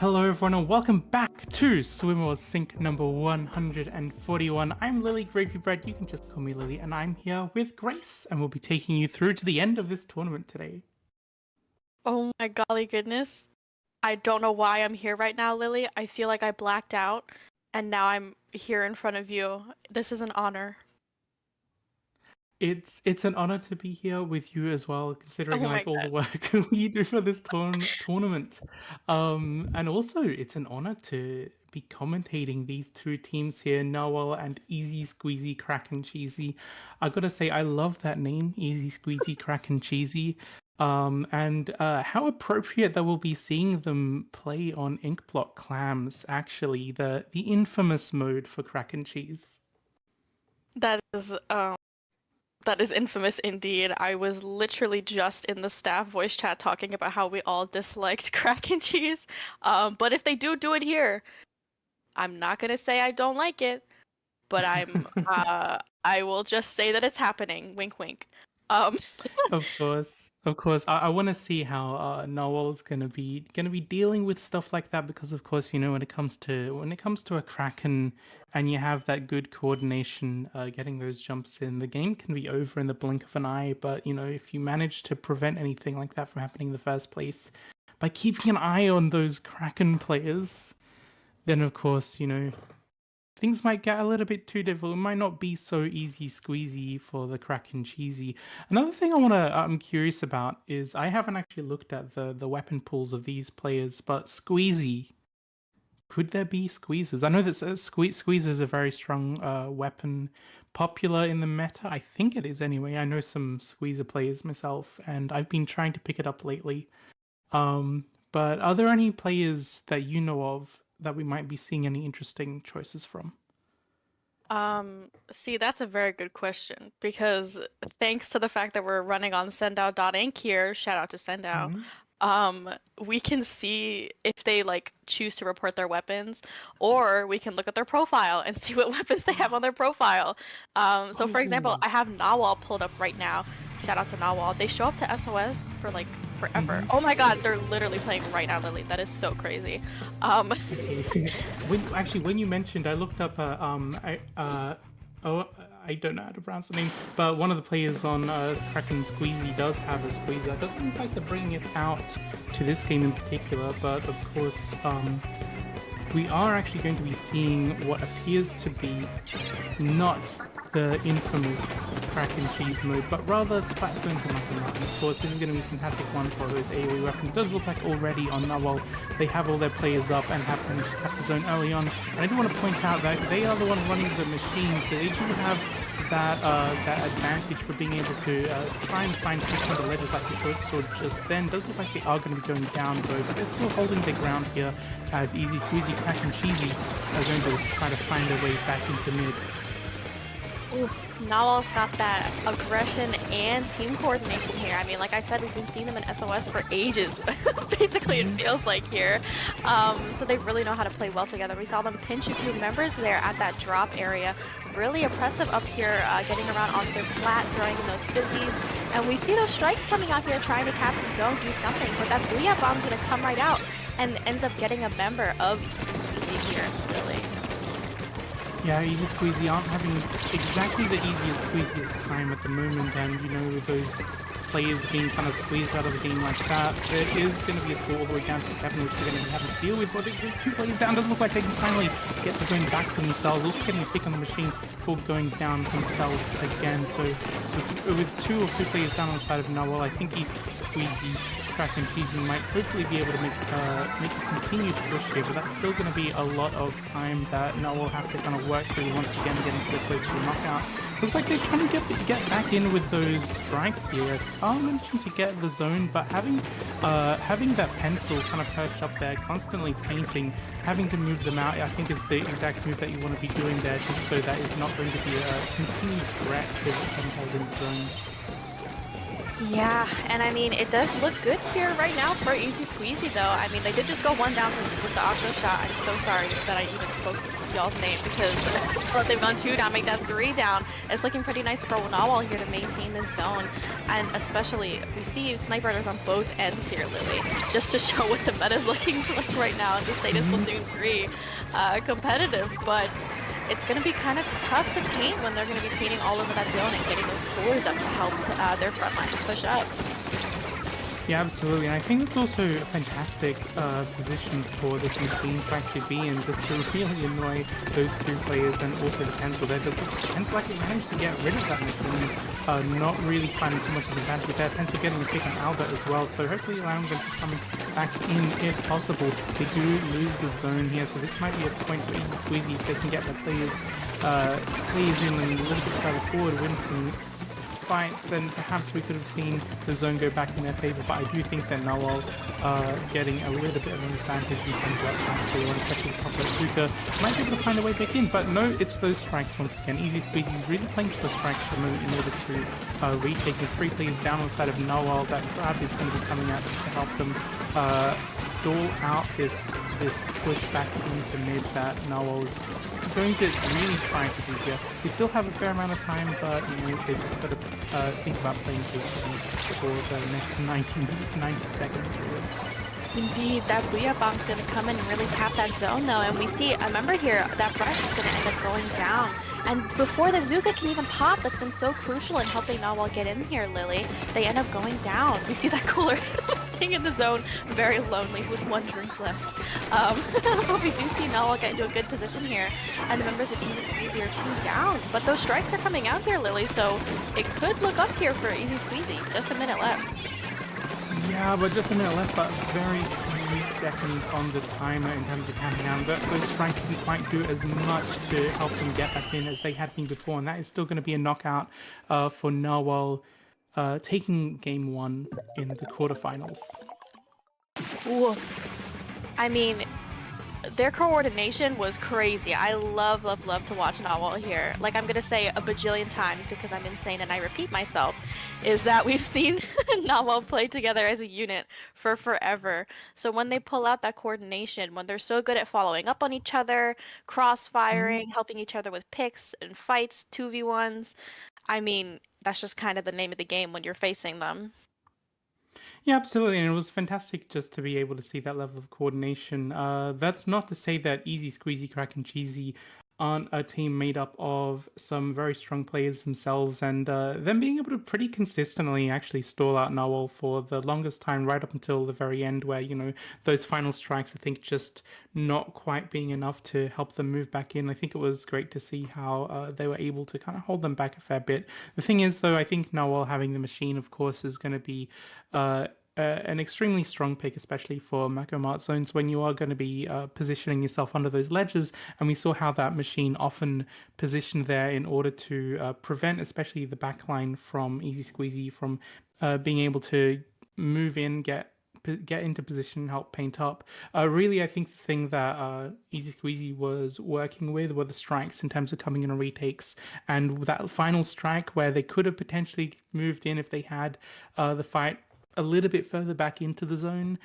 S3: Hello everyone and welcome back to Swim Wars Sync number 141. I'm Lily Gravy Bread, you can just call me Lily, and I'm here with Grace, and we'll be taking you through to the end of this tournament today.
S4: Oh my golly goodness. I don't know why I'm here right now, Lily. I feel like I blacked out, and now I'm here in front of you. This is an honor.
S3: It's an honor to be here with you as well, considering
S4: Oh my
S3: like all the
S4: god.
S3: work you do for this tournament. And also it's an honor to be commentating these two teams here, Nawal and Easy Squeezy Kraken Cheesy. I gotta say, I love that name, Easy Squeezy Kraken Cheesy. And how appropriate that we'll be seeing them play on Inkblot clams, actually, the infamous mode for Kraken Cheese.
S4: That is infamous indeed. I was literally just in the staff voice chat talking about how we all disliked Kraken cheese. But if they do it here, I'm not gonna say I don't like it, but I will just say that it's happening. Wink wink. Um
S3: Of course. I want to see how Nawal's gonna be dealing with stuff like that, because of course, you know, when it comes to a Kraken and you have that good coordination, getting those jumps in, the game can be over in the blink of an eye. But you know, if you manage to prevent anything like that from happening in the first place by keeping an eye on those Kraken players, then of course, you know, things might get a little bit too difficult. It might not be so easy squeezy for the Kraken Cheesy. Another thing I'm curious about is I haven't actually looked at the weapon pools of these players, but squeezy. Could there be squeezes? I know that squeeze is a very strong weapon, popular in the meta. I think it is anyway. I know some squeezer players myself, and I've been trying to pick it up lately. But are there any players that you know of that we might be seeing any interesting choices from?
S4: See, that's a very good question, because thanks to the fact that we're running on sendout.ink here, shout out to Sendout, we can see if they like choose to report their weapons, or we can look at their profile and see what weapons they have on their profile. So for example, I have Nawal pulled up right now. Shout out to Nawal. They show up to SOS for like forever. Oh my god, they're literally playing right now, Lily. That is so crazy.
S3: When you mentioned, I looked up. I don't know how to pronounce the name, but one of the players on Kraken Squeezy does have a squeezer. It doesn't look like they're bringing it out to this game in particular, but of course, we are actually going to be seeing what appears to be not the infamous Kraken Cheese mode, but rather Splatoon to Mountain. Of course, this is going to be a fantastic one for those AoE weapons. It does look like already on Nawal they have all their players up and have managed to cap the zone early on. And I do want to point out that they are the ones running the machine, so they do have that advantage for being able to try and find tricks on the ledges like the short sword just then. Does look like they are going to be going down though, but they're still holding their ground here as Easy Squeezy, Kraken Cheesy are going to try to find their way back into mid.
S4: Oof, Nawal's got that aggression and team coordination here. I mean, like I said, we've been seeing them in SOS for ages. Basically, it feels like here. So they really know how to play well together. We saw them pinch a few members there at that drop area. Really oppressive up here, getting around onto their flat, throwing in those fizzies. And we see those strikes coming out here trying to cap the zone, do something. But that Booyah Bomb's going to come right out and ends up getting a member of Squeezy here, really.
S3: Yeah, Easy Squeezy aren't having exactly the easiest time at the moment, and you know, with those players being kind of squeezed out of the game like that, there is going to be a score all the way down to 7, which we're going to be having to deal with. But with 2 players down, doesn't look like they can finally get the zone back to themselves. Also getting a pick on the machine before going down themselves again. So with 2 or 3 players down on the side of Nawal, I think Easy Squeezy, Kraken Cheesy might hopefully be able to make a continued push here, but that's still going to be a lot of time that Nawal will have to kind of work through once again, getting so close to the knockout. Looks like they're trying to get back in with those strikes here. As I mentioned, to get the zone, but having that pencil kind of perched up there, constantly painting, having to move them out, I think is the exact move that you want to be doing there, just so that is not going to be a continued threat to them holding the zone.
S4: Yeah, and I mean, it does look good here right now for Easy Squeezy, though. I mean, they did just go one down with the auto shot. I'm so sorry that I even spoke y'all's name because well, they've gone two down, make that three down. It's looking pretty nice for Nawal here to maintain this zone. And especially, we see Sniper Riders on both ends here, Lily, just to show what the meta is looking like right now in the state of Splatoon 3. Competitive, but it's going to be kind of tough to paint when they're going to be painting all over that zone and getting those coolers up to help their front line push up.
S3: Yeah, absolutely. And I think it's also a fantastic position for this machine to actually be in, just to really annoy those two players and also the Pencil there. Because Pencil actually managed to get rid of that machine, not really finding too much of an advantage there. Pencil getting a pick on Albert as well, so hopefully allowing them to come back in if possible. They do lose the zone here, so this might be a point for Easy Squeezy if they can get the players in a little bit further forward, win some fights, then perhaps we could have seen the zone go back in their favor, but I do think that Nawal getting a little bit of an advantage in terms of that time and especially the top of Zuka might be able to find a way back in, but no, it's those strikes once again. Easy Squeezy is really playing for the strikes for the moment in order to retake the 3 players down on the side of Nawal. That grab is going to be coming out just to help them stall out this push back into mid that Nawal is going to really try to do here. We still have a fair amount of time, but you know, they just got to think about playing for the next 90 seconds. Really.
S4: Indeed, that Booyah Bomb's going to come in and really tap that zone, though. And we see, remember here, that brush is going to end up going down. And before the Zuka can even pop, that's been so crucial in helping Nawal get in here, Lily, they end up going down. We see that cooler being in the zone, very lonely with one drink left. But we do see Nawal get into a good position here. And the members of Easy Squeezy are 2 down. But those strikes are coming out here, Lily, so it could look up here for Easy Squeezy. Just a minute left.
S3: Yeah, but just a minute left, but very few seconds on the timer in terms of counting down. Those strikes didn't quite do as much to help them get back in as they had been before, and that is still going to be a knockout for Nawal, taking game 1 in the quarterfinals.
S4: Oof. I mean, their coordination was crazy. I love to watch Nawal here. Like, I'm gonna say a bajillion times because I'm insane and I repeat myself, is that we've seen Nawal play together as a unit for forever. So when they pull out that coordination, when they're so good at following up on each other, cross-firing, helping each other with picks and fights, 2v1s, I mean, that's just kind of the name of the game when you're facing them.
S3: Yeah, absolutely, and it was fantastic just to be able to see that level of coordination. That's not to say that Easy Squeezy, Kraken, Cheesy aren't a team made up of some very strong players themselves, and them being able to pretty consistently actually stall out Nawal for the longest time, right up until the very end, where, you know, those final strikes, I think, just not quite being enough to help them move back in. I think it was great to see how they were able to kind of hold them back a fair bit. The thing is, though, I think Nawal having the machine, of course, is going to be an extremely strong pick, especially for macro mart zones when you are going to be positioning yourself under those ledges. And we saw how that machine often positioned there in order to prevent, especially the backline from Easy Squeezy from being able to move in, get into position, help paint up. Really, I think the thing that Easy Squeezy was working with were the strikes in terms of coming in on retakes, and that final strike where they could have potentially moved in if they had the fight a little bit further back into the zone.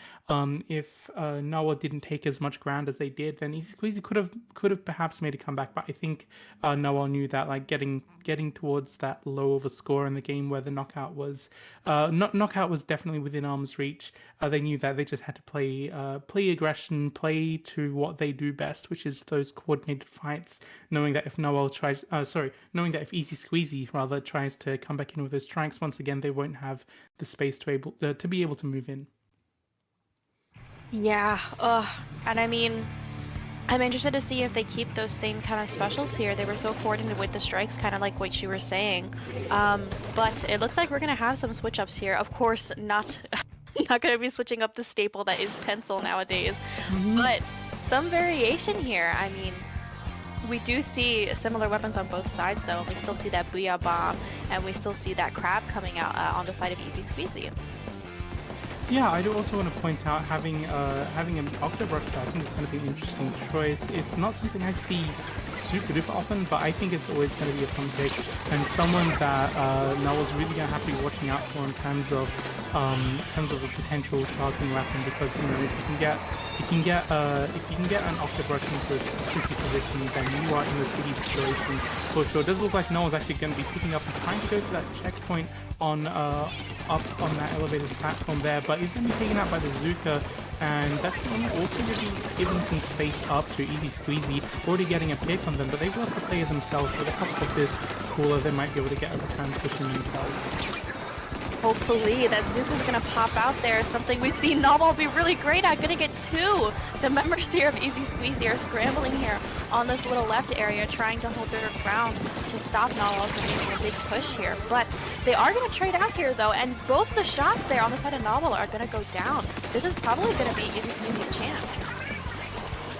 S3: If Nawal didn't take as much ground as they did, then Easy Squeezy could have perhaps made a comeback. But I think Nawal knew that, like, getting towards that low of a score in the game where the knockout was knockout was definitely within arm's reach. They knew that they just had to play aggression, play to what they do best, which is those coordinated fights. Knowing that if Easy Squeezy rather tries to come back in with those strikes once again, they won't have the space to be able to move in.
S4: Yeah, and I mean, I'm interested to see if they keep those same kind of specials here. They were so coordinated with the strikes, kind of like what you were saying. But it looks like we're gonna have some switch ups here. Of course, not gonna be switching up the staple that is pencil nowadays, but some variation here. I mean, we do see similar weapons on both sides, though, and we still see that Booyah Bomb, and we still see that crab coming out on the side of Easy Squeezy.
S3: Yeah, I do also want to point out having an Octobrush, I think it's going to be an interesting choice. It's not something I see super duper often, but I think it's always going to be a fun pick and someone that Nawal's really going to have to be watching out for in terms of a potential starting weapon, because if you can get an Octave Rush into a tricky position, then you are in a tricky situation for sure. It does look like Nawal's actually going to be picking up and trying to go to that checkpoint on up on that elevated platform there, but he's going to be taken out by the Zuka, and that's going to also be giving some space up to Easy Squeezy, already getting a pick on them, but they've lost the player themselves. With a couple of this cooler, they might be able to get a return pushing themselves.
S4: Hopefully that Zuka's gonna pop out there, something we've seen Nawal be really great at. Gonna get two. The members here of Easy Squeezy are scrambling here on this little left area, trying to hold their ground to stop Nawal from making a big push here. But they are gonna trade out here though, and both the shots there on the side of Nawal are gonna go down. This is probably gonna be Easy Squeezy's chance.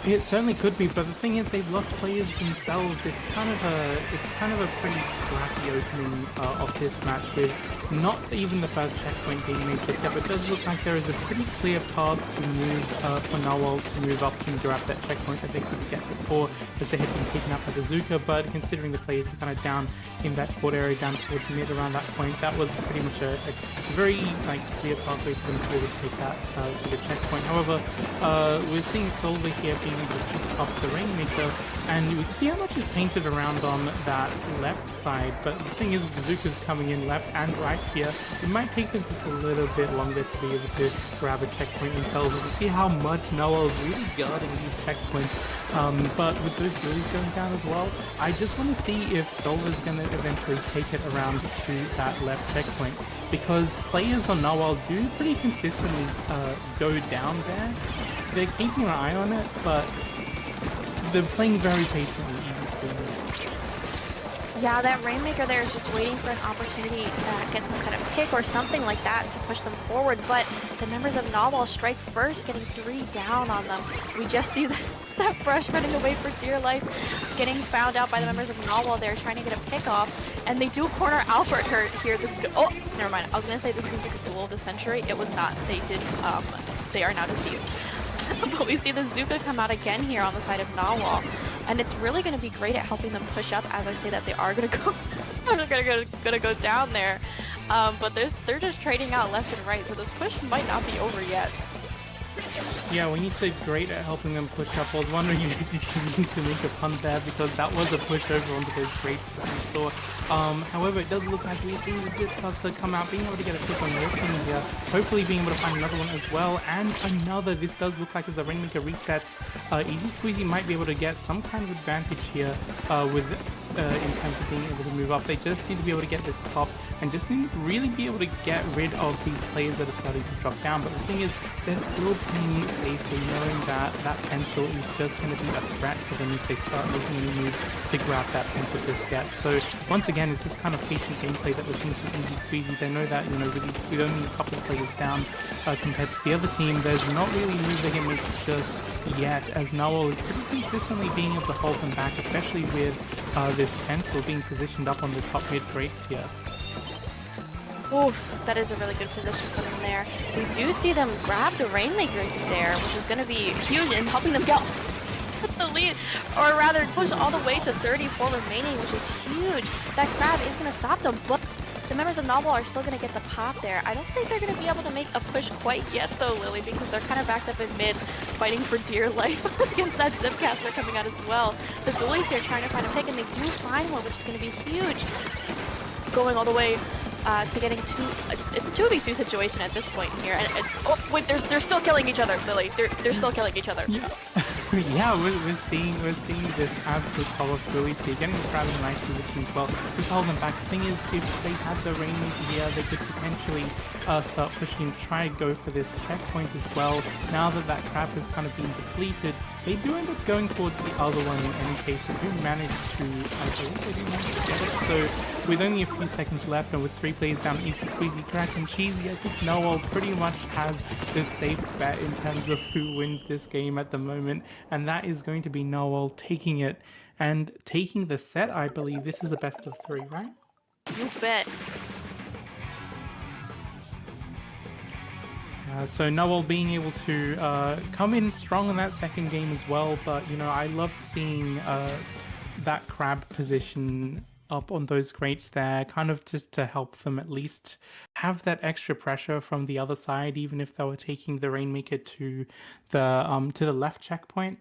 S3: It certainly could be, but the thing is, they've lost players themselves. It's kind of a pretty scrappy opening of this match, with not even the first checkpoint being made just yet. But it does look like there is a pretty clear path to move for Nawal to move up and grab that checkpoint that they couldn't get before, as they had been taken up by the Zuka. But considering the players were kind of down in that court area, down towards mid around that point, that was pretty much a very clear pathway for them to be able to take that to the checkpoint. However, we're seeing Solver here being able to pick up the Rainmaker, and you can see how much is painted around on that left side, but the thing is, Bazooka's coming in left and right here. It might take them just a little bit longer to be able to grab a checkpoint themselves. You can see how much Nawal's really guarding these checkpoints, but with those buoys going down as well, I just want to see if Solver's going to eventually take it around to that left checkpoint, because players on Nawal do pretty consistently go down there. They're keeping an eye on it, but they're playing very patiently.
S4: Yeah, that Rainmaker there is just waiting for an opportunity to get some kind of pick or something like that to push them forward, but the members of Nawal strike first, getting 3 down on them. We just see that Brush running away for dear life, getting found out by the members of Nawal there, trying to get a pick off, and they do corner Albert here. This is oh, never mind. I was gonna say this was like a duel of the century. It was not. They did. They are now deceased. But we see the Zuka come out again here on the side of Nawal, and it's really going to be great at helping them push up. As I say that, they are going to go down there, but they're just trading out left and right, so this push might not be over yet.
S3: Yeah, when you said great at helping them push up, I was wondering if did you need to make a pun there, because that was a push over onto those grates that we saw. However, it does look like we're seeing the Zip Cluster come out, being able to get a pick on Inkling here, hopefully being able to find another one as well, and another. This does look like as the Rainmaker resets, Easy Squeezy might be able to get some kind of advantage here in terms of being able to move up. They just need to be able to get this pop, and just need to really be able to get rid of these players that are starting to drop down. But the thing is, they're still playing it safely, knowing that that pencil is just going to be a threat for them if they start making any moves to grab that pencil just yet. So once again, it's this kind of patient gameplay that we're seeing from Easy Squeezy. They know that, with only a couple of players down compared to the other team, there's not really a move they can make just yet, as Nawal is pretty consistently being able to hold them back, especially with this pencil being positioned up on the top mid grates here.
S4: Oof, that is a really good position for them there. We do see them grab the Rainmaker there, which is going to be huge in helping them get the lead, or rather push all the way to 34 remaining, which is huge. That grab is going to stop them, but the members of Nawal are still going to get the pop there. I don't think they're going to be able to make a push quite yet though, Lily, because they're kind of backed up in mid, fighting for dear life against that Zipcaster coming out as well. The goalies here trying to find a pick, and they do find one, which is going to be huge. Going all the way to getting it's a 2v2 situation at this point here, and oh wait, they're still killing each other, Lily. They're still killing each other.
S3: Yeah. Yeah, we're seeing this absolute power of goalies here, getting the crowd in a nice position as well. Just hold them back. The thing is, if they had the Rainmaker here, they could potentially start pushing and try and go for this checkpoint as well. Now that that crab has kind of been depleted, they do end up going towards the other one in any case. They do manage to, I believe they do manage to get it. So with only a few seconds left and with 3 players down, Easy Squeezy, Kraken, Cheesy, I think Nawal pretty much has the safe bet in terms of who wins this game at the moment. And that is going to be Nawal taking it and taking the set, I believe. This is the best of 3, right?
S4: You bet.
S3: So Nawal being able to come in strong in that second game as well, but I loved seeing that crab position up on those grates there, kind of just to help them at least have that extra pressure from the other side, even if they were taking the Rainmaker to the left checkpoint.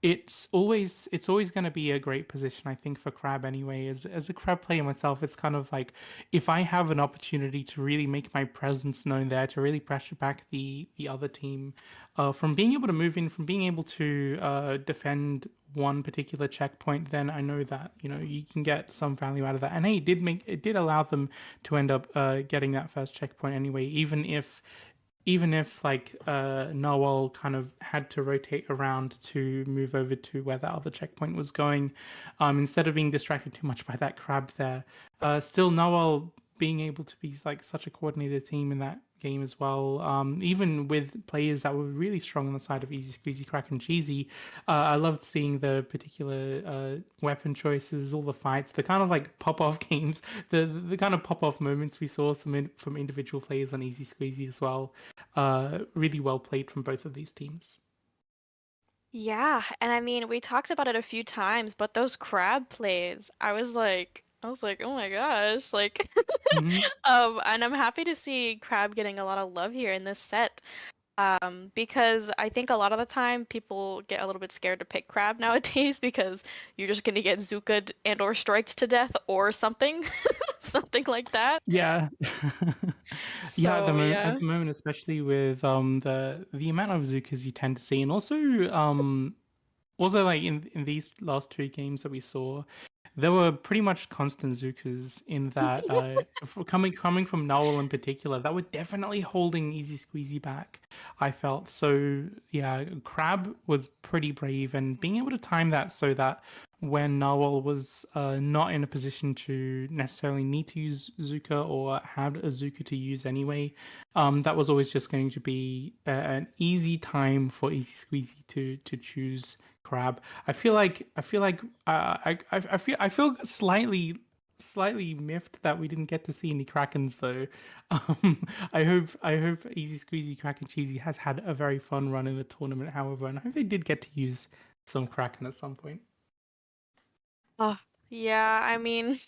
S3: It's always going to be a great position, I think, for Crab anyway. As a Crab player myself, it's kind of like if I have an opportunity to really make my presence known there, to really pressure back the other team, from being able to move in, from being able to defend one particular checkpoint, then I know that you can get some value out of that. And hey, it did allow them to end up getting that first checkpoint anyway, even if like Nawal kind of had to rotate around to move over to where that other checkpoint was going, instead of being distracted too much by that crab there. Still, Nawal being able to be like such a coordinated team in that game as well, even with players that were really strong on the side of Easy Squeezy, Kraken, Cheesy. I loved seeing the particular weapon choices, all the fights, the kind of like pop-off games, the kind of pop-off moments we saw from individual players on Easy Squeezy as well. Really well played from both of these teams.
S4: Yeah, and I mean, we talked about it a few times, but those crab plays, I was like, oh my gosh, like,
S3: Mhm.
S4: and I'm happy to see Crab getting a lot of love here in this set. Because I think a lot of the time people get a little bit scared to pick Crab nowadays because you're just gonna get Zuka'd and or striked to death or something, something like that.
S3: Yeah. Yeah,
S4: So
S3: at
S4: yeah.
S3: the moment, especially with the amount of Zukas you tend to see, and also like in these last two games that we saw, there were pretty much constant Zukas in that coming from Nawal in particular, that were definitely holding Easy Squeezy back, I felt. So yeah, Crab was pretty brave, and being able to time that so that when Nawal was not in a position to necessarily need to use Zuka or had a Zuka to use anyway, that was always just going to be an easy time for Easy Squeezy to choose Crab. I feel slightly miffed that we didn't get to see any Krakens though. I hope Easy Squeezy Kraken Cheesy has had a very fun run in the tournament, however, and I hope they did get to use some Kraken at some point.
S4: Oh, yeah, I mean,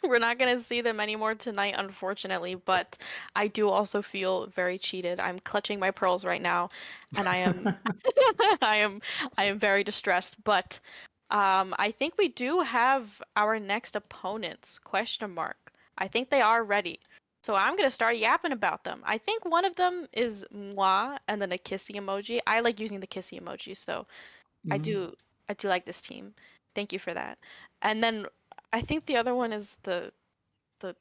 S4: we're not gonna see them anymore tonight, unfortunately, but I do also feel very cheated. I'm clutching my pearls right now, and I am I am I am very distressed, but I think we do have our next opponents, question mark. I think they are ready. So I'm gonna start yapping about them. I think one of them is Muah and then a kissy emoji. I like using the kissy emoji, so I
S3: Mm,
S4: do I do like this team. Thank you for that. And then I think the other one is the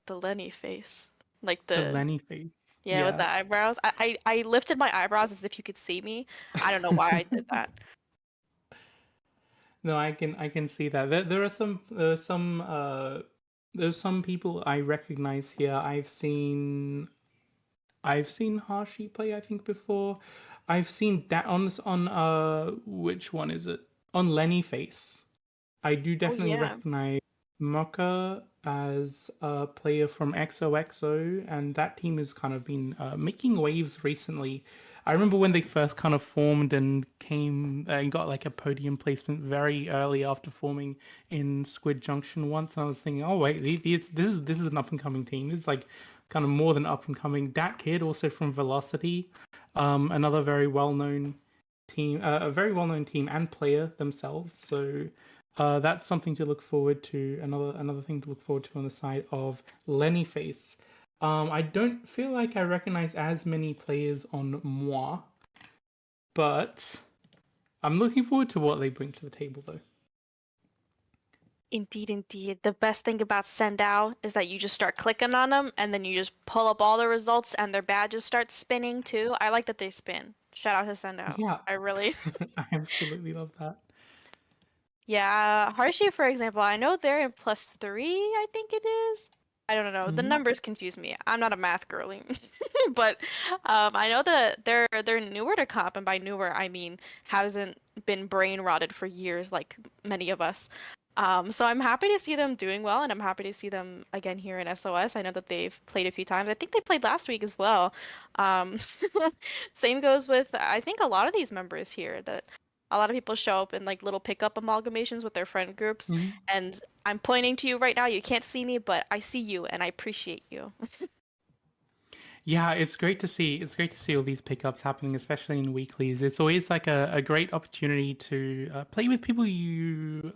S4: Lenny face. Like
S3: the
S4: the
S3: Lenny face.
S4: yeah, with
S3: Yeah.
S4: the eyebrows. I lifted my eyebrows as if you could see me. I don't know why I did that.
S3: No, I can see that. There's some people I recognize here. I've seen Hashi play, I think, before. I've seen that on which one is it? On Lenny Face. I do
S4: Oh
S3: definitely
S4: yeah.
S3: recognize Mocha as a player from XOXO, and that team has kind of been making waves recently. I remember when they first kind of formed and came and got like a podium placement very early after forming in Squid Junction once, and I was thinking, oh wait, this is an up and coming team. This is like kind of more than up and coming. Dat Kid, also from Velocity, another very well known team, a very well known team and player themselves. So that's something to look forward to. Another thing to look forward to on the side of Lenny Face. I don't feel like I recognize as many players on Muah, but I'm looking forward to what they bring to the table, though.
S4: Indeed, indeed. The best thing about Sendao is that you just start clicking on them and then you just pull up all the results and their badges start spinning too. I like that they spin. Shout out to Sendao.
S3: Yeah,
S4: I really
S3: I absolutely love that.
S4: Yeah, Hershey, for example, I know they're in +3, I think it is. I don't know. The
S3: Mhm.
S4: numbers confuse me. I'm not a math girly. But I know that they're newer to comp, and by newer I mean hasn't been brain rotted for years like many of us. So I'm happy to see them doing well, and I'm happy to see them again here in SOS. I know that they've played a few times. I think they played last week as well. Um, Same goes with I think a lot of these members here that a lot of people show up in like little pickup amalgamations with their friend groups, and I'm pointing to you right now. You can't see me, but I see you, and I appreciate you.
S3: Yeah, it's great to see. It's great to see all these pickups happening, especially in weeklies. It's always like a great opportunity to play with people you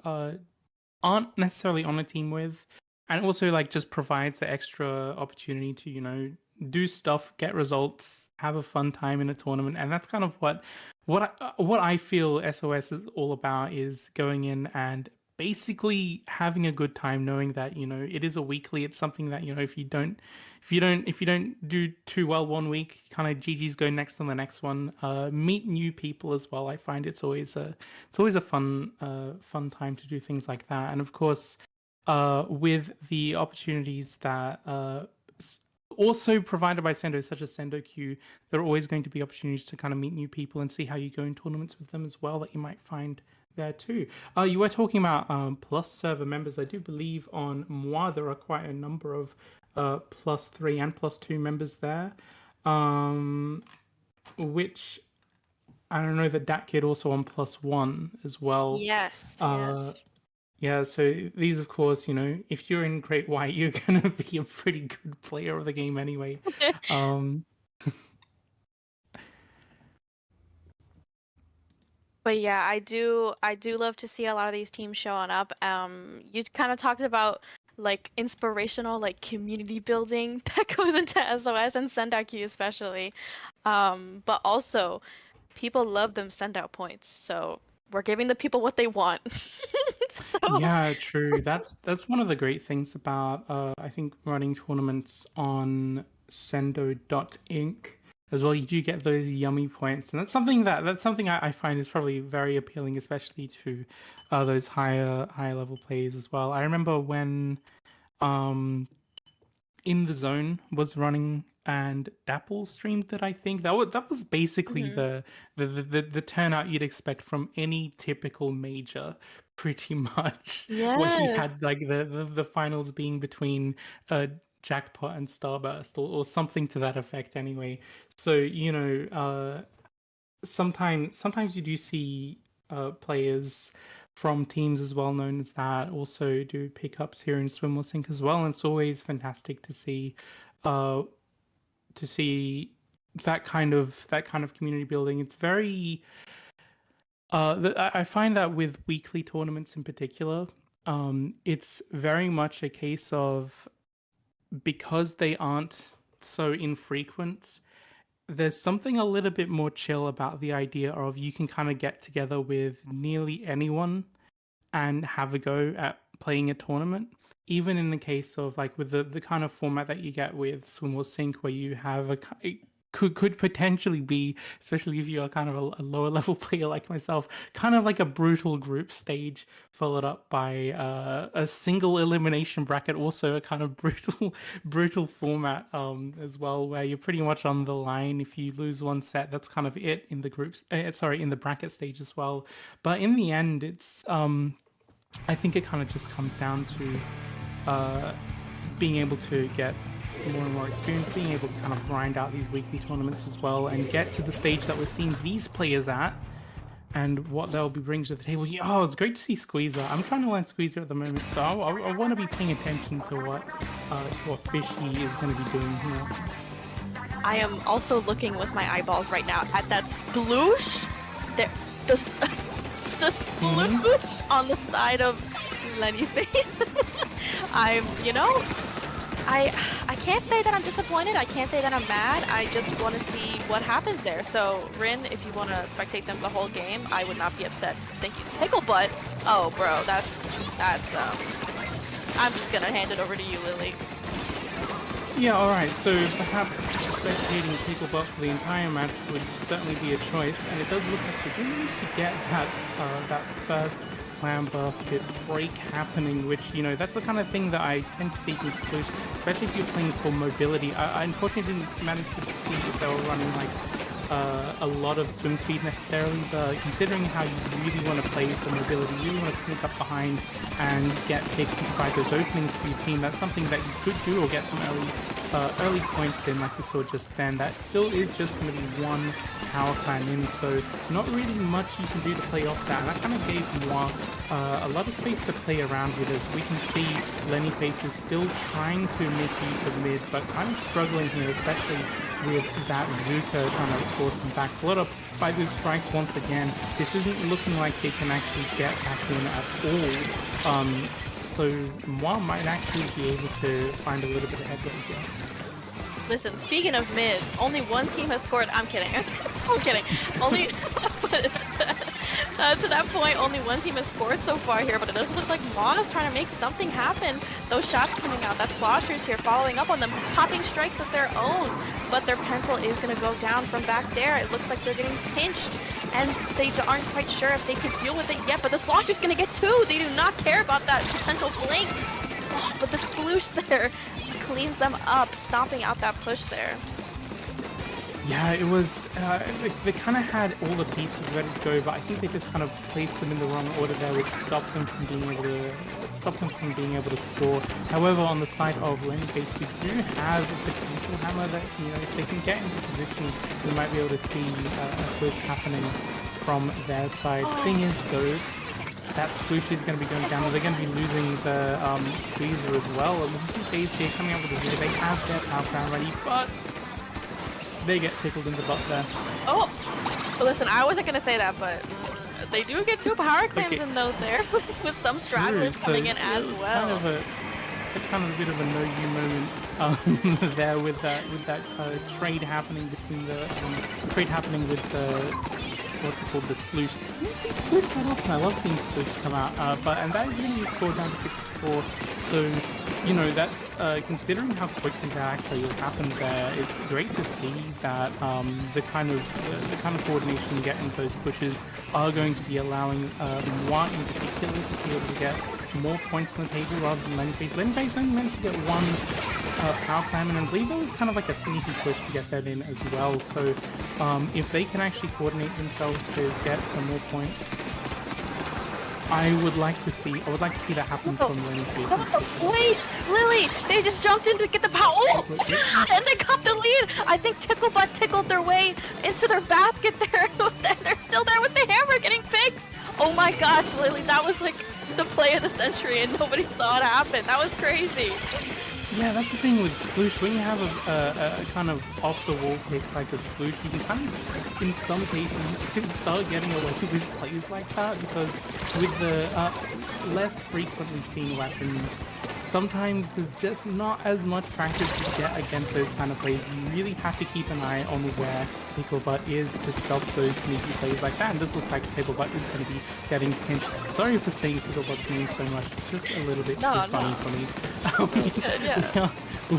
S3: aren't necessarily on a team with, and also like just provides the extra opportunity to do stuff, get results, have a fun time in a tournament, and that's kind of what I feel SOS is all about, is going in and basically having a good time, knowing that it is a weekly. It's something that if you don't do too well one week, kind of GG's go next on the next one. Meet new people as well. I find it's always a fun time to do things like that. And of course, with the opportunities that also provided by Sendo, such as Sendo Q, there are always going to be opportunities to kind of meet new people and see how you go in tournaments with them as well, that you might find there too. You were talking about Plus server members. I do believe on Muah there are quite a number of +3 and +2 members there, which I don't know that Dat Kid also on +1 as well.
S4: Yes,
S3: yes. Yeah, so these, of course, if you're in Great White, you're gonna be a pretty good player of the game anyway.
S4: But yeah, I do love to see a lot of these teams showing up. You kind of talked about like inspirational, like community building that goes into SOS and Sendaku especially. But also people love them send out points. So we're giving the people what they want.
S3: Yeah, true. That's one of the great things about I think running tournaments on Sendo.inc as well. You do get those yummy points, and that's something I find is probably very appealing, especially to those higher level players as well. I remember when In the Zone was running and Dapple streamed it. I think that was basically the turnout you'd expect from any typical major, pretty much. Where you had like the finals being between Jackpot and Starburst, or something to that effect anyway. So sometimes you do see players from teams as well known as that also do pickups here in Swim or Sink as well, and it's always fantastic to see that kind of community building. It's very I find that with weekly tournaments in particular, it's very much a case of, because they aren't so infrequent, there's something a little bit more chill about the idea of you can kind of get together with nearly anyone and have a go at playing a tournament. Even in the case of like with the kind of format that you get with Swim or Sink, where you have could potentially be, especially if you are kind of a lower level player like myself, kind of like a brutal group stage followed up by a single elimination bracket, also a kind of brutal format as well, where you're pretty much on the line. If you lose one set, that's kind of it in the groups. In the bracket stage as well. But in the end, it's I think it kind of just comes down to being able to get more and more experience, being able to kind of grind out these weekly tournaments as well, and get to the stage that we're seeing these players at, and what they'll be bringing to the table. Oh, it's great to see Squeezer. I'm trying to learn Squeezer at the moment, so I want to be paying attention to what Fishy is going to be doing here.
S4: I am also looking with my eyeballs right now at that sploosh. The sploosh on the side of Lenny's face. I can't say that I'm disappointed. I can't say that I'm mad. I just want to see what happens there. So, Rin, if you want to spectate them the whole game, I would not be upset. Thank you. Pickle butt. Oh, bro, that's I'm just gonna hand it over to you, Lily.
S3: Yeah, alright, so perhaps spectating Pickle butt for the entire match would certainly be a choice, and it does look like we're going to get that first clam basket break happening, which, that's the kind of thing that I tend to see from Splatoon, especially if you're playing for mobility. I unfortunately didn't manage to see if they were running like a lot of swim speed necessarily, but considering how you really want to play for mobility, you really want to sneak up behind and get picks and provide those openings for your team, that's something that you could do or get some early points in, like we saw just then. That still is just going to be one power climb in, so not really much you can do to play off that. And that kind of gave Muah a lot of space to play around with. As we can see, Lennyface is still trying to make use of mid, but kind of struggling here, especially with that Zuka trying to force them back. Followed up by those strikes once again. This isn't looking like they can actually get back in at all. So Muah might actually be able to find a little bit of headway here.
S4: Listen, speaking of mid, only one team has scored. I'm kidding. I'm kidding. Only to that point, only one team has scored so far here, but it does look like Muah is trying to make something happen. Those shots coming out, that Sloshers here following up on them, popping strikes of their own, but their pencil is going to go down from back there. It looks like they're getting pinched, and they aren't quite sure if they can deal with it yet, but the Slosher's going to get two. They do not care about that potential flank. Oh, but the sploosh there cleans them up, stomping out that push there.
S3: Yeah, it was, they kind of had all the pieces ready to go, but I think they just kind of placed them in the wrong order there, which stopped them from being able to score. However, on the side of Lennyface, we do have a potential hammer that, you know, if they can get into position, we might be able to see a push happening from their side. The thing is, though, that squoosh is going to be going down. They're going to be losing the squeezer as well. And this is Phase here coming up with a zero. They have their power crown ready, but they get tickled in the butt there.
S4: Oh, listen, I wasn't going to say that, but they do get two power claims in though there with some stragglers coming in as well.
S3: Kind of a bit of a no-you moment there with that trade happening between the with the what's it called, the sploosh. I don't see sploosh that often. I love seeing sploosh come out, and that is really scored down to 54. So, you know, that's considering how quickly that actually happened there. It's great to see that the kind of coordination you get into those pushes are going to be allowing Muah in particular to be able to get more points on the table rather than Lennyface. Lennyface only managed to get one power climb, and I believe that was kind of like a sneaky push to get that in as well. So if they can actually coordinate themselves to get some more points, I would like to see that happen from Lennyface.
S4: Wait, Lily, they just jumped in to get the power. Oh! And they got the lead. I think Ticklebutt tickled their way into their basket there. And they're still there with the hammer getting picked. Oh my gosh, Lily, that was like the play of the century and nobody saw it happen. That was crazy.
S3: Yeah, that's the thing with sploosh. When you have a kind of off-the-wall pick like a sploosh, you can kind of, in some cases, start getting away with plays like that, because with the less frequently seen weapons, sometimes there's just not as much practice to get against those kind of plays. You really have to keep an eye on where Ticklebutt is to stop those sneaky plays like that, and this looks like Ticklebutt is going to be getting pinched. Sorry for saying Ticklebutt's name so much, it's just a little bit too funny for me.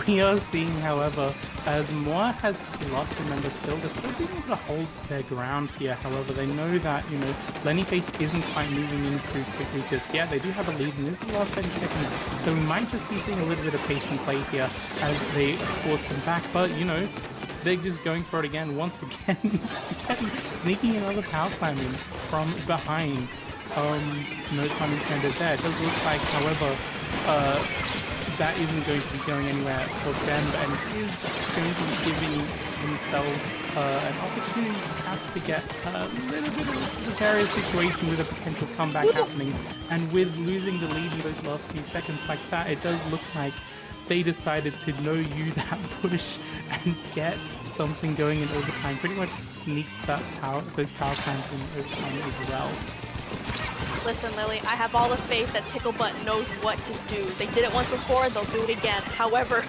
S3: We are seeing, however, as Muah has lost a member still, they're still being able to hold their ground here. However, they know that, you know, Lennyface isn't quite moving in too quickly just yet. They do have a lead, and this is the last 30 seconds, so we might just be seeing a little bit of patient play here as they force them back, but, you know, they're just going for it again, once again, sneaking another power climb in from behind. No pun intended there. It does look like, however, that isn't going to be going anywhere for them, and it is going to be giving themselves an opportunity perhaps to get a little bit of a precarious situation with a potential comeback happening. And with losing the lead in those last few seconds like that, it does look like they decided to no-you that push and get something going in overtime. Pretty much sneak those power climbs in overtime as well.
S4: Listen, Lily, I have all the faith that Ticklebutt knows what to do. They did it once before, they'll do it again. However,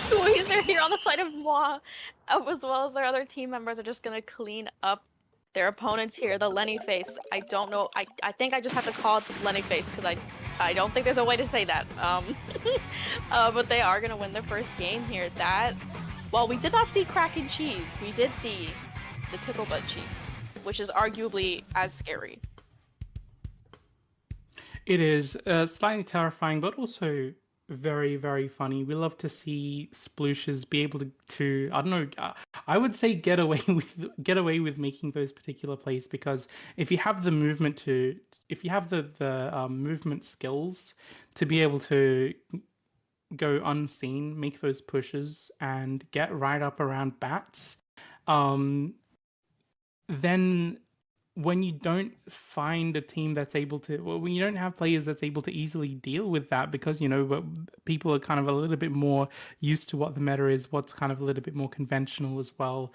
S4: Squeezer here on the side of Muah, as well as their other team members, are just going to clean up their opponents here, the Lennyface. I don't know, I think I just have to call it Lennyface, because I don't think there's a way to say that. But they are going to win their first game here. Well, we did not see Kraken cheese. We did see the Ticklebutt cheese, which is arguably as scary.
S3: It is slightly terrifying, but also very, very funny. We love to see splooshes be able to I don't know, I would say get away with making those particular plays, because if you have the movement to if you have the movement skills to be able to go unseen, make those pushes, and get right up around bats, um, then when you don't find a team that's able to, well, when you don't have players that's able to easily deal with that, because people are kind of a little bit more used to what the meta is, what's kind of a little bit more conventional as well.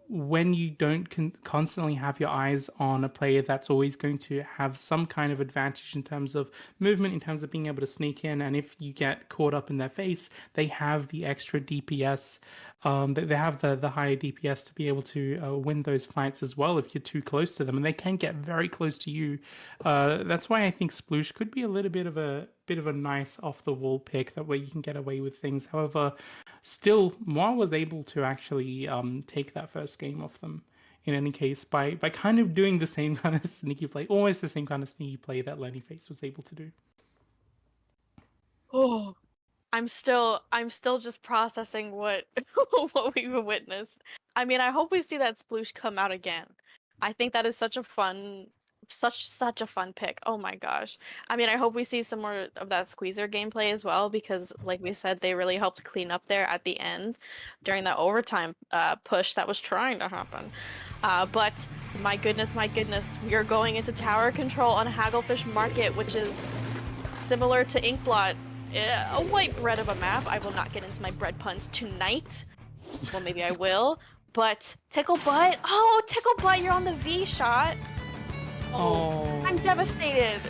S3: When you don't constantly have your eyes on a player that's always going to have some kind of advantage in terms of movement, in terms of being able to sneak in, and if you get caught up in their face, they have the extra DPS. They have the higher DPS to be able to win those fights as well if you're too close to them, and they can get very close to you. That's why I think Sploosh could be a little bit of a nice off the wall pick, that way you can get away with things. However, still, Muah was able to actually take that first game off them. In any case, by kind of doing the same kind of sneaky play, almost the same kind of sneaky play that Lennyface was able to do.
S4: Oh, I'm still just processing what what we've witnessed. I mean, I hope we see that sploosh come out again. I think that is such a fun pick. Oh my gosh. I mean, I hope we see some more of that squeezer gameplay as well, because like we said, they really helped clean up there at the end during that overtime push that was trying to happen. But my goodness, we are going into tower control on Hagglefish Market, which is similar to Inkblot. A white bread of a map. I will not get into my bread puns tonight. Well, maybe I will. But Tickle Butt. Oh, Tickle Butt, you're on the V shot. Oh, I'm devastated.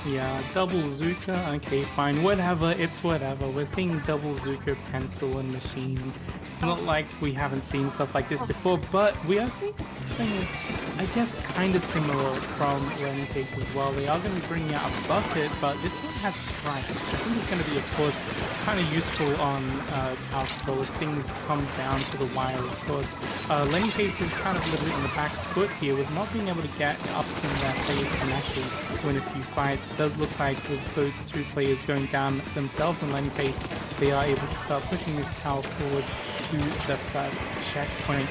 S3: Yeah, double Zuka. Okay, fine. Whatever. It's whatever. We're seeing double Zuka pencil and machine. It's not like we haven't seen stuff like this before, but we are seeing things, I guess, kind of similar from Lennyface as well. They are going to be bringing out a bucket, but this one has strikes, which I think is going to be, of course, kind of useful on Tower Control if things come down to the wire, of course. Lennyface is kind of a little bit on the back foot here with not being able to get up in their face and actually win a few fights. It does look like with those two players going down themselves on Lennyface, they are able to start pushing this tower forwards to the first checkpoint.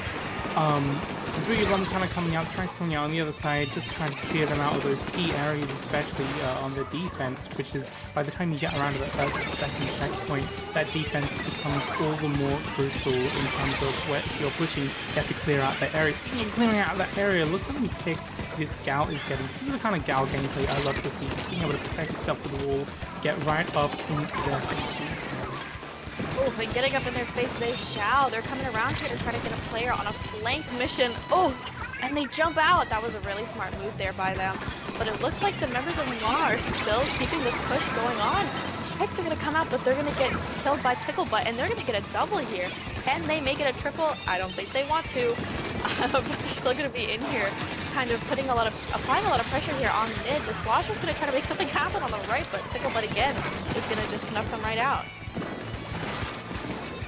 S3: The three of them kind of coming out, strikes coming out on the other side, just trying to clear them out of those key areas, especially on the defense, which is, by the time you get around to that first second checkpoint, that defense becomes all the more crucial in terms of where if you're pushing, you have to clear out that area. Speaking of clearing out that area, look how many kicks this Gal is getting. This is the kind of Gal gameplay I love to see, being able to protect itself with the wall, get right up into their faces.
S4: Oh, but getting up in their face, they shall. They're coming around here to try to get a player on a flank mission. Oh, and they jump out. That was a really smart move there by them. But it looks like the members of Muah are still keeping this push going on. Strikes are going to come out, but they're going to get killed by Tickle Butt, and they're going to get a double here. Can they make it a triple? I don't think they want to. But they're still going to be in here, kind of applying a lot of pressure here on mid. The Slosher's going to try to make something happen on the right, but Tickle Butt again is going to just snuff them right out.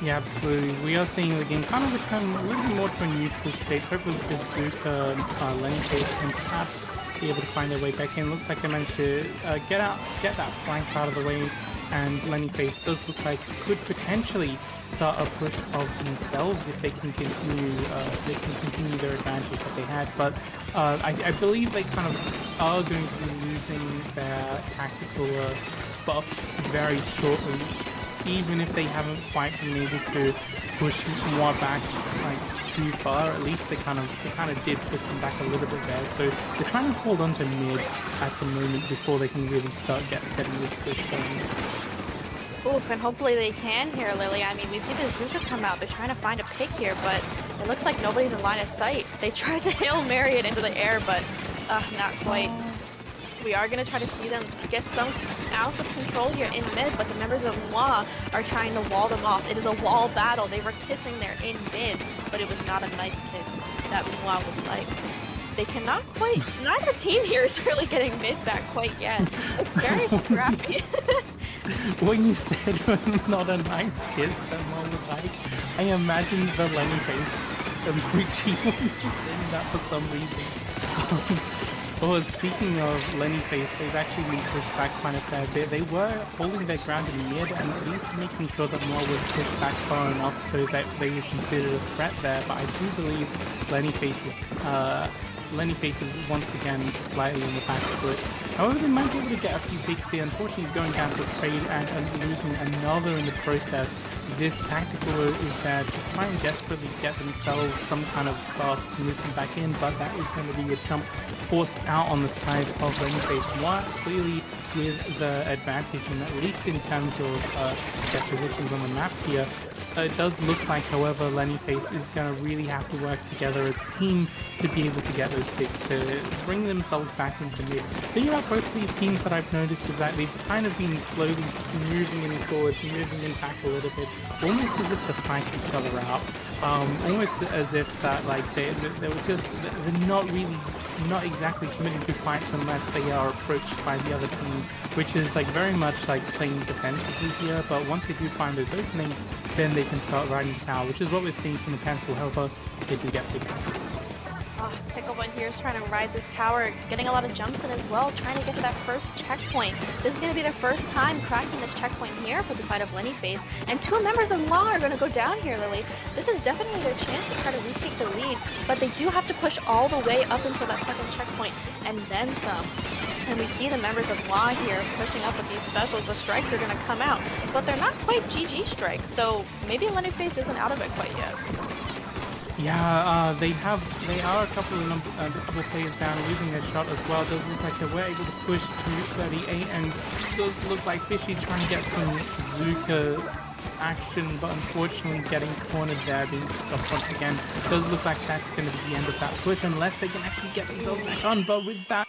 S3: Yeah, absolutely. We are seeing the game kind of return a little bit more to a neutral state. Hopefully this Zuka Lennyface can perhaps be able to find their way back in. Looks like they managed to get that flank out of the way, and Lennyface does look like could potentially start a push of themselves if they can continue their advantage that they had. But I believe they kind of are going to be losing their tactical buffs very shortly. Even if they haven't quite been able to push Muah back too far, at least they kind of did push them back a little bit there. So they're trying to hold on to mid at the moment before they can really start getting this push going.
S4: Oof, and hopefully they can here, Lily. I mean, we see the Zuka come out. They're trying to find a pick here, but it looks like nobody's in line of sight. They tried to Hail Mary it into the air, but not quite. We are going to try to see them get some ounce of control here in mid, but the members of Muah are trying to wall them off. It is a wall battle. They were kissing there in mid, but it was not a nice kiss that Muah would like. They cannot quite, neither team here is really getting mid back quite yet. It's very scrappy.
S3: When you said not a nice kiss that Muah would like, I imagined the Lennyface emoji when you saying that for some reason. Oh, speaking of Lenny Face, they've actually been pushed back quite a fair bit. They were holding their ground in the mid and at least making sure that Muah was pushed back far enough so that they were considered a threat there. But I do believe Lenny Face is once again slightly on the back foot. However, they might be able to get a few picks here. Unfortunately, going down to trade and losing another in the process. This tactical is there to try and desperately get themselves some kind of buff to move them back in, but that is going to be a jump forced out on the side of Lennyface. Muah clearly with the advantage, and at least in terms of their positions on the map here. It does look like, however, Lennyface is going to really have to work together as a team to be able to get those picks, to bring themselves back into the mid. The thing about both of these teams that I've noticed is that they've kind of been slowly moving in towards, moving in back a little bit, almost as if to psych each other out. Almost as if that, like, they're not exactly committing to fights unless they are approached by the other team, which is like very much like playing defensively here, but once they do find those openings, then they can start riding the tower, which is what we're seeing from the pencil. However, they do get picked up.
S4: Pickleman here is trying to ride this tower, getting a lot of jumps in as well, trying to get to that first checkpoint. This is going to be the first time cracking this checkpoint here for the side of Lennyface, and two members of Muah are going to go down here, Lily. This is definitely their chance to try to retake the lead, but they do have to push all the way up until that second checkpoint, and then some. And we see the members of Muah here pushing up with these specials. The strikes are going to come out, but they're not quite GG strikes, so maybe Lennyface isn't out of it quite yet.
S3: Yeah, they are a couple of players down, losing their shot as well. It does look like they were able to push to 38, and it does look like Fishy trying to get some Zuka action, but unfortunately getting cornered there, being picked up once again. It does look like that's going to be the end of that push, unless they can actually get themselves back on. But with that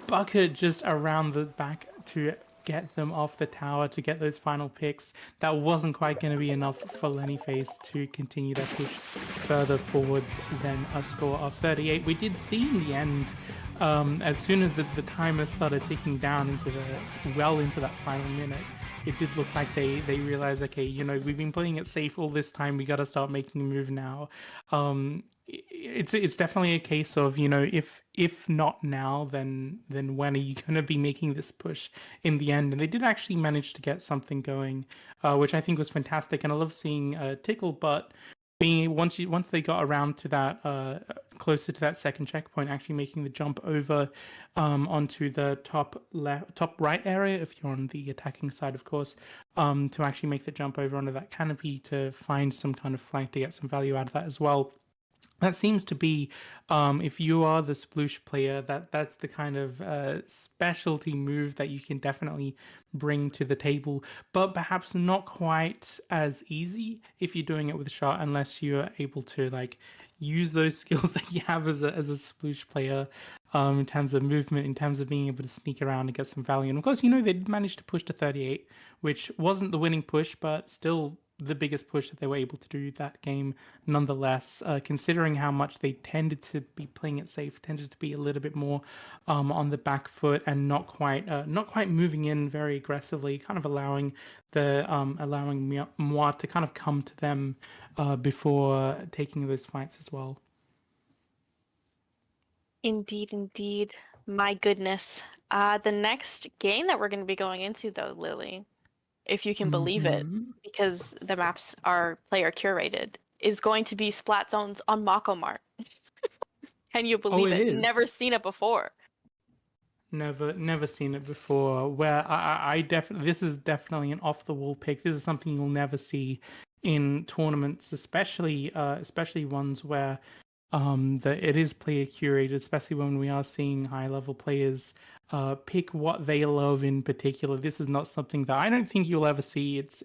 S3: bucket just around the back to get them off the tower, to get those final picks, that wasn't quite going to be enough for Lennyface to continue their push further forwards than a score of 38. We did see in the end, as soon as the timer started ticking down into that final minute, it did look like they realized, okay, you know, we've been playing it safe all this time, we got to start making a move now. It's definitely a case of, you know, if not now, then when are you going to be making this push in the end? And they did actually manage to get something going, which I think was fantastic. And I love seeing Tickle Butt being once they got around to that closer to that second checkpoint, actually making the jump over onto the top right area, if you're on the attacking side, of course, to actually make the jump over onto that canopy to find some kind of flank to get some value out of that as well. That seems to be, if you are the sploosh player, that's the kind of specialty move that you can definitely bring to the table, but perhaps not quite as easy if you're doing it with a shot, unless you're able to like use those skills that you have as a sploosh player, in terms of movement, in terms of being able to sneak around and get some value. And of course, you know, they managed to push to 38, which wasn't the winning push, but still the biggest push that they were able to do that game nonetheless, considering how much they tended to be playing it safe, tended to be a little bit more on the back foot and not quite moving in very aggressively, kind of allowing Muah to kind of come to them before taking those fights as well.
S4: Indeed. My goodness. The next game that we're going to be going into, though, Lily, if you can believe it, because the maps are player curated, is going to be Splat Zones on Mako Mart. Can you believe it? Never seen it before.
S3: Never seen it before. Where I definitely, this is definitely an off the wall pick. This is something you'll never see in tournaments, especially ones where it is player curated, especially when we are seeing high level players pick what they love in particular. This is not something that I don't think you'll ever see. It's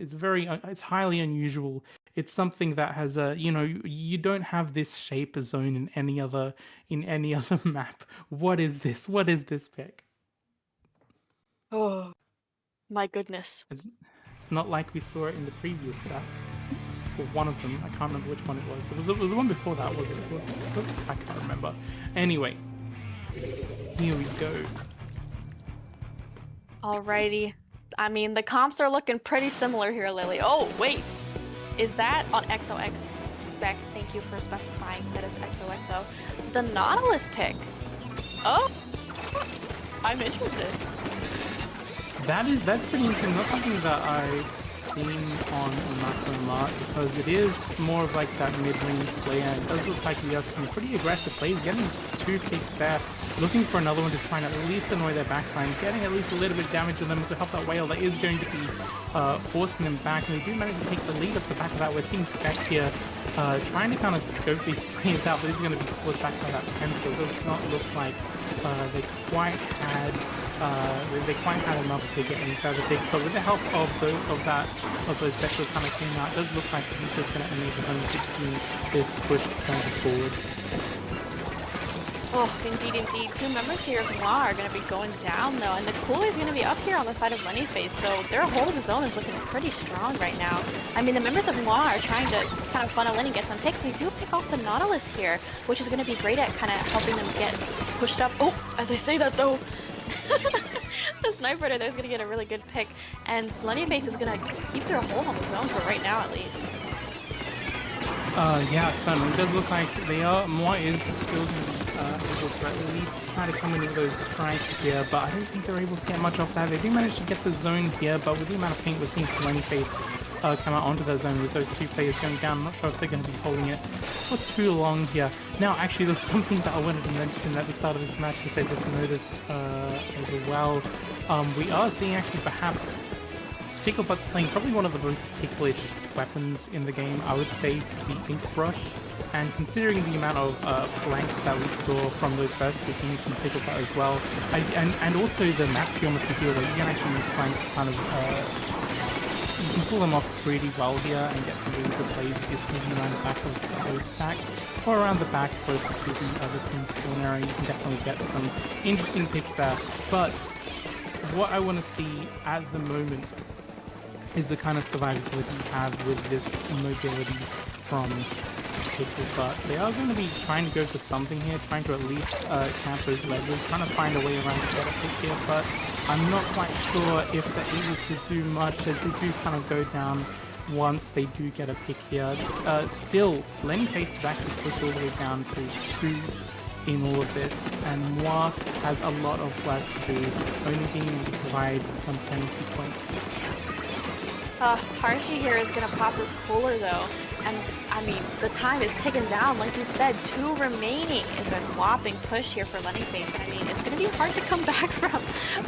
S3: highly unusual. It's something that has you don't have this shape zone in any other map. What is this pick?
S4: Oh my goodness.
S3: It's not like we saw it in the previous set. Or one of them. I can't remember which one it was. It was the one before that, was it? I can't remember. Anyway, here we go.
S4: Alrighty. I mean, the comps are looking pretty similar here, Lily. Oh, wait. Is that on XOX spec? Thank you for specifying that it's XOXO. The Nautilus pick. Oh, I'm interested.
S3: That's pretty interesting. Not something that I've seen on Muah, because it is more of like that mid-range player. It does look like he has some pretty aggressive plays, getting 2 picks there, looking for another one to try and at least annoy their backline, getting at least a little bit of damage on them to help that whale that is going to be forcing them back. And they do manage to take the lead off the back of that. We're seeing Spec here trying to kind of scope these plays out, but he's going to be forced back by that pencil. It does not look like they quite had enough to get any further picks, but with the help of those specials kind of came out, it does look like he's just going to enable them to continue this push further forwards.
S4: Oh, indeed, indeed. 2 members here of Muah are going to be going down, though, and the Cooler is going to be up here on the side of Lennyface, so their hold of the zone is looking pretty strong right now. I mean, the members of Muah are trying to kind of funnel in and get some picks. They do pick off the Nautilus here, which is going to be great at kind of helping them get pushed up. Oh, as I say that, though, the sniper there is going to get a really good pick, and Lennyface is going to keep their hold on the zone for right now, at least.
S3: Yeah, certainly. It does look like Muah is still going to be able to at least try to come in with those strikes here, but I don't think they're able to get much off that. They do manage to get the zone here, but with the amount of paint we're seeing from Lennyface come out onto the zone with those 2 players going down, I'm not sure if they're going to be holding it for too long here. Now, actually, there's something that I wanted to mention at the start of this match, which I just noticed as well. We are seeing actually perhaps Ticklebutt's playing probably one of the most ticklish weapons in the game. I would say the Ink Brush. And considering the amount of flanks that we saw from those first 2 teams from Ticklebutt as well, and also the map geometry here, where you can actually make flanks kind of you can pull them off pretty well here and get some really good plays if you're sneaking around the back of those stacks or around the back closer to the other team's spawn area. You can definitely get some interesting picks there. But what I want to see at the moment is the kind of survivability you have with this mobility from Ticklebutt. They are going to be trying to go for something here, trying to at least camp those levels, trying to find a way around to get a pick here, but I'm not quite sure if they're able to do much, as they do kind of go down once they do get a pick here. Still, Lennyface is actually pushed all the way down to 2 in all of this, and Muah has a lot of work to do, only being able to provide some penalty points.
S4: Harshy here is going to pop this Cooler, though. And, I mean, the time is ticking down. Like you said, 2 remaining is a whopping push here for Lennyface. I mean, it's going to be hard to come back from.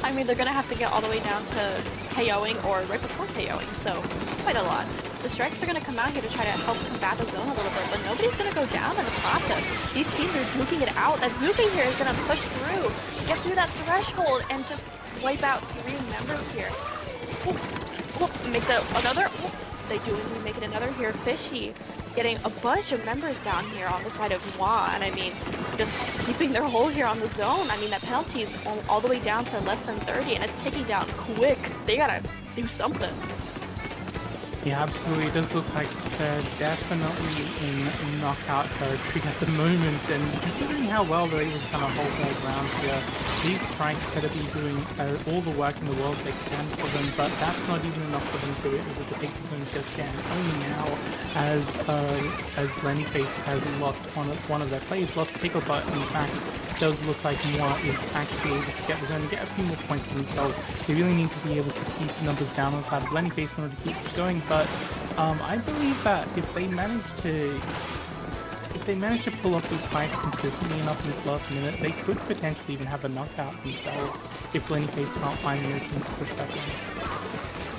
S4: I mean, they're going to have to get all the way down to KOing or right before KOing, so quite a lot. The strikes are going to come out here to try to help combat the zone a little bit, but nobody's going to go down in the process. These teams are duking it out. Azuki here is going to push through, get through that threshold, and just wipe out 3 members here. Make another. They do indeed make it another here. Fishy getting a bunch of members down here on the side of Muah, and I mean, just keeping their hold here on the zone. I mean, that penalty is all the way down to less than 30, and it's ticking down quick. They gotta do something.
S3: Yeah, absolutely. It does look like they're definitely in knockout territory at the moment, and considering how well they're able to kind of hold their ground here, these strikes better be doing all the work in the world they can for them, but that's not even enough for them to be able to take the zone just yet. And only now, as Lennyface has lost one of their players, lost Ticklebutt, in fact, it does look like Muah is actually able to get the zone and get a few more points for themselves. They really need to be able to keep the numbers down on the side of Lennyface in order to keep this going, but I believe that if they manage to pull off these fights consistently enough in this last minute, they could potentially even have a knockout themselves if Lennyface can't find the team to push back in.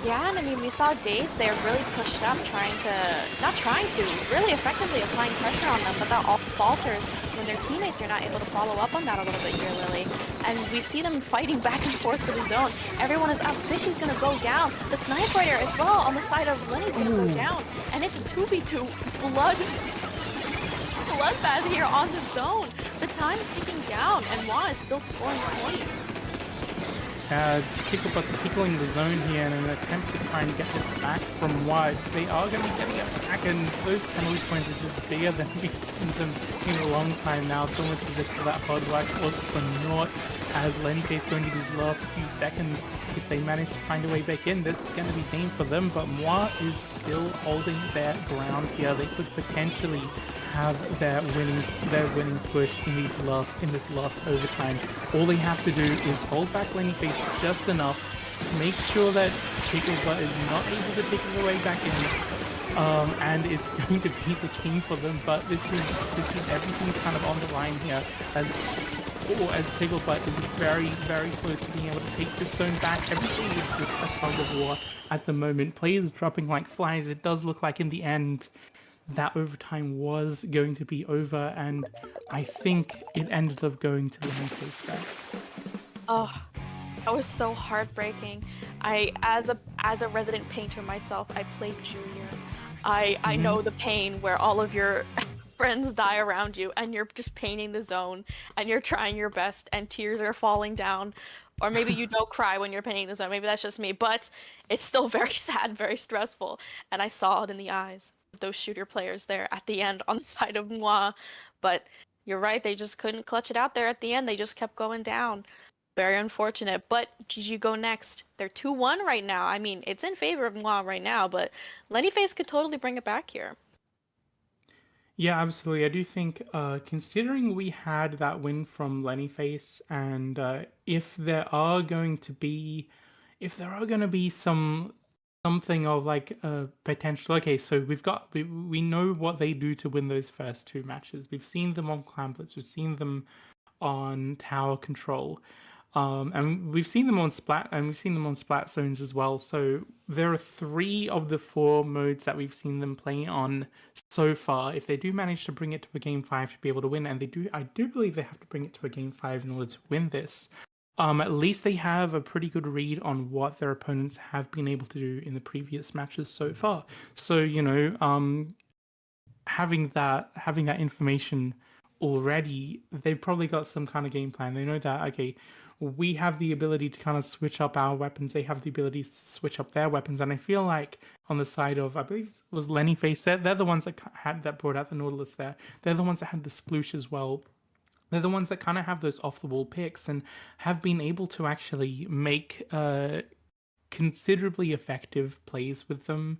S4: Yeah, and I mean, we saw Daze there really pushed up, really effectively applying pressure on them, but that all falters when their teammates are not able to follow up on that a little bit here, Lily. And we see them fighting back and forth for the zone. Everyone is up. Fishy's gonna go down. The Sniper Rider as well on the side of Lenny's gonna go down. And it's a 2v2 bloodbath here on the zone. The time is ticking down, and Muah is still scoring points.
S3: Ticklebot's tickling the zone here in an attempt to try and get this back from Muah. They are going to be getting it back, and those penalty points are just bigger than we've seen them in a long time now. It's almost as if that hard work was for naught, as Lennyface going to these last few seconds. If they manage to find a way back in, that's going to be game for them, but Muah is still holding their ground here. They could potentially have their winning push in this last overtime. All they have to do is hold back Lennyface just enough, make sure that Ticklebot is not able to take his way back in, and it's going to be the king for them. But this is everything's kind of on the line here, as Ticklebot is very, very close to being able to take this zone back. Everything is just a tug of war at the moment. Players dropping like flies. It does look like in the end that overtime was going to be over, and I think it ended up going to the Lennyface there.
S4: Oh, that was so heartbreaking. As a resident painter myself, I played junior. I know the pain where all of your friends die around you and you're just painting the zone and you're trying your best and tears are falling down. Or maybe you don't cry when you're painting the zone. Maybe that's just me, but it's still very sad, very stressful. And I saw it in the eyes of those shooter players there at the end on the side of Muah. But you're right, they just couldn't clutch it out there at the end. They just kept going down. Very unfortunate, but GG go next. They're 2-1 right now. I mean, it's in favor of Muah right now, but Lennyface could totally bring it back here.
S3: Yeah, absolutely. I do think, considering we had that win from Lennyface, and if there are going to be something of like potential. Okay, so we know what they do to win those first two matches. We've seen them on Clan Blitz. We've seen them on Tower Control. And we've seen them on Splat zones as well. So there are 3 of the 4 modes that we've seen them play on so far. If they do manage to bring it to a game 5 to be able to win, and I do believe they have to bring it to a game 5 in order to win this. At least they have a pretty good read on what their opponents have been able to do in the previous matches so far. So having that information already, they've probably got some kind of game plan. They know that, okay, we have the ability to kind of switch up our weapons. They have the ability to switch up their weapons. And I feel like on the side of, I believe it was Lennyface, they're the ones that brought out the Nautilus there. They're the ones that had the sploosh as well. They're the ones that kind of have those off-the-wall picks and have been able to actually make considerably effective plays with them.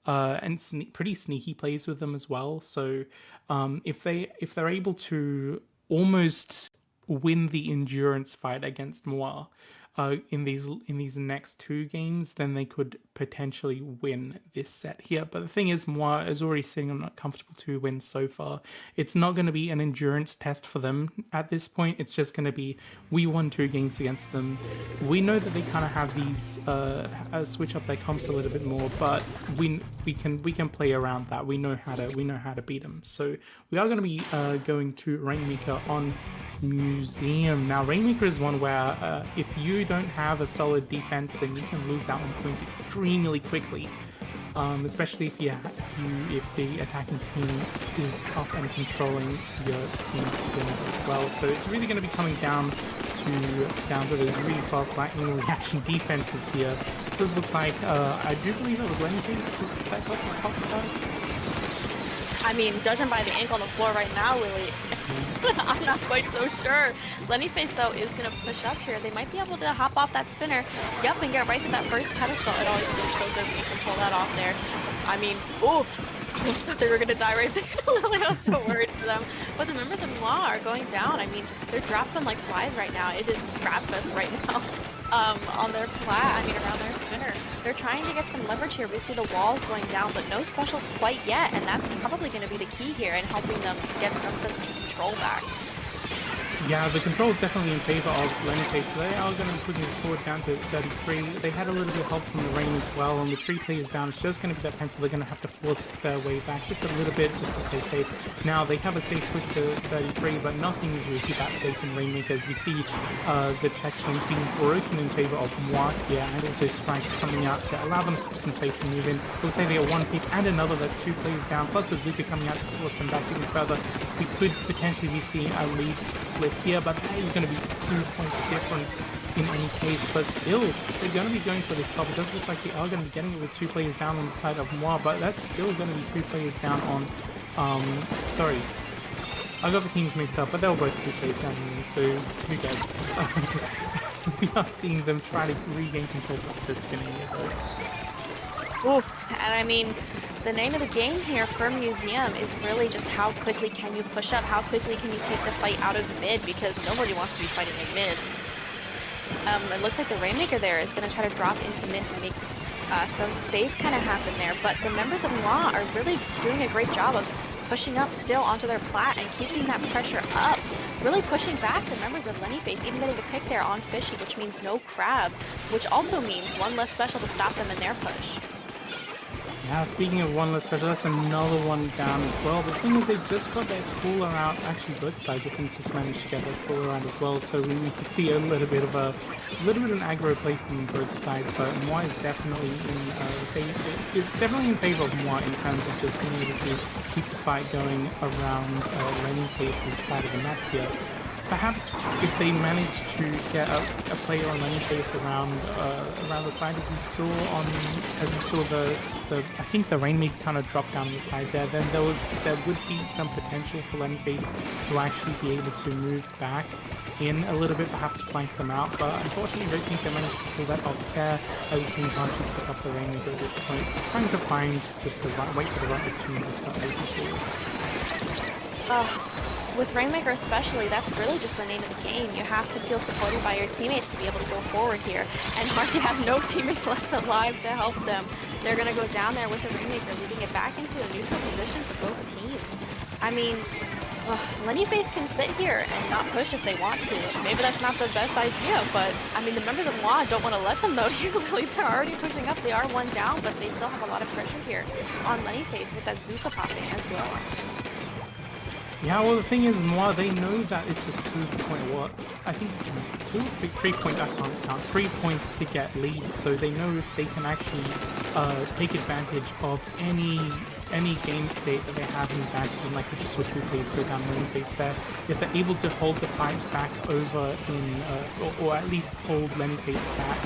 S3: And pretty sneaky plays with them as well. So if they're able to almost win the endurance fight against Muah in these next 2 games, then they could potentially win this set here. But the thing is, Muah is already sitting on a comfortable 2 wins so far. It's not going to be an endurance test for them at this point. It's just going to be, we won 2 games against them. We know that they kind of have these switch up their comps a little bit more, but we can play around that. We know how to beat them. So we are going to be going to Rainmaker on Museum. Now, Rainmaker is one where if you don't have a solid defense, then you can lose out on points extremely quickly. Especially if the attacking team is up and controlling your team's spin as well. So it's really going to be coming down to those really fast lightning reaction defenses here. It does look like I do believe it was Lennyface that got the top guys.
S4: I mean, judging by the ink on the floor right now, Willie, I'm not quite so sure. Lennyface, though, is going to push up here. They might be able to hop off that spinner. Yep, and get right to that first pedestal. It always feels so good when you can pull that off there. I mean, ooh, I almost thought they were going to die right there. I was so worried for them. But the members of Muah are going down. I mean, they're dropping like flies right now. It is scrap fest right now. On their around their spinner. They're trying to get some leverage here. We see the walls going down, but no specials quite yet, and that's probably going to be the key here in helping them get some sense of control back.
S3: Yeah, the control is definitely in favor of Lennyface. They are going to be putting the score down to 33. They had a little bit of help from the rain as well, and with 3 players down, it's just going to be that pencil. They're going to have to force their way back just a little bit, just to stay safe. Now, they have a safe switch to 33, but nothing is really that safe in Rainmaker, as we see the checkpoint being broken in favor of Muah here, and also strikes coming out to allow them some space to move in. We'll say they are 1 pick and another that's 2 players down, plus the Zuka coming out to force them back even further. We could potentially be seeing a lead split here, but that is going to be 2 points difference in any case. But still, they're going to be going for this top. It does look like they are going to be getting it with 2 players down on the side of Muah, but that's still going to be 2 players down on, sorry. I got the teams mixed up, but they were both 2 players down here, so who cares? We are seeing them try to regain control of this spinning here.
S4: Oof. And I mean, the name of the game here for Museum is really just how quickly can you push up, how quickly can you take the fight out of mid, because nobody wants to be fighting in mid. It looks like the Rainmaker there is going to try to drop into mid to make some space kind of happen there, but the members of Muah are really doing a great job of pushing up still onto their plat and keeping that pressure up. Really pushing back the members of Lennyface, even getting a pick there on Fishy, which means no crab, which also means one less special to stop them in their push.
S3: Yeah, speaking of one less special, that's another one down as well. The thing is, they just got their cooler out. Actually, both sides, I think, just managed to get their cooler out as well. So we need to see a little bit of an aggro play from both sides. But Muah is definitely in favor of Muah in terms of just being able to keep the fight going around Lennyface's side of the map here. Perhaps if they manage to get a player on Lennyface around the side, as we saw I think the Rainmaker kind of dropped down the side there, then there would be some potential for Lennyface to actually be able to move back in a little bit, perhaps flank them out. But unfortunately, I don't think they managed to pull that off there. As we've seen Gunch pick up the Rainmaker at this point, trying to find just wait for the right opportunity to start moving forwards.
S4: With Rainmaker especially, that's really just the name of the game. You have to feel supported by your teammates to be able to go forward here. And Marty have no teammates left alive to help them. They're going to go down there with the Rainmaker, leading it back into a neutral position for both teams. I mean, Lennyface can sit here and not push if they want to. Maybe that's not the best idea, but I mean, the members of Muah don't want to let them though. Really, they're already pushing up. They are one down, but they still have a lot of pressure here on Lennyface with that Zusa popping as well.
S3: Yeah, well, the thing is, Muah, they know that it's a 2-point, what? I think 3 points, I can't count, 3 points to get leads, so they know if they can actually take advantage of any game state that they have in advantage, and like we just saw 2 players go down Lennyface there, if they're able to hold the fight back over in, or at least hold Lennyface back,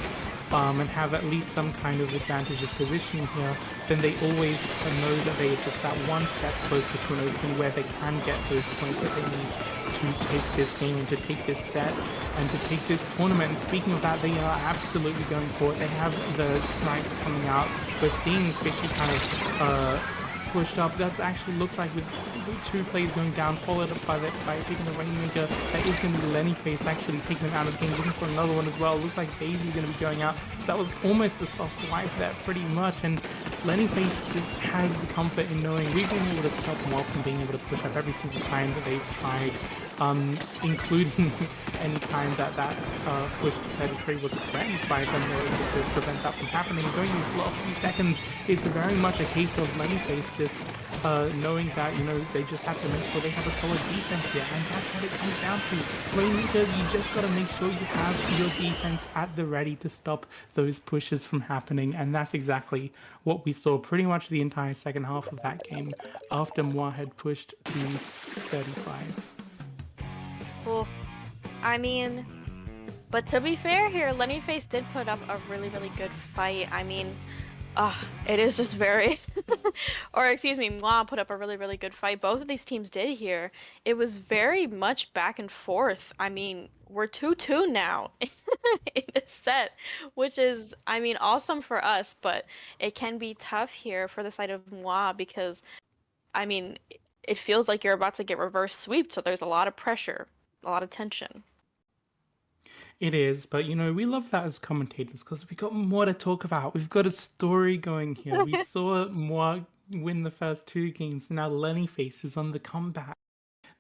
S3: and have at least some kind of advantage of positioning here, then they always know that they are just that one step closer to an opening where they can get those points that they need to take this game and to take this set and to take this tournament. And speaking of that, they are absolutely going for it. They have the strikes coming out. We're seeing Fishy kind of pushed up. Does actually look like with 2 players going down, followed up by taking the Rainmaker. That is going to be Lennyface actually taking them out of the game, looking for another one as well. Looks like Daisy's going to be going out. So that was almost a soft wipe there pretty much. And Lennyface just has the comfort in knowing we've been able to stop them off from being able to push up every single time that they've tried, including any time that push to predatory was threatened by them. They were able to prevent that from happening. During these last few seconds, it's very much a case of Lennyface just knowing that, you know, they just have to make sure they have a solid defense here, and that's what it comes down to. Rainmaker, you just got to make sure you have your defense at the ready to stop those pushes from happening, and that's exactly what we saw pretty much the entire second half of that game after Muah had pushed to 35.
S4: Well, I mean, but to be fair here, Lennyface did put up a really, really good fight. I mean, it is just very, or excuse me, Muah put up a really, really good fight. Both of these teams did here. It was very much back and forth. I mean, we're 2-2 now in this set, which is, I mean, awesome for us, but it can be tough here for the side of Muah because, I mean, it feels like you're about to get reverse sweep, so there's a lot of pressure, a lot of tension.
S3: It is, but you know, we love that as commentators because we got more to talk about. We've got a story going here. We saw Muah win the first 2 games. Now Lennyface is on the comeback.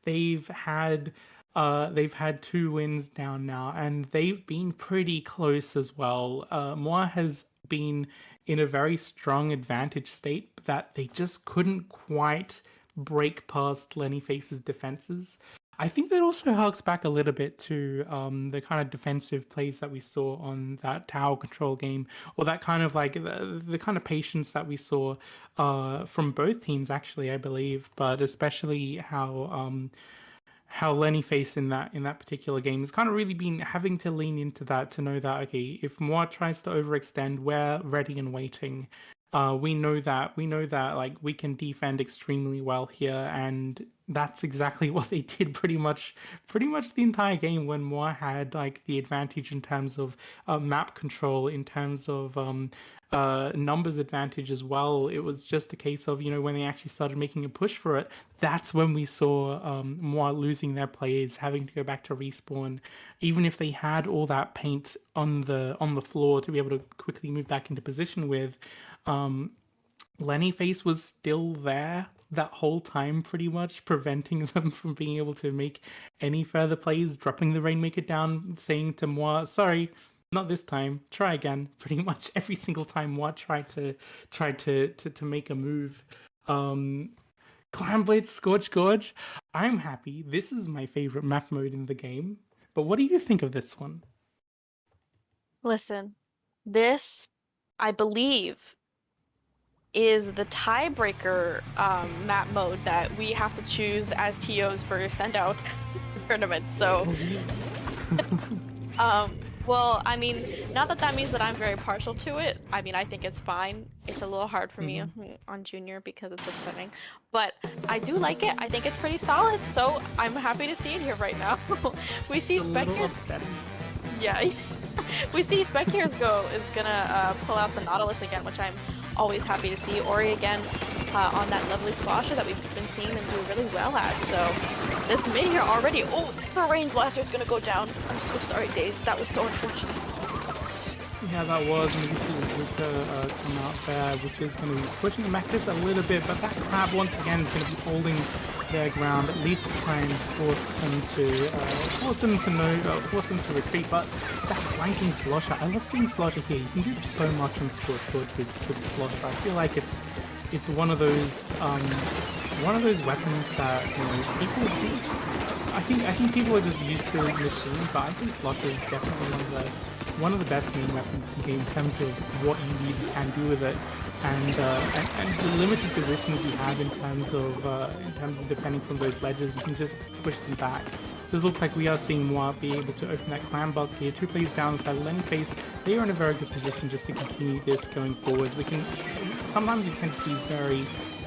S3: They've had 2 wins down now, and they've been pretty close as well. Muah has been in a very strong advantage state that they just couldn't quite break past Lennyface's defenses. I think that also harks back a little bit to the kind of defensive plays that we saw on that tower control game, or that kind of like the kind of patience that we saw from both teams, actually, I believe, but especially how Lenny faced in that particular game has kind of really been having to lean into that to know that, okay, if Muah tries to overextend, we're ready and waiting. We know that like we can defend extremely well here, and that's exactly what they did pretty much the entire game when Muah had like the advantage in terms of map control, in terms of numbers advantage as well. It was just a case of, when they actually started making a push for it, that's when we saw Muah losing their players, having to go back to respawn, even if they had all that paint on the floor to be able to quickly move back into position with. Lenny Face was still there that whole time, pretty much preventing them from being able to make any further plays, dropping the Rainmaker down, saying to Muah, sorry, not this time, try again. Pretty much every single time Muah tried to make a move. Clamblade Scorch Gorge, I'm happy. This is my favorite map mode in the game. But what do you think of this one?
S4: Listen, this, I believe, is the tiebreaker map mode that we have to choose as TOs for send out tournaments. So, well, I mean, not that means that I'm very partial to it. I mean, I think it's fine. It's a little hard for me on Junior because it's upsetting, but I do like it. I think it's pretty solid, so I'm happy to see it here right now. We see Spec here. Yeah, we see Spec here is gonna pull out the Nautilus again, which I'm always happy to see. Ori again on that lovely slosher that we've been seeing them do really well at. So this mid here already. Oh, the range blaster is gonna go down. I'm so sorry, Daze. That was so unfortunate.
S3: Yeah, that was. And you can see Luca come out there, which is going to be pushing the mech just a little bit, but that crab once again is going to be holding their ground, at least to try and force them to retreat. But that flanking slosher, I love seeing slosher here. You can do so much in Scorch with slosher. I feel like it's one of those weapons that people do. I think people are just used to machines, but I think slosher is definitely one of the best main weapons in the game in terms of what you really can do with it, and the limited positions you have in terms of defending from those ledges. You can just push them back. Does look like we are seeing Muah be able to open that clan basket here. 2 plays down inside Lenny Face. They are in a very good position just to continue this going forwards. Sometimes you can see very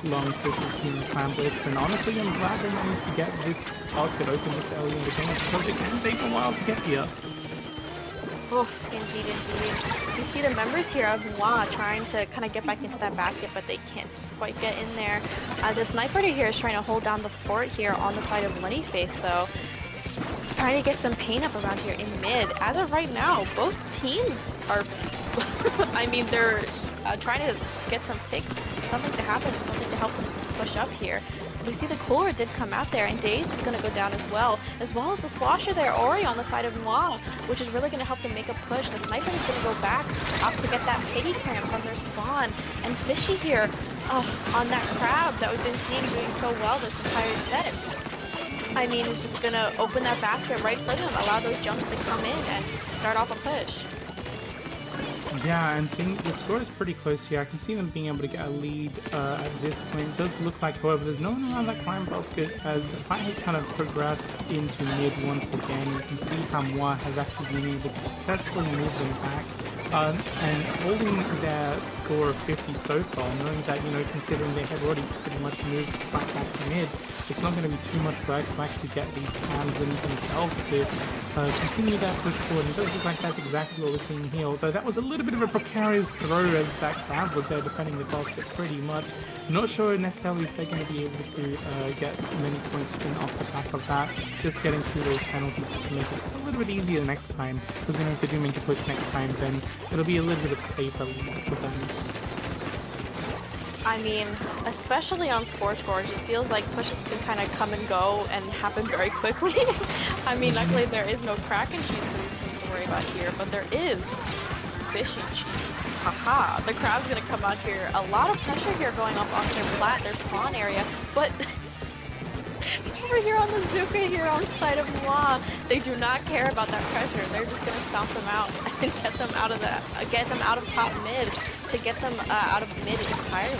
S3: long pushes in the clan blitz, and honestly I'm glad they managed to get this basket open this early in the game because it can take a while to get here.
S4: Oh, indeed. You see the members here of Muah trying to kind of get back into that basket, but they can't just quite get in there. The sniper here is trying to hold down the fort here on the side of Lenny Face, though. Trying to get some paint up around here in mid. As of right now, both teams are, I mean, they're trying to get some picks, something to happen, something to help them push up here. We see the cooler did come out there, and Daze is going to go down as well as the slosher there, Ori on the side of Muah, which is really going to help them make a push. The sniper is going to go back up to get that pity clamp from their spawn, and Fishy here on that crab that we've been seeing doing so well this entire set. I mean, it's just going to open that basket right for them, allow those jumps to come in and start off a push.
S3: Yeah, and the score is pretty close here. I can see them being able to get a lead at this point. It does look like, however, there's no one around that climb basket as the fight has kind of progressed into mid once again. You can see how Muah has actually been able to successfully move them back and holding their score of 50 so far, knowing that, considering they have already pretty much moved the fight back to mid, it's not going to be too much work to actually get these clans in themselves to continue that push forward. And it does look like that's exactly what we're seeing here, although that was a little bit of a precarious throw as that crowd was there defending the basket pretty much. Not sure necessarily if they're going to be able to get many points in off the back of that. Just getting through those penalties to make it a little bit easier next time, because if they do make a push next time, then it'll be a little bit of a safer lead for them.
S4: I mean, especially on Scorch Gorge, it feels like pushes can kind of come and go and happen very quickly. I mean, luckily there is no kraken cheese for these teams to worry about here, but there is fishing cheese. Haha, the crowd's gonna come out here. A lot of pressure here going up on their spawn area, but over here on the Zuka here on the side of Muah, they do not care about that pressure. They're just gonna stomp them out and get them out of top mid to get them out of mid entirely.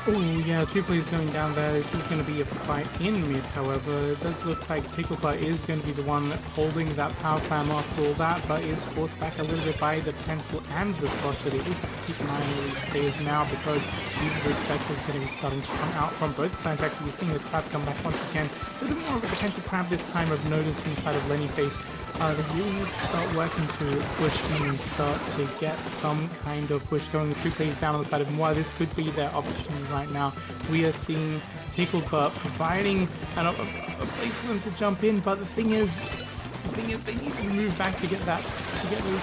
S3: Oh yeah, two players going down there. This is going to be a fight in mid, however. It does look like Ticklebutt is going to be the one holding that power clam after all that, but is forced back a little bit by the pencil and the slush. But it is have to keep an eye on all these players now because these are the specters going to be starting to come out from both sides. Actually, you're seeing the crab come back once again. A little bit more of a defensive crab this time, I've noticed from the side of Lenny Face. They really need to start working to push in and start to get some kind of push going. The two players down on the side of Muah. This could be their opportunity right now. We are seeing Ticklebutt providing a place for them to jump in, but the thing is they need to move back to get those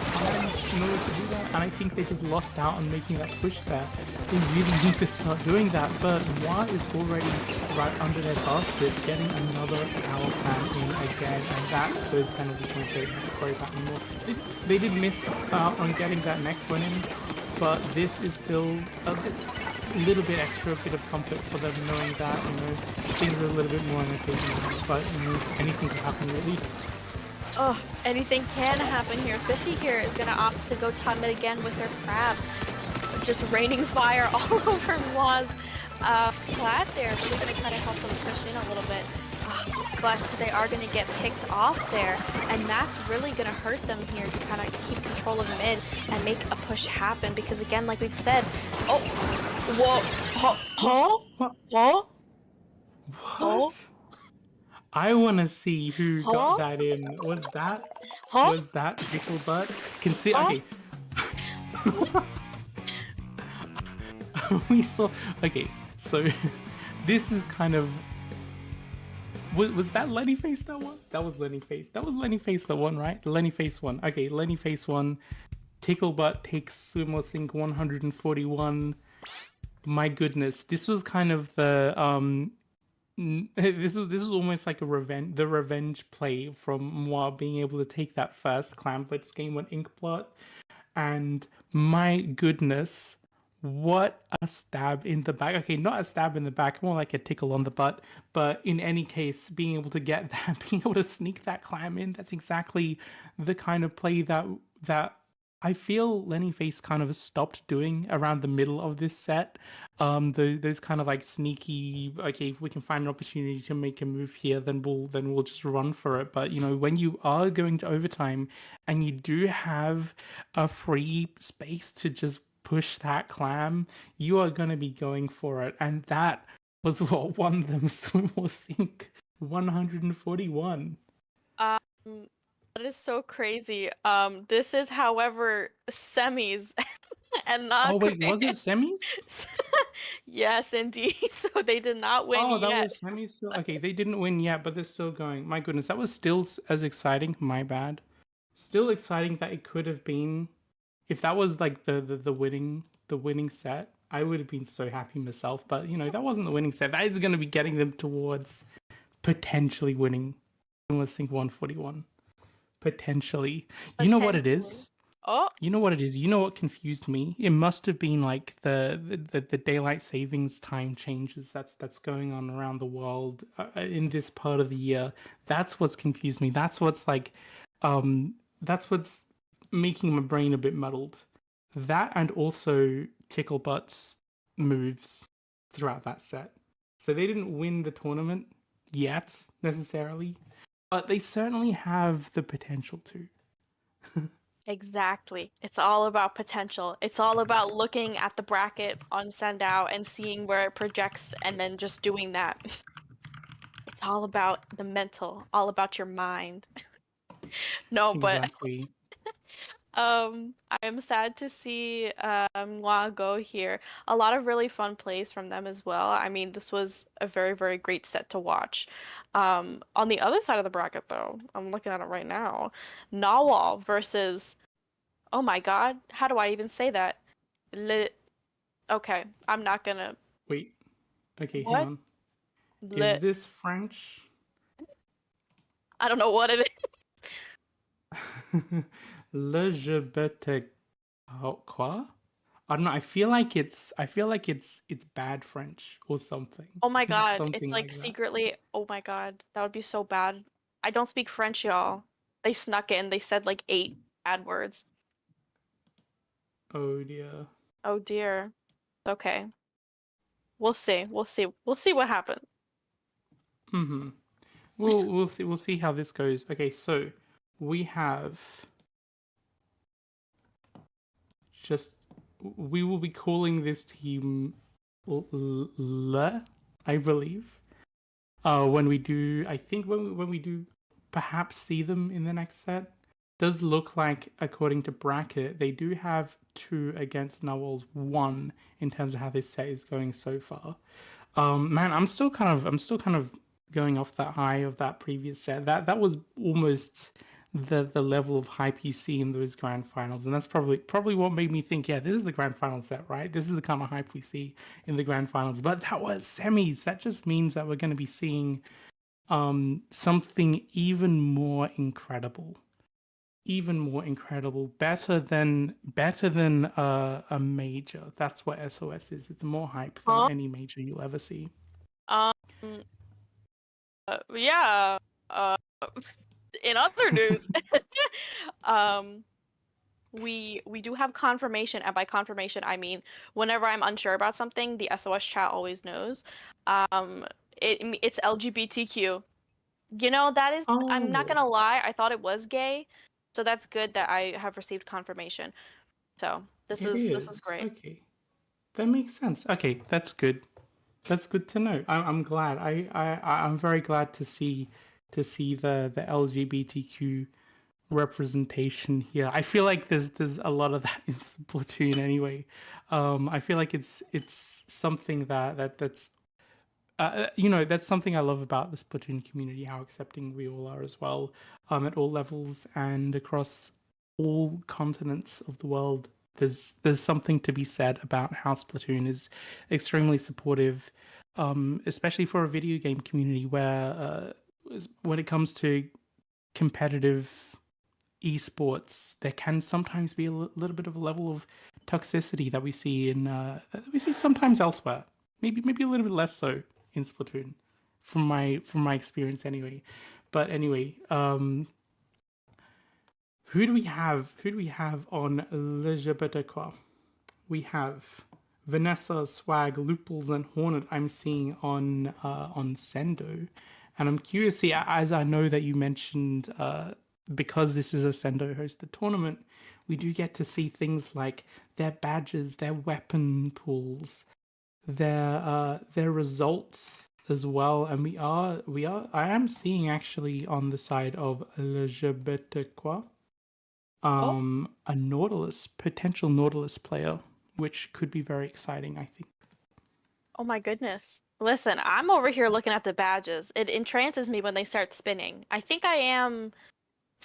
S3: times in order to do that. And I think they just lost out on making that push there. They really need to start doing that. But Muah is already right under their basket, getting another power clam in again, and that's those penalty points they don't have to worry about anymore. They did miss out on getting that next one in, but this is still a little bit extra bit of comfort for them, knowing that things are a little bit more entertaining. But anything can happen really.
S4: Oh, anything can happen here. Fishy here is gonna opt to go top mid again with her crab. Just raining fire all over Muah's flat there. Really gonna kind of help them push in a little bit. But they are gonna get picked off there, and that's really gonna hurt them here to kind of keep control of mid and make a push happen. Because again, like we've said, oh, whoa, huh?
S3: What? I want to see who got that in. Was that Ticklebutt? Can see. Okay. We saw. Okay, so this is kind of. Was that Lenny Face that one? That was Lenny Face. That was Lenny Face that one, right? Lenny Face one. Okay, Lenny Face one. Ticklebutt takes Sumo Sync 141. My goodness, this was kind of the this was almost like the revenge play from Muah being able to take that first Clam Blitz game on Inkblot, and my goodness, what a stab in the back. Okay, not a stab in the back, more like a tickle on the butt, but in any case, being able to get that, being able to sneak that clam in, that's exactly the kind of play that I feel Lenny Face kind of stopped doing around the middle of this set. Those kind of like sneaky, okay, if we can find an opportunity to make a move here, then we'll just run for it. But when you are going to overtime and you do have a free space to just push that clam, you are going to be going for it. And that was what won them Swim or Sink 141.
S4: That is so crazy. This is, however, semis and not.
S3: Oh wait, was it semis?
S4: Yes, indeed. So they did not win
S3: Oh, that
S4: yet.
S3: was semis still. Okay, they didn't win yet, but they're still going. My goodness, that was still as exciting. My bad. Still exciting that it could have been. If that was like the winning set, I would have been so happy myself. But that wasn't the winning set. That is going to be getting them towards potentially winning. Sync 141. Potentially. You know what it is?
S4: Oh.
S3: You know what it is? You know what confused me? It must have been like the daylight savings time changes that's going on around the world in this part of the year. That's what's confused me. That's what's like that's what's making my brain a bit muddled. That, and also Ticklebutt's moves throughout that set. So they didn't win the tournament yet necessarily, but they certainly have the potential to.
S4: Exactly. It's all about potential. It's all about looking at the bracket on Sendout and seeing where it projects and then just doing that. It's all about the mental, all about your mind. No,
S3: Exactly.
S4: I am sad to see Muah go here. A lot of really fun plays from them as well. I mean, this was a very, very great set to watch. On the other side of the bracket, though, I'm looking at it right now. Nawal versus, oh my god, how do I even say that? Okay, I'm not gonna.
S3: Wait. Okay,
S4: What?
S3: hang on. Is this French?
S4: I don't know what it is.
S3: Le je bete quoi? I don't know. I feel like it's bad French or something.
S4: Oh my god,
S3: Something
S4: it's like
S3: that.
S4: secretly. Oh my god, that would be so bad. I don't speak French, y'all. They snuck in. They said like 8 bad words.
S3: Oh dear.
S4: Oh dear. Okay. we'll see. We'll see. We'll see what happens.
S3: Mm-hmm. We'll see how this goes. Okay, so we have just we will be calling this team Le, I believe. When we do, I think when we do perhaps see them in the next set, does look like according to bracket they do have 2 against Nawal's 1 in terms of how this set is going so far. Man, I'm still kind of going off that high of that previous set. That was almost the level of hype you see in those grand finals, and that's probably what made me think, yeah, this is the grand final set, right? This is the kind of hype we see in the grand finals. But that was semis. That just means that we're going to be seeing something even more incredible, better than a major. That's what SOS is. It's more hype than any major you'll ever see.
S4: Um, yeah. In other news, we do have confirmation, and by confirmation I mean whenever I'm unsure about something, the SOS chat always knows. It's LGBTQ. You know, that is, I'm not
S3: Oh,
S4: gonna lie, I thought it was gay, so that's good that I have received confirmation. So this
S3: it
S4: is
S3: is.
S4: great.
S3: Okay, that makes sense. Okay, that's good. That's good to know. I'm glad. I'm very glad to see the LGBTQ representation here. I feel like there's a lot of that in Splatoon anyway. I feel like it's something that's that's something I love about the Splatoon community, how accepting we all are as well, at all levels and across all continents of the world. There's something to be said about how Splatoon is extremely supportive, especially for a video game community where, when it comes to competitive esports, there can sometimes be a little bit of a level of toxicity that we see that we see sometimes elsewhere. Maybe a little bit less so in Splatoon, from my experience anyway. But anyway, who do we have? Who do we have on LGBTQ? We have Vanessa, Swag, Looples, and Hornet. I'm seeing on Sendo, and I'm curious. See, as I know that you mentioned, because this is a Sendo hosted tournament, we do get to see things like their badges, their weapon pools, their results as well. And I am seeing actually on the side of LGBTQ, a Nautilus, potential Nautilus player, which could be very exciting, I think.
S4: Oh my goodness. Listen, I'm over here looking at the badges. It entrances me when they start spinning. I think I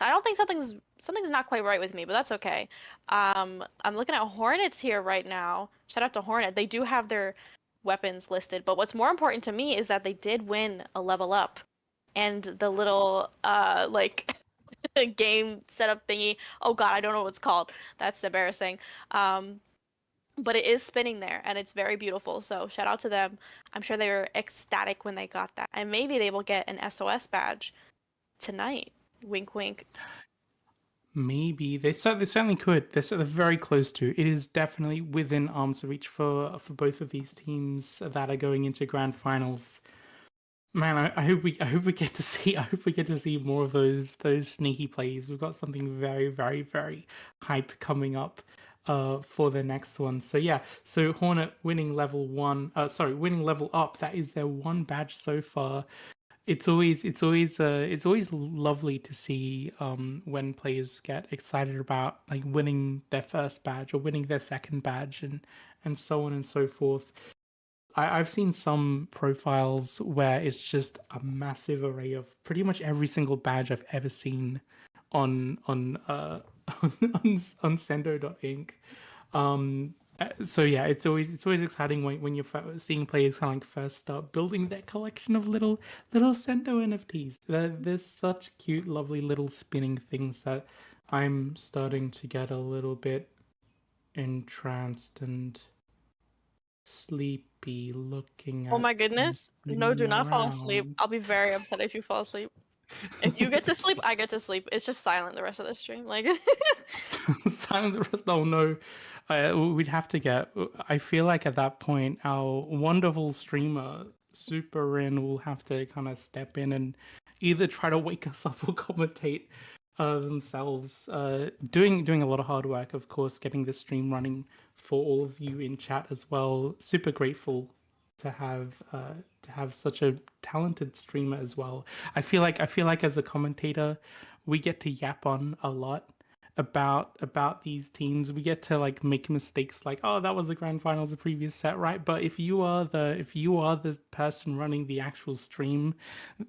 S4: don't think something's not quite right with me, but that's okay. I'm looking at Hornets here right now. Shout out to Hornet. They do have their weapons listed, but what's more important to me is that they did win a level up. And the little like game setup thingy. Oh god, I don't know what it's called. That's embarrassing. But it is spinning there and it's very beautiful. So shout out to them. I'm sure they were ecstatic when they got that. And maybe they will get an SOS badge tonight. Wink wink.
S3: Maybe they certainly could. They're very close to. It is definitely within arm's reach for both of these teams that are going into grand finals. Man, I hope we get to see more of those sneaky plays. We've got something very very very hype coming up for the next one. So yeah, so Hornet winning level 1, winning level up. That is their one badge so far. It's always lovely to see when players get excited about like winning their first badge or winning their second badge and so on and so forth. I've seen some profiles where it's just a massive array of pretty much every single badge I've ever seen on on Sendo.inc. So yeah, it's always exciting when you're seeing players kind of like first start building their collection of little Sendo NFTs. There's such cute, lovely little spinning things that I'm starting to get a little bit entranced and sleepy looking at.
S4: Oh my goodness. No, do not fall asleep.
S3: Around.
S4: I'll be very upset if you fall asleep. If you get to sleep, I get to sleep. It's just silent the rest of the stream. Like,
S3: Silent the rest. Oh no, we'd have to get. I feel like at that point, our wonderful streamer Super Rin will have to kind of step in and either try to wake us up or commentate themselves. Doing a lot of hard work, of course, getting the stream running for all of you in chat as well. Super grateful to have such a talented streamer as well. I feel like as a commentator, we get to yap on a lot about these teams. We get to like make mistakes like, oh, that was the grand finals the previous set, right? But if you are the person running the actual stream,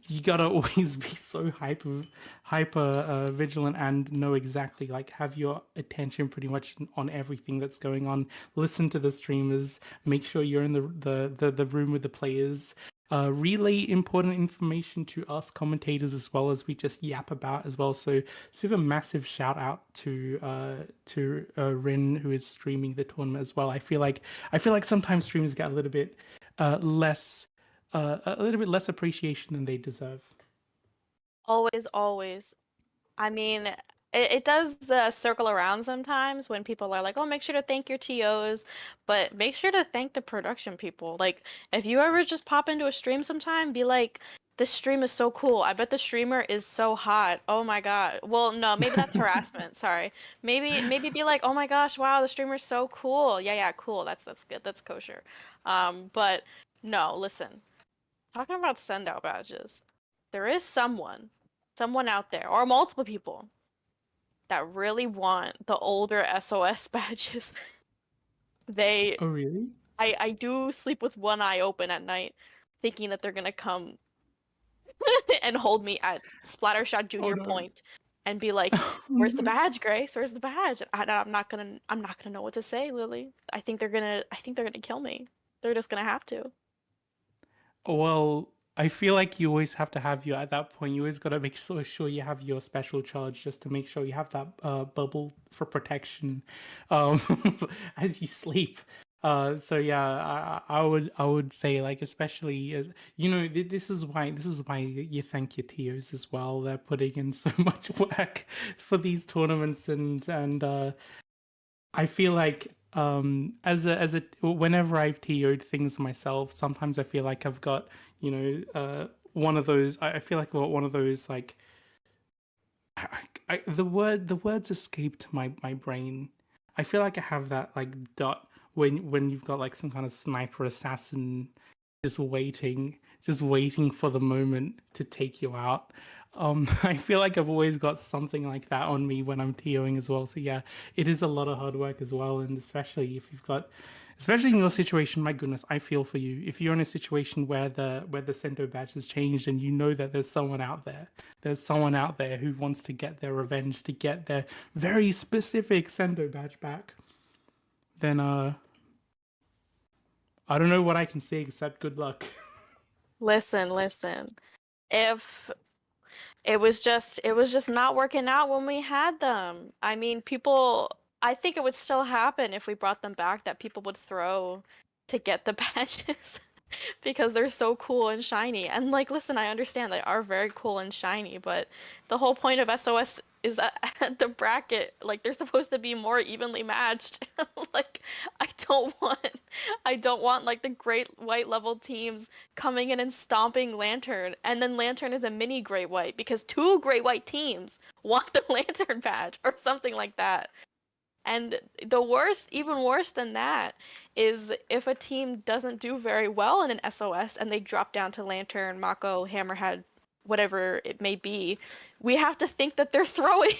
S3: you gotta always be so hyper vigilant and know exactly, like, have your attention pretty much on everything that's going on. Listen to the streamers, make sure you're in the room with the players. Relay important information to us commentators as well as we just yap about as well. So super massive shout out to Rin, who is streaming the tournament as well. I feel like sometimes streamers get a little bit less appreciation than they deserve.
S4: always, always. I mean, it does circle around sometimes when people are like, oh, make sure to thank your TOs, but make sure to thank the production people. Like, if you ever just pop into a stream sometime, be like, this stream is so cool. I bet the streamer is so hot. Oh my god. Well, no, maybe that's harassment. Sorry. Maybe be like, oh my gosh, wow, the streamer's so cool. Yeah, cool. That's good. That's kosher. But no, listen. Talking about send out badges, there is someone out there, or multiple people, that really want the older SOS badges. They,
S3: Oh really?
S4: I do sleep with one eye open at night, thinking that they're gonna come and hold me at Splattershot Junior
S3: no.
S4: Point and be like, "Where's the badge, Grace? Where's the badge?" I'm not gonna know what to say, Lily. I think they're gonna kill me. They're just gonna have to.
S3: Well, I feel like you always have to have your, at that point, you always got to make sure you have your special charge just to make sure you have that bubble for protection as you sleep. So yeah, I would say, like, especially as you know, this is why you thank your TOs as well. They're putting in so much work for these tournaments, and I feel like as a whenever I've TO'd things myself, sometimes I feel like I've got, you know, one of those. I feel like I've got one of those, like, the words escaped my brain. I feel like I have that, like, dot when you've got like some kind of sniper assassin just waiting for the moment to take you out. I feel like I've always got something like that on me when I'm TOing as well. So yeah, it is a lot of hard work as well, and especially if you've got, especially in your situation, my goodness, I feel for you. If you're in a situation where the Sendo badge has changed and you know that there's someone out there who wants to get their revenge, to get their very specific Sendo badge back, then I don't know what I can say except good luck.
S4: Listen. If it was just not working out when we had them. I mean, I think it would still happen if we brought them back, that people would throw to get the badges because they're so cool and shiny. And like, listen, I understand they are very cool and shiny, but the whole point of SOS is that the bracket, like, they're supposed to be more evenly matched. Like, I don't want like the great white level teams coming in and stomping Lantern, and then Lantern is a mini great white because two great white teams want the Lantern badge or something like that. And even worse than that, is if a team doesn't do very well in an SOS and they drop down to Lantern, Mako, Hammerhead, whatever it may be, we have to think that they're throwing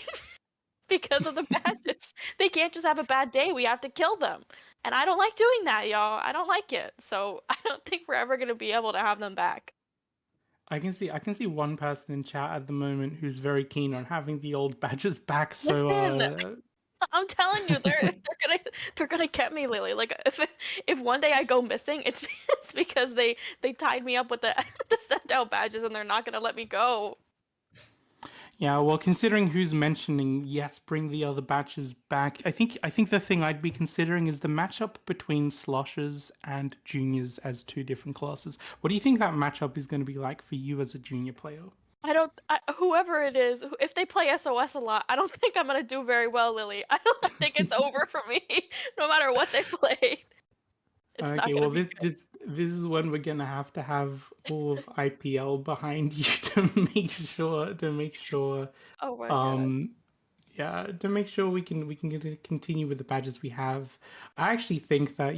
S4: because of the badges. They can't just have a bad day. We have to kill them. And I don't like doing that, y'all. I don't like it. So I don't think we're ever going to be able to have them back.
S3: I can see one person in chat at the moment who's very keen on having the old badges back. So
S4: Listen, I'm telling you, they're gonna get me, Lily. Like, if one day I go missing, it's because they tied me up with the sent out badges and they're not gonna let me go.
S3: Yeah, well, considering who's mentioning, yes, bring the other badges back. I think the thing I'd be considering is the matchup between sloshers and juniors as two different classes. What do you think that matchup is going to be like for you as a junior player?
S4: whoever it is, if they play SOS a lot, I don't think I'm gonna do very well, Lily. I don't think it's over for me, no matter what they play. It's not
S3: Okay,
S4: gonna
S3: well,
S4: be good.
S3: this is when we're gonna have to have all of IPL behind you to make sure
S4: Oh my god.
S3: um yeah, to make sure we can continue with the badges we have. I actually think that,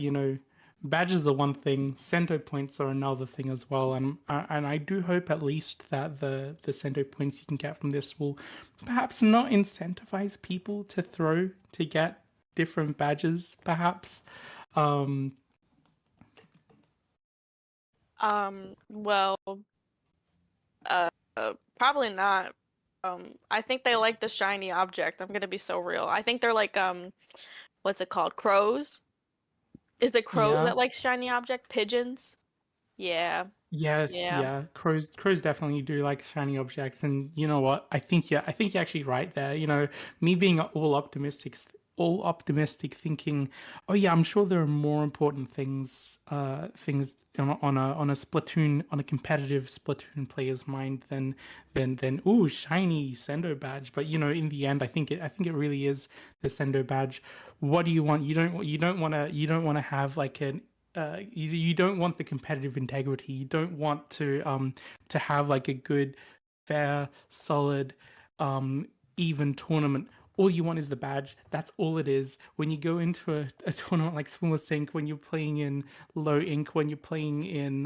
S3: badges are one thing, Sento points are another thing as well, and I do hope at least that the Sento points you can get from this will perhaps not incentivize people to throw to get different badges, perhaps. Um,
S4: Well, uh, probably not. I think they like the shiny object. I'm gonna be so real. I think they're like, what's it called? Crows? Is it crows
S3: yeah.
S4: that like shiny object? Pigeons? Yeah.
S3: Yeah,
S4: Yeah.
S3: yeah. Crows definitely do like shiny objects, and you know what? I think you're actually right there. Me being all optimistic, thinking, oh yeah, I'm sure there are more important things on a Splatoon, on a competitive Splatoon player's mind than ooh, shiny Sendo badge. But in the end, I think it really is the Sendo badge. What do you want? You don't want to have like you don't want the competitive integrity. You don't want to have like a good, fair, solid, even tournament. All you want is the badge. That's all it is. When you go into a tournament like Swimmer Sync, when you're playing in Low Ink, when you're playing in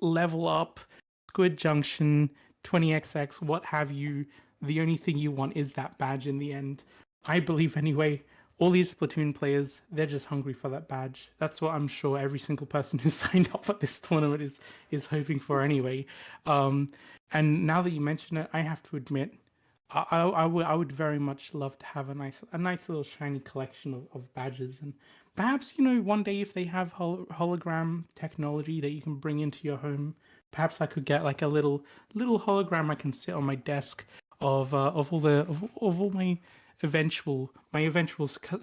S3: Level Up, Squid Junction, 20XX, what have you, the only thing you want is that badge in the end. I believe anyway. All these Splatoon players, they're just hungry for that badge. That's what I'm sure every single person who signed up at this tournament is hoping for anyway. And now that you mention it, I have to admit, I would very much love to have a nice little shiny collection of badges, and perhaps one day if they have hologram technology that you can bring into your home, perhaps I could get like a little hologram I can sit on my desk of all my eventual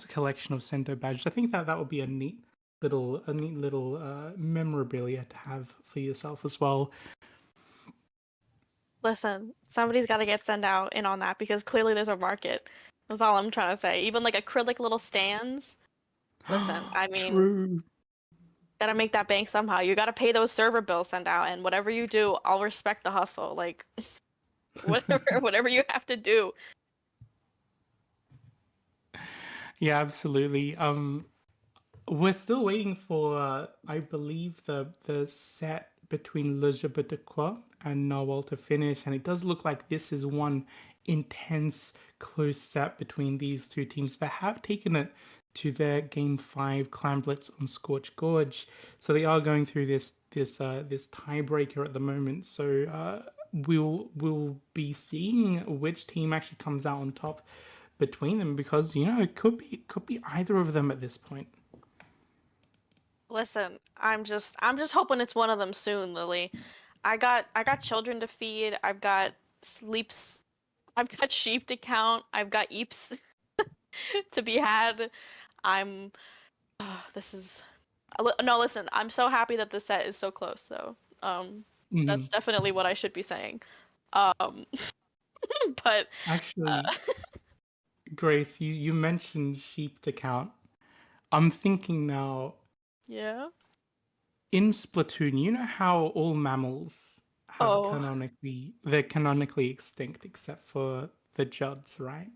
S3: collection of Sento badges. I think that would be a neat little memorabilia to have for yourself as well.
S4: Listen, somebody's got to get sent out in on that because clearly there's a market. That's all I'm trying to say. Even like acrylic little stands. Listen, I mean,
S3: True.
S4: gotta make that bank somehow. You gotta pay those server bills sent out, and whatever you do, I'll respect the hustle. Like, whatever you have to do.
S3: Yeah, absolutely. We're still waiting for, I believe, the set between Le Jeu de Quoi and Nawal to finish, and it does look like this is one intense, close set between these two teams that have taken it to their Game 5 Clan Blitz on Scorch Gorge. So they are going through this tiebreaker at the moment. So we'll be seeing which team actually comes out on top between them, because it could be either of them at this point.
S4: Listen, I'm just hoping it's one of them soon, Lily. I got children to feed. I've got sleeps. I've got sheep to count. I've got eeps to be had. This is no. Listen, I'm so happy that the set is so close, though. That's definitely what I should be saying. But
S3: Actually, Grace, you mentioned sheep to count. I'm thinking now,
S4: yeah.
S3: in Splatoon, you know how all mammals have
S4: Oh.
S3: they're canonically extinct except for the Judds, right?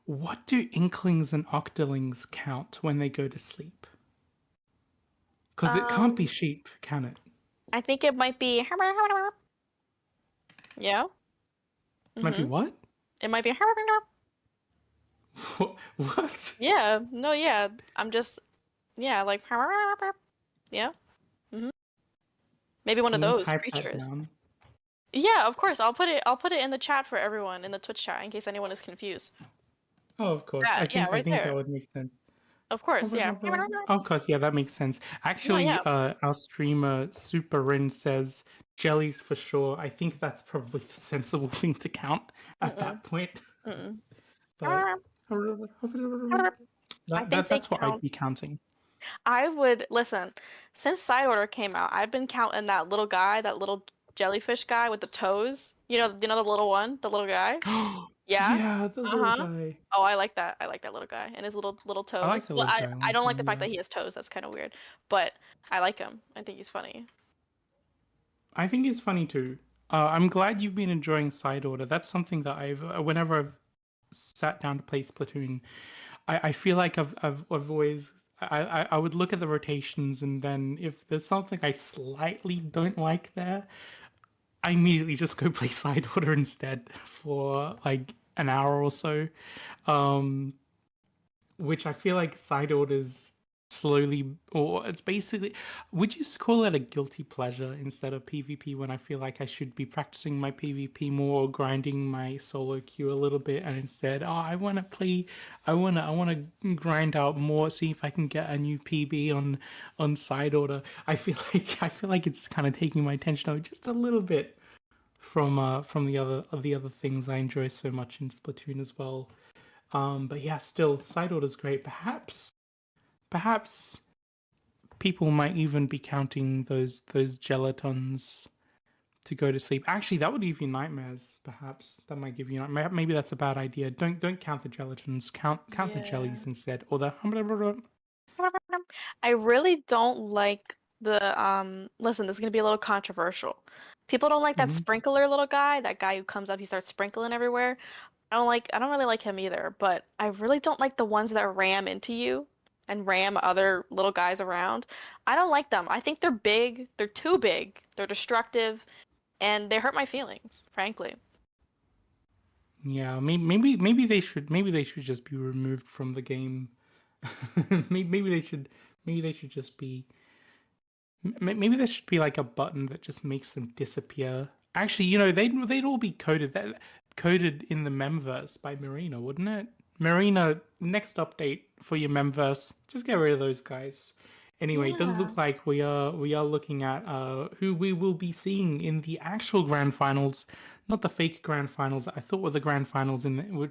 S3: What do Inklings and Octolings count when they go to sleep? Because it can't be sheep, can it?
S4: I think it might be. Yeah.
S3: Might be what?
S4: It might be.
S3: What?
S4: Yeah. No. Yeah. I'm just. Yeah. Like. Yeah. Maybe one
S3: Can
S4: of
S3: you
S4: those
S3: type
S4: creatures.
S3: that down?
S4: Yeah. Of course. I'll put it in the chat for everyone in the Twitch chat in case anyone is confused.
S3: Oh, of course.
S4: Yeah. Yeah. Right
S3: I think
S4: there.
S3: that would make sense.
S4: Of course. Yeah.
S3: Of course, yeah, that makes sense. Actually,
S4: yeah.
S3: our streamer Super Rin says jellies for sure. I think that's probably the sensible thing to count at that point. But that's what I'd be counting.
S4: I would listen. Since Side Order came out, I've been counting that little guy, that little jellyfish guy with the toes. You know the little one, the little guy. Yeah.
S3: Yeah, the little
S4: Uh-huh.
S3: guy.
S4: Oh, I like that. I like that little guy and his little
S3: I like
S4: toes.
S3: the
S4: Well,
S3: little guy
S4: I
S3: one
S4: don't like
S3: too.
S4: the fact
S3: Yeah.
S4: that he has toes. That's kind of weird, but I like him. I think he's funny.
S3: I think it's funny too. I'm glad you've been enjoying Side Order. That's something that whenever I've sat down to play Splatoon, I feel like I've always, I would look at the rotations, and then if there's something I slightly don't like there, I immediately just go play Side Order instead for like an hour or so. Um, which I feel like Side Orders slowly, or it's basically, would you call it a guilty pleasure instead of PvP, when I feel like I should be practicing my PvP more, or grinding my solo queue a little bit, and instead, oh, I want to play, I want to grind out more, see if I can get a new PB on Side Order. I feel like it's kind of taking my attention out just a little bit from the other things I enjoy so much in Splatoon as well. But yeah, still, Side Order's great. Perhaps people might even be counting those gelatons to go to sleep. Actually, that would give you nightmares. Perhaps that might give you maybe that's a bad idea. Don't count the gelatons. Count the
S4: Yeah.
S3: jellies instead, or the
S4: I really don't like the listen, this is gonna be a little controversial. People don't like that
S3: Mhm.
S4: sprinkler little guy, that guy who comes up, he starts sprinkling everywhere. I don't really like him either, but I really don't like the ones that ram into you and ram other little guys around. I don't like them. I think they're big, they're too big, they're destructive, and they hurt my feelings, frankly.
S3: Yeah, maybe they should just be removed from the game. Maybe they should just be maybe there should be like a button that just makes them disappear. Actually, they'd all be coded in the memverse by Marina, wouldn't it? Marina, next update for your memverse, just get rid of those guys. Anyway, it does
S4: Yeah.
S3: look like we are looking at who we will be seeing in the actual grand finals, not the fake grand finals that I thought were the grand finals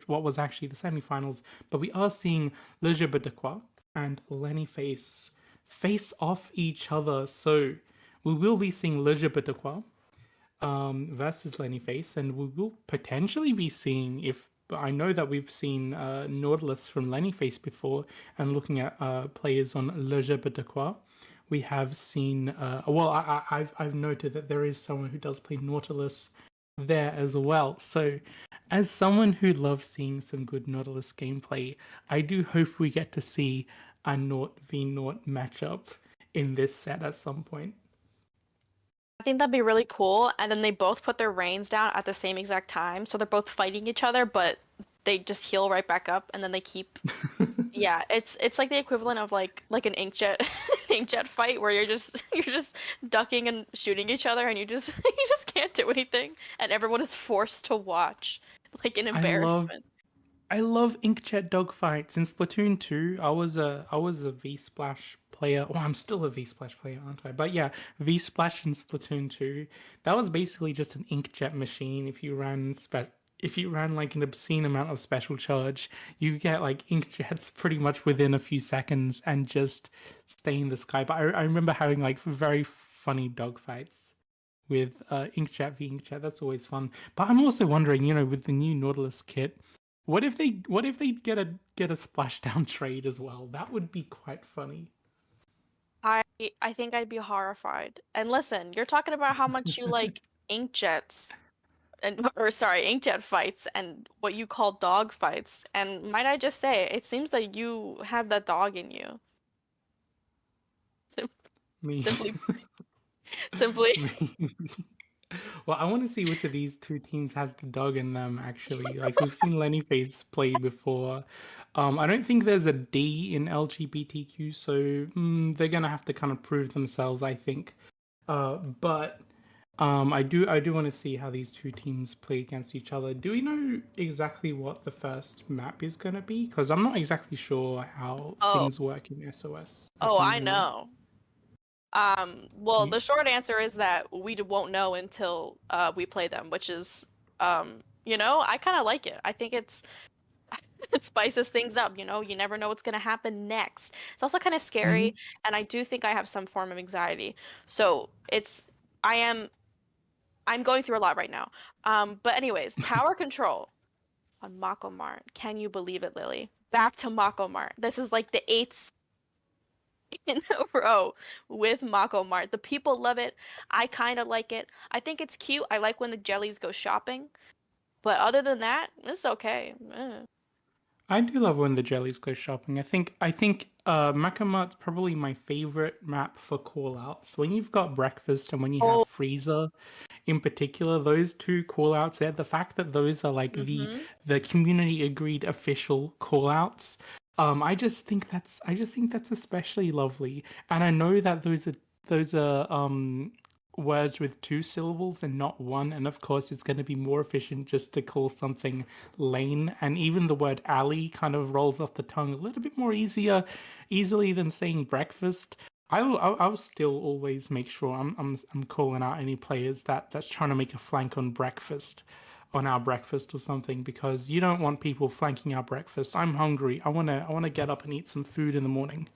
S3: what was actually the semifinals. But we are seeing Le Jeu de Quoi and Lenny face off each other. So we will be seeing Le Jeu de Quoi versus Lenny Face, and we will potentially be seeing, if I know that we've seen Nautilus from Lenny Face before, and looking at players on Le Jeu de Quoi, we have seen. Well, I've noted that there is someone who does play Nautilus there as well. So, as someone who loves seeing some good Nautilus gameplay, I do hope we get to see a Naut v Naut matchup in this set at some point.
S4: I think that'd be really cool. And then they both put their reins down at the same exact time. So they're both fighting each other, but they just heal right back up and then they keep yeah, it's like the equivalent of like an inkjet inkjet fight where you're just ducking and shooting each other and you just you just can't do anything and everyone is forced to watch like an
S3: I love
S4: embarrassment.
S3: I love inkjet dogfights. In Splatoon 2, I was a V Splash player. Well, I'm still a V Splash player, aren't I? But yeah, V Splash in Splatoon 2. That was basically just an inkjet machine. If you ran like an obscene amount of special charge, you get like inkjets pretty much within a few seconds and just stay in the sky. But I remember having like very funny dogfights with inkjet v inkjet. That's always fun. But I'm also wondering, with the new Nautilus kit, what if they get a splashdown trade as well? That would be quite funny.
S4: I I think I'd be horrified. And listen, you're talking about how much you like inkjets and or sorry, inkjet fights and what you call dog fights. And might I just say, it seems that you have that dog in you. Sim
S3: Me.
S4: simply simply.
S3: Me. Well, I want to see which of these two teams has the dog in them, actually. Like, we've seen Lenny Face play before. I don't think there's a D in LGBTQ, so they're gonna have to kind of prove themselves, I think. But I do want to see how these two teams play against each other. Do we know exactly what the first map is gonna be? Because I'm not exactly sure how
S4: Oh,
S3: things work in SOS at
S4: oh,
S3: the
S4: I
S3: moment.
S4: know. Well,
S3: You,
S4: the short answer is that we won't know until we play them, which is I kind of like it. I think it spices things up, you never know what's going to happen next. It's also kind of
S3: Mhm.
S4: scary, and I do think I have some form of anxiety. So, I am I'm going through a lot right now. But anyways, tower control on Mako Mart. Can you believe it, Lily? Back to Mako Mart. This is like the 8th in a row with Mako Mart. The people love it. I kind of like it. I think it's cute. I like when the jellies go shopping. But other than that, it's okay.
S3: I do love when the jellies go shopping. I think Makamart's probably my favorite map for callouts. When you've got breakfast and when you have
S4: Oh,
S3: freezer in particular, those two callouts there, the fact that those are like
S4: mm-hmm.
S3: the community agreed official callouts, I just think that's especially lovely. And I know that those are words with 2 syllables and not one, and of course it's going to be more efficient just to call something lane, and even the word alley kind of rolls off the tongue a little bit more easily than saying breakfast. I'll still always make sure I'm calling out any players that's trying to make a flank on breakfast, on our breakfast or something, because you don't want people flanking our breakfast. I'm hungry. I wanna get up and eat some food in the morning.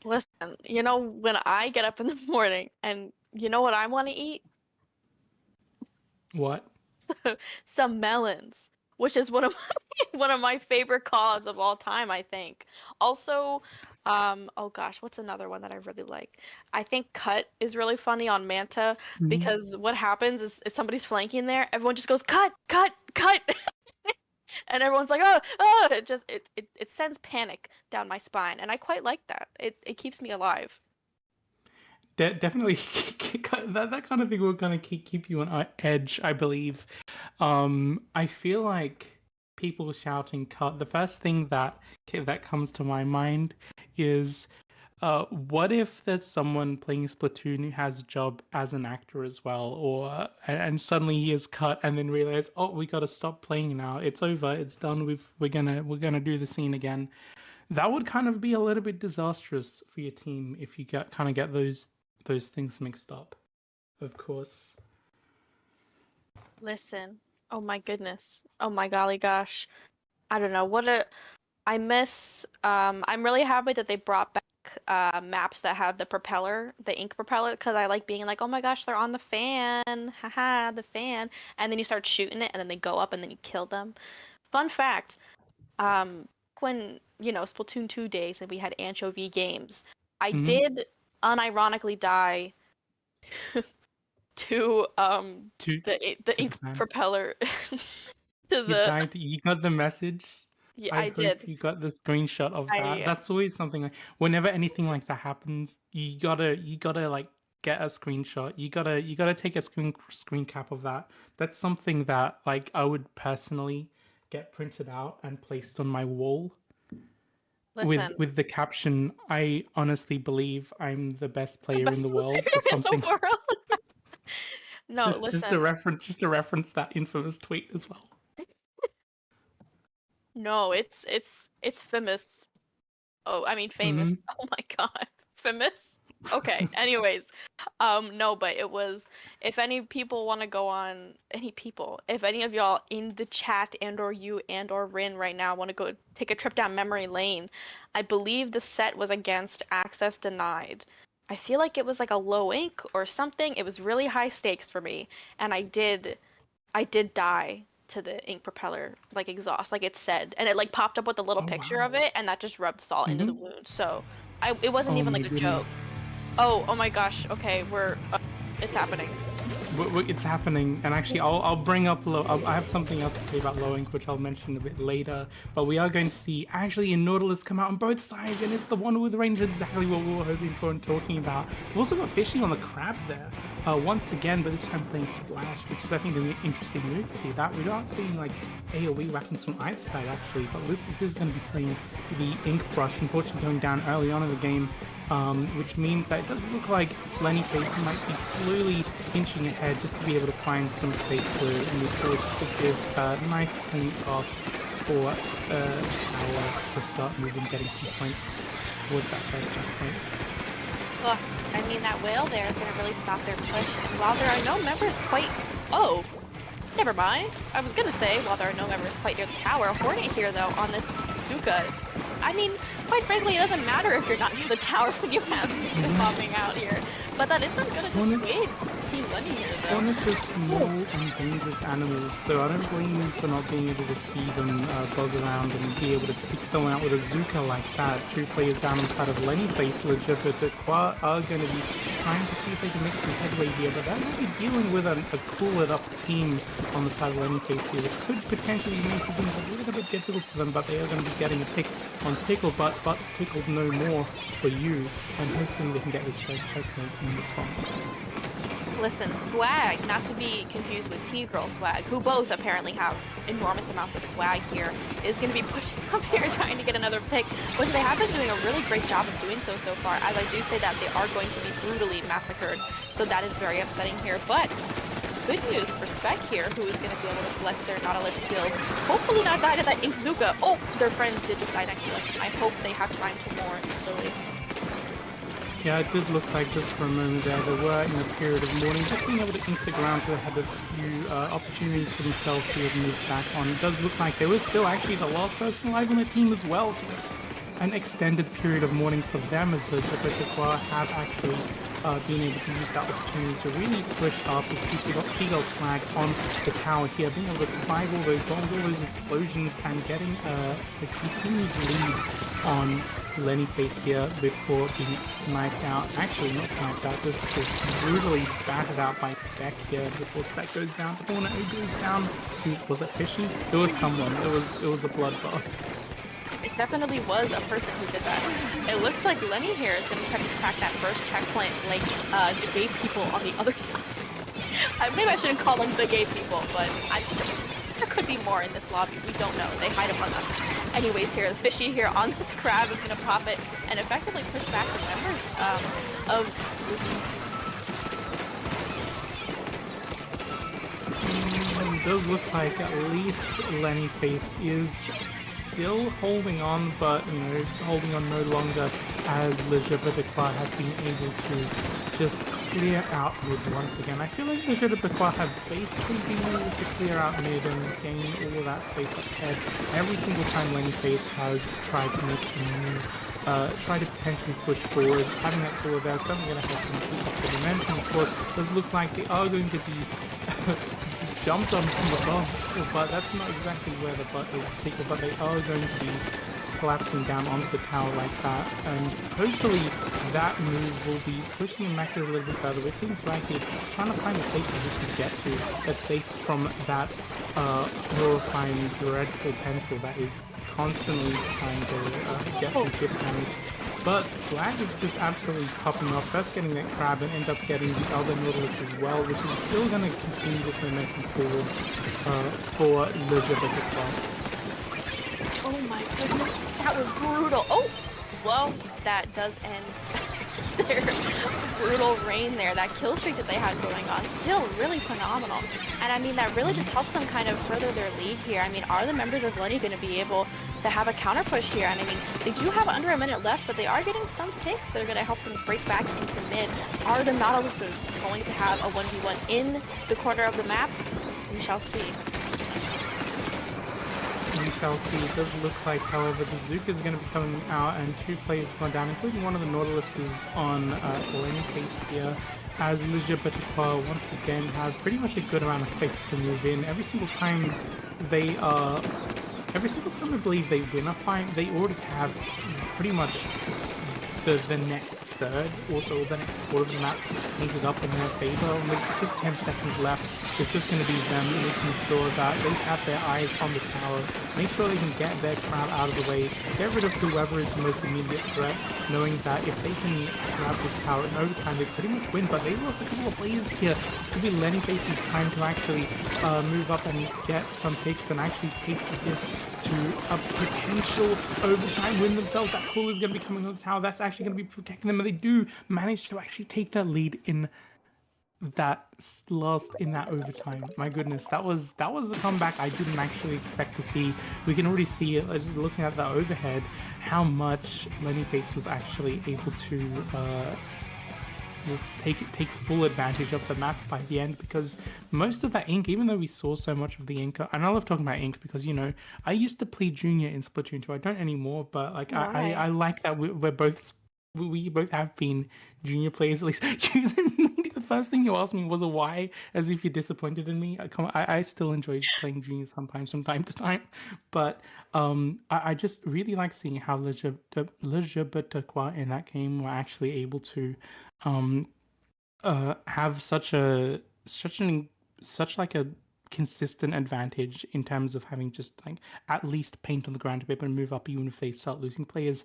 S4: Listen, you know, when I get up in the morning and you know what I want to eat?
S3: What?
S4: Some melons, which is one of one of my favorite calls of all time, I think. Also, oh gosh, what's another one that I really like? I think cut is really funny on Manta
S3: Mhm.
S4: because what happens is if somebody's flanking there, everyone just goes cut, cut, cut. And everyone's like, oh, oh, it sends panic down my spine, and I quite like that. It keeps me alive.
S3: Definitely, that kind of thing will kind of keep you on edge, I believe. I feel like people shouting "cut." The first thing that comes to my mind is, what if there's someone playing Splatoon who has a job as an actor as well, or and suddenly he is cut and then realize, oh, we got to stop playing now. It's over. It's done. We're gonna do the scene again. That would kind of be a little bit disastrous for your team if you get those things mixed up. Of course.
S4: Listen, oh my goodness, oh my golly gosh, I don't know what a I miss. I'm really happy that they brought back maps that have the propeller, the ink propeller, because I like being like, oh my gosh, they're on the fan, haha, the fan, and then you start shooting it, and then they go up, and then you kill them. Fun fact, when Splatoon 2 days and we had anchovy games, I
S3: Hmm.
S4: did unironically die to
S3: To
S4: the
S3: to the
S4: ink
S3: fan.
S4: propeller to
S3: You
S4: the
S3: died. You got the message.
S4: yeah,
S3: I
S4: I
S3: hope
S4: did.
S3: you got the screenshot of that.
S4: I
S3: That's always something like whenever anything like that happens, you gotta like get a screenshot. You gotta take a screen cap of that. That's something that like I would personally get printed out and placed on my wall with
S4: listen.
S3: with the caption, "I honestly believe I'm the best
S4: The
S3: player in
S4: best
S3: the
S4: player
S3: world," or
S4: in the
S3: something.
S4: world. No,
S3: Just to
S4: listen.
S3: reference that infamous tweet as well.
S4: No, it's famous. Oh, I mean famous.
S3: Hmm.
S4: Oh my God. Famous? Okay. Anyways, no, but it was if any people want to go on any people, if any of y'all in the chat and or you and or Rin right now want to go take a trip down memory lane, I believe the set was against access denied. I feel like it was like a low ink or something. It was really high stakes for me, and I did die to the ink propeller like exhaust, like it said, and it like popped up with a little
S3: Oh
S4: picture
S3: wow.
S4: of it, and that just rubbed salt into the
S3: Hmm.
S4: wound. So, it wasn't
S3: Oh
S4: even
S3: my
S4: like a joke.
S3: goodness.
S4: Oh my gosh. Okay, it's happening.
S3: It's happening, and actually, I'll bring up low. I have something else to say about low ink, which I'll mention a bit later. But we are going to see actually a Nautilus come out on both sides, and it's the one with range, exactly what we were hoping for and talking about. We've also got fishing on the crab there, once again, but this time playing Splash, which is I think an interesting move to see. That we aren't seeing like AOE weapons from either side actually, but Lucas is going to be playing the ink brush, unfortunately going down early on in the game. Which means that it does look like Lenny Face might be slowly inching ahead just to be able to find some space to move forward to give a nice clean path for our to start moving, getting some points towards that first checkpoint.
S4: Ugh, I mean that whale there is gonna really stop their push. And while there are no members quite, oh, never mind. I was gonna say while there are no members quite near the tower, Hornet here though on this Zuka. I mean, quite frankly, it doesn't matter if you're not near the tower when you have Zuka bombing out here. But that isn't gonna
S3: Hornets-
S4: dissuade Team Lenny here, though.
S3: Hornets are small and dangerous animals, so I don't blame you for not being able to see them buzz around and be able to pick someone out with a Zuka like that. 2 players down on the side of Lenny face, legit, but the Quah are going to be trying to see if they can make some headway here, but they're going to be dealing with a cooler up team on the side of Lenny face here, which could potentially make things a little bit difficult for them, but they are going to be getting a pick on Pickle, but Butts tickled no more for you, and hopefully they can get this first checkmate in response.
S4: Listen, Swag, not to be confused with T-Girl Swag, who both apparently have enormous amounts of swag here, is going to be pushing up here trying to get another pick, which they have been doing a really great job of doing so far, as I do say that they are going to be brutally massacred, so that is very upsetting here, but good news for Spec here, who is going to be able to flex their Nautilus skills, hopefully not die to that Inkzuka. Oh, their friend did just die next to them. I hope they have time to mourn Lily.
S3: Yeah, it did look like just for a moment there, they were in a period of mourning, just being able to ink the ground, so they had a few opportunities for themselves to move back on. It does look like they were still actually the last person alive on the team as well, so that's an extended period of mourning for them, as the Quah have actually been able to use that opportunity to really push up and keep Seagull's flag on the tower here, being able to survive all those bombs, all those explosions, and getting a continued lead on Lenny face here before being sniped out. Actually, not sniped out, just brutally battered out by Spec here before Spec goes down. Before when it goes down, was it Fishy? It was someone. It was a bloodbath.
S4: It definitely was a person who did that. It looks like Lenny here is going to try to crack that first checkpoint like the gay people on the other side. Maybe I shouldn't call them the gay people, but there could be more in this lobby. We don't know. They hide among us. Anyways, here, the Fishy here on this crab is going to pop it and effectively push back the members of
S3: It does look like at least Lenny face is still holding on, but holding on no longer, as Legitimate has been able to just clear out mid once again. I feel like Legitimate have basically been able to clear out mid and gain all of that space up ahead every single time Lenny face has tried to make a move. Try to potentially push forward. Having that cooler there is certainly going to help them keep up the momentum. Of course, it does look like they are going to be jumped on from above, but that's not exactly where the butt is taken, but they are going to be collapsing down onto the tower like that, and hopefully that move will be pushing him back a little bit further. We're seeing Swag here trying to find a safe position to get to that's safe from that horrifying, dreadful pencil that is constantly trying to get some chip damage. But Swag is just absolutely popping off, first getting that crab and end up getting the other Nautilus as well, which is still going to continue this momentum forwards for Elizabeth.
S4: Oh my goodness, that was brutal. Oh, well, that does end their brutal reign there. That kill streak that they had going on, still really phenomenal. And I mean, that really just helps them kind of further their lead here. I mean, are the members of Lenny going to be able to have a counter push here? And I mean, they do have under a minute left, but they are getting some picks that are going to help them break back into mid. Are the Nautiluses going to have a 1v1 in the corner of the map? We shall see.
S3: We shall see. It does look like, however, the Zuka is going to be coming out and 2 players gone down, including one of the Nautiluses on Lenny face here, as Legitimate once again have pretty much a good amount of space to move in. Every single time I believe they win a fight, they already have pretty much the next third, also the next quarter of the map painted up in their favor. With just 10 seconds left, it's just going to be them making sure that they have their eyes on the tower, make sure they can get their crowd out of the way, get rid of whoever is the most immediate threat, knowing that if they can grab this tower in overtime, they pretty much win. But they lost a couple of players here. This could be Lenny Face's time to actually move up and get some picks and actually take this to a potential overtime win themselves. That cooler is going to be coming on the tower. That's actually going to be protecting them, and they do manage to actually take that lead in that overtime. My goodness, that was the comeback I didn't actually expect to see. We can already see it just looking at the overhead how much Lenny Face was actually able to take full advantage of the map by the end, because most of that ink, even though we saw so much of the ink, and I love talking about ink because I used to play junior in Splatoon 2. I don't anymore, but like I like that we're both we both have been junior players at least. The first thing you asked me was a why, as if you're disappointed in me. I still enjoy playing juniors sometimes from time to time, but I just really like seeing how Le Jeu in that game were actually able to um have such like a consistent advantage in terms of having just like at least paint on the ground to be able to move up even if they start losing players.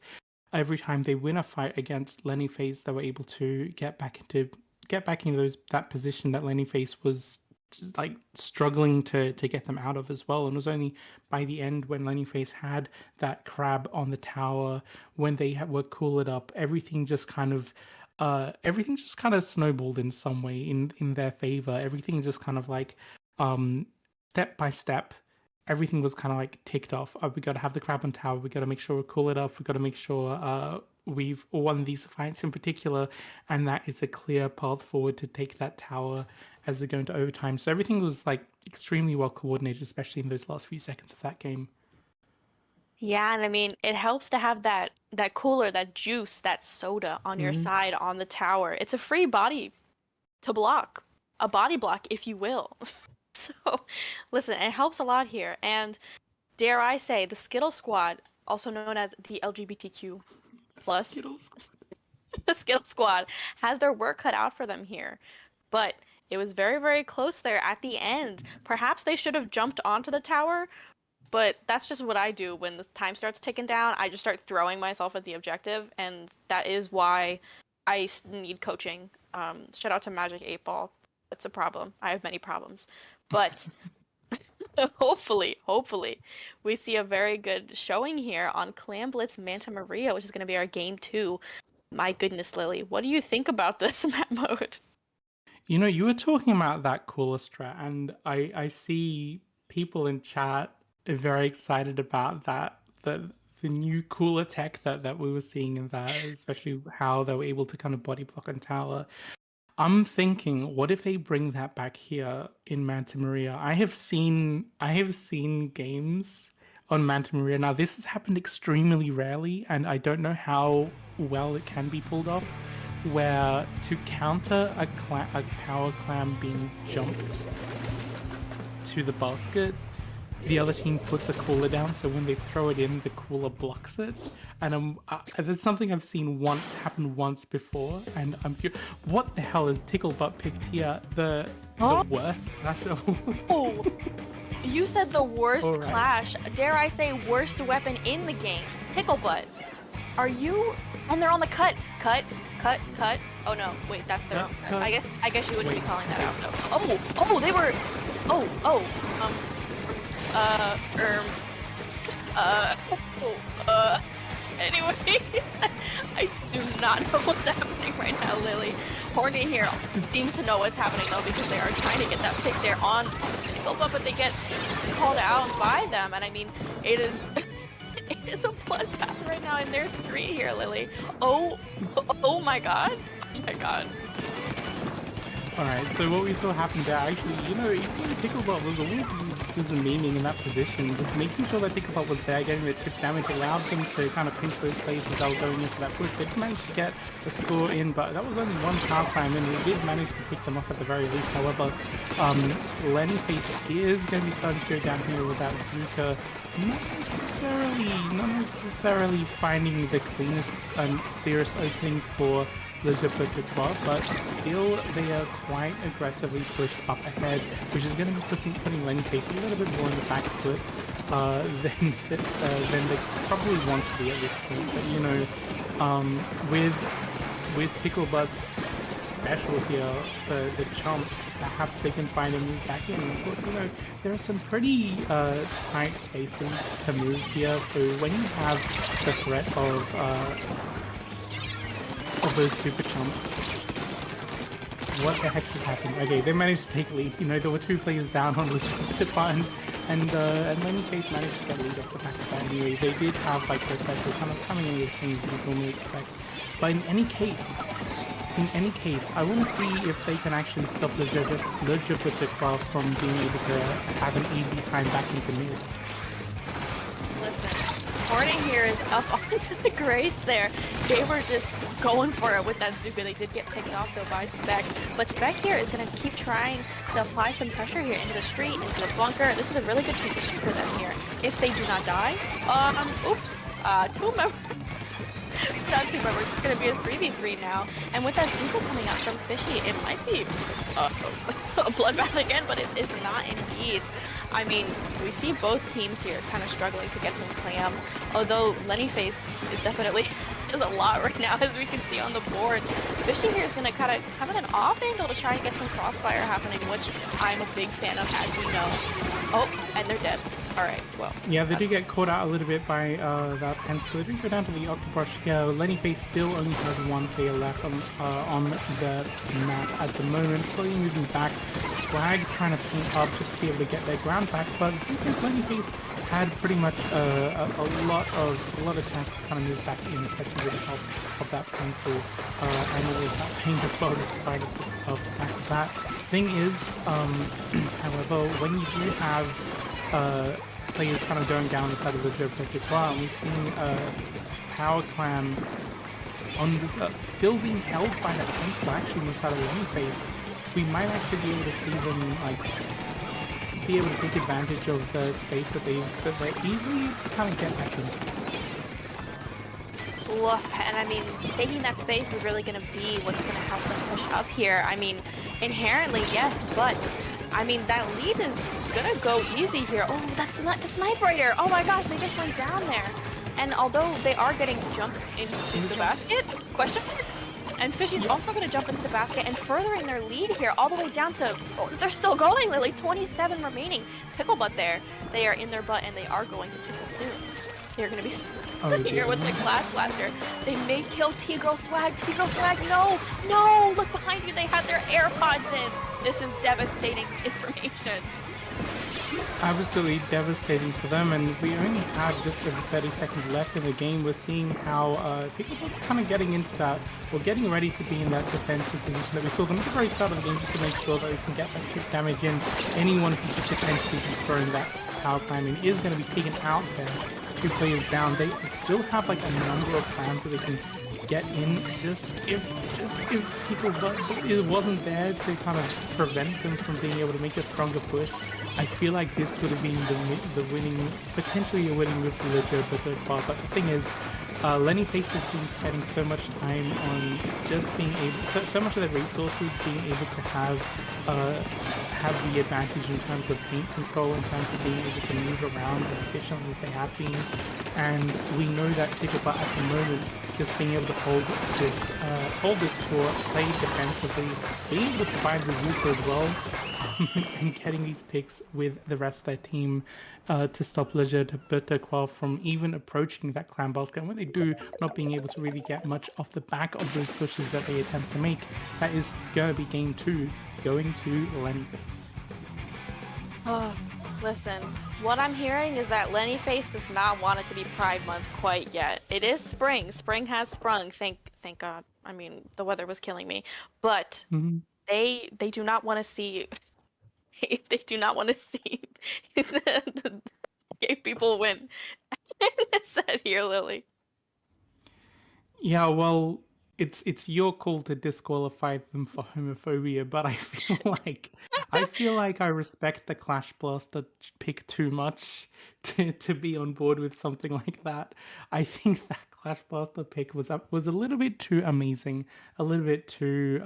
S3: Every time they win a fight against Lenny Face, they were able to get back into that position that Lenny Face was just, like struggling to get them out of as well. And it was only by the end when Lenny Face had that crab on the tower, when they were cool it up, everything just kind of snowballed in some way in their favor. Everything just kind of like step by step, everything was kind of like ticked off. We got to have the crab on tower. We got to make sure we cool it up. We got to make sure we've won these fights in particular, and that is a clear path forward to take that tower as they go into overtime. So everything was like extremely well coordinated, especially in those last few seconds of that game.
S4: Yeah, and I mean, it helps to have that cooler, that juice, that soda on your side on the tower. It's a free body to block, a body block, if you will. So, listen, it helps a lot here. And dare I say, the Skittle Squad, also known as the LGBTQ plus, the Skittle Squad has their work cut out for them here. But it was very, very close there at the end. Perhaps they should have jumped onto the tower, but that's just what I do when the time starts ticking down. I just start throwing myself at the objective, and that is why I need coaching. Shout out to Magic 8 Ball. It's a problem. I have many problems. But hopefully, we see a very good showing here on Clan Blitz Manta Maria, which is going to be our game 2. My goodness, Lily, what do you think about this map mode?
S3: You know, you were talking about that cooler strat, and I see people in chat are very excited about that, the new cooler tech that we were seeing in that, especially how they were able to kind of body block on tower. I'm thinking, what if they bring that back here in Manta Maria? I have seen games on Manta Maria. Now, this has happened extremely rarely, and I don't know how well it can be pulled off, where to counter a power clam being jumped to the basket, the other team puts a cooler down, so when they throw it in, the cooler blocks it. And that's something I've seen happen once before, and I'm curious, what the hell is Tickle Butt picked here? The worst clash of
S4: Oh, you said the worst
S3: All right.
S4: clash. Dare I say worst weapon in the game? Tickle Butt. Are you? And they're on the cut. Oh no, wait, that's their.
S3: No,
S4: I guess you wouldn't be
S3: Wait.
S4: calling that out. No. Oh, they were. Anyway, I do not know what's happening right now, Lily. Horny here seems to know what's happening though, because they are trying to get that pick there on Tickle Butt, but they get called out by them, and I mean, it is a bloodbath right now in their street here, Lily. Oh my god. Oh my god.
S3: Alright, so what we saw happen there, actually, you know, even Picklebot was always just memeing in that position, just making sure that Picklebot was there, getting the tip damage, allowed them to kind of pinch those places that were going in for that push. They did manage to get the score in, but that was only one power climb, and we did manage to pick them off at the very least. However, Lenny Face is going to be starting to go down here with that Zuka, not necessarily finding the cleanest and clearest opening for Le Jeu but still they are quite aggressively pushed up ahead, which is going to be putting Lenny Face a little bit more in the back foot than they probably want to be at this point. But you know, with Picklebutt's special here, the chomps, perhaps they can find a move back in. Of course, you know, there are some pretty tight spaces to move here, so when you have the threat of those super chumps, what the heck just happened? Okay, they managed to take lead. You know, there were 2 players down on the tip line, and Lenny Face managed to get lead off the back of that anyway. They did have like their special kind of coming in as things you normally expect. But in any case, I want to see if they can actually stop Le Jeu from being able to have an easy time back into mid.
S4: Listen, teleporting here is up onto the grades there. They were just going for it with that Zuka. They did get picked off though by Spec. But Spec here is going to keep trying to apply some pressure here into the street, into the bunker. This is a really good position for them here. If they do not die, two members. Not two members. It's going to be a 3v3 now. And with that Zuka coming out from Fishy, it might be a bloodbath again, but it is not indeed. I mean, we see both teams here kind of struggling to get some clams, although Lennyface is definitely is a lot right now, as we can see on the board. Fishy here is going to kind of have an off angle to try and get some crossfire happening, which I'm a big fan of, as we know. Oh, and they're dead. Alright, well.
S3: Yeah, they do get caught out a little bit by that pencil. They do go down to the Octobrush. Yeah, Lennyface still only has one player left on the map at the moment. Slowly moving back. Swag trying to paint up just to be able to get their ground back. But the thing is, Lennyface had pretty much a lot of chance to kind of move back in, especially with the help of that pencil and always that paint as well, despite of back to that. Thing is, however, when you do have players kind of going down the side of the Joe as well, and we've seen Power Clan on this, still being held by that pencil actually on the side of the face. We might actually be able to see them be able to take advantage of the space that they're easily able to kind of get back into.
S4: And I mean, taking that space is really going to be what's going to help them push up here. I mean, inherently, yes, but I mean, that lead is gonna go easy here. Oh, that's not the sniper here. Oh my gosh, they just went down there. And although they are getting jumped into the basket, question mark? And Fishy's also gonna jump into the basket and furthering their lead here all the way down to, oh, they're still going, Lily. 27 remaining. Ticklebutt there. They are in their butt and they are going to tickle soon. They're gonna be sitting here with the Clash Blaster. They may kill T-Girl Swag. T-Girl Swag, no! No! Look behind you, they have their AirPods in. This is devastating information.
S3: Absolutely devastating for them, and we only have just over 30 seconds left in the game. We're seeing how Ticklebutt's kind of getting into that, or getting ready to be in that defensive position that we saw them at the very start of the game, just to make sure that we can get that chip damage in. Anyone who could potentially be throwing that power climbing is going to be taken out there. 2 players down. They still have like a number of plans that they can get in, just if Ticklebutt wasn't there to kind of prevent them from being able to make a stronger push. I feel like this would have been the winning, potentially a winning move for the Joe so far. But the thing is, Lennyface has been spending so much time on just being able, so much of their resources being able to have the advantage in terms of paint control, in terms of being able to move around as efficiently as they have been. And we know that Ticklebutt at the moment, just being able to hold this fort, play defensively, being able to survive the Zuka as well, and getting these picks with the rest of their team to stop Quah from even approaching that clan basket. And when they do, not being able to really get much off the back of those pushes that they attempt to make, that is going to be game 2, going to Lennyface.
S4: Oh, listen, what I'm hearing is that Lennyface does not want it to be Pride Month quite yet. It is spring. Spring has sprung. Thank God. I mean, the weather was killing me. But they do not want to see... They do not want to see the gay people win. It's said here, Lily.
S3: Yeah, well, it's your call to disqualify them for homophobia, but I feel like I respect the Clash Blaster pick too much to be on board with something like that. I think that Clash Blaster pick was a little bit too amazing, a little bit too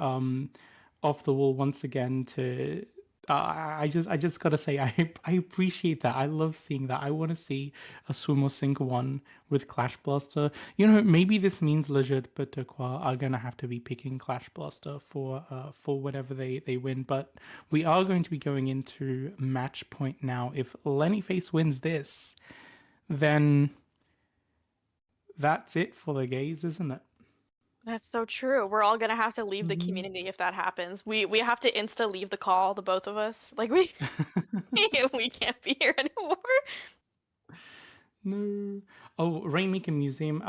S3: off the wall once again to. I just gotta say I appreciate that. I love seeing that. I want to see a swim or sink one with Clash Blaster. You know, maybe this means Legit but Quah are gonna have to be picking Clash Blaster for whatever they win. But we are going to be going into match point now. If Lennyface wins this, then that's it for the gays, isn't it?
S4: That's so true. We're all gonna have to leave the community if that happens. We have to insta leave the call, the both of us. Like we can't be here anymore.
S3: No. Oh, Rainmaker Museum.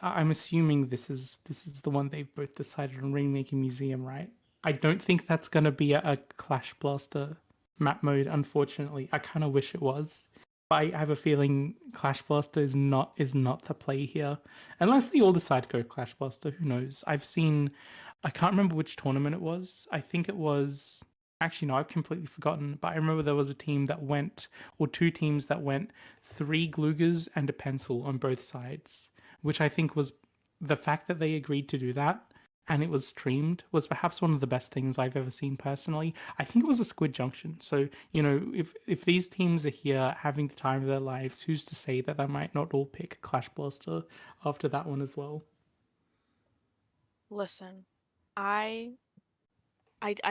S3: I'm assuming this is the one they've both decided on. Rainmaker Museum, right? I don't think that's gonna be a Clash Blaster map mode. Unfortunately, I kind of wish it was. but I have a feeling Clash Blaster is not the play here, unless they all decide to go Clash Blaster. Who knows? I can't remember which tournament it was. I think it was. Actually, no, I've completely forgotten. But I remember there was a team that went, or two teams that went, 3 Glugers and a pencil on both sides, which I think was the fact that they agreed to do that and it was streamed was perhaps one of the best things I've ever seen personally. I think it was a Squid Junction. So, if these teams are here having the time of their lives, who's to say that they might not all pick Clash Blaster after that one as well?
S4: Listen, I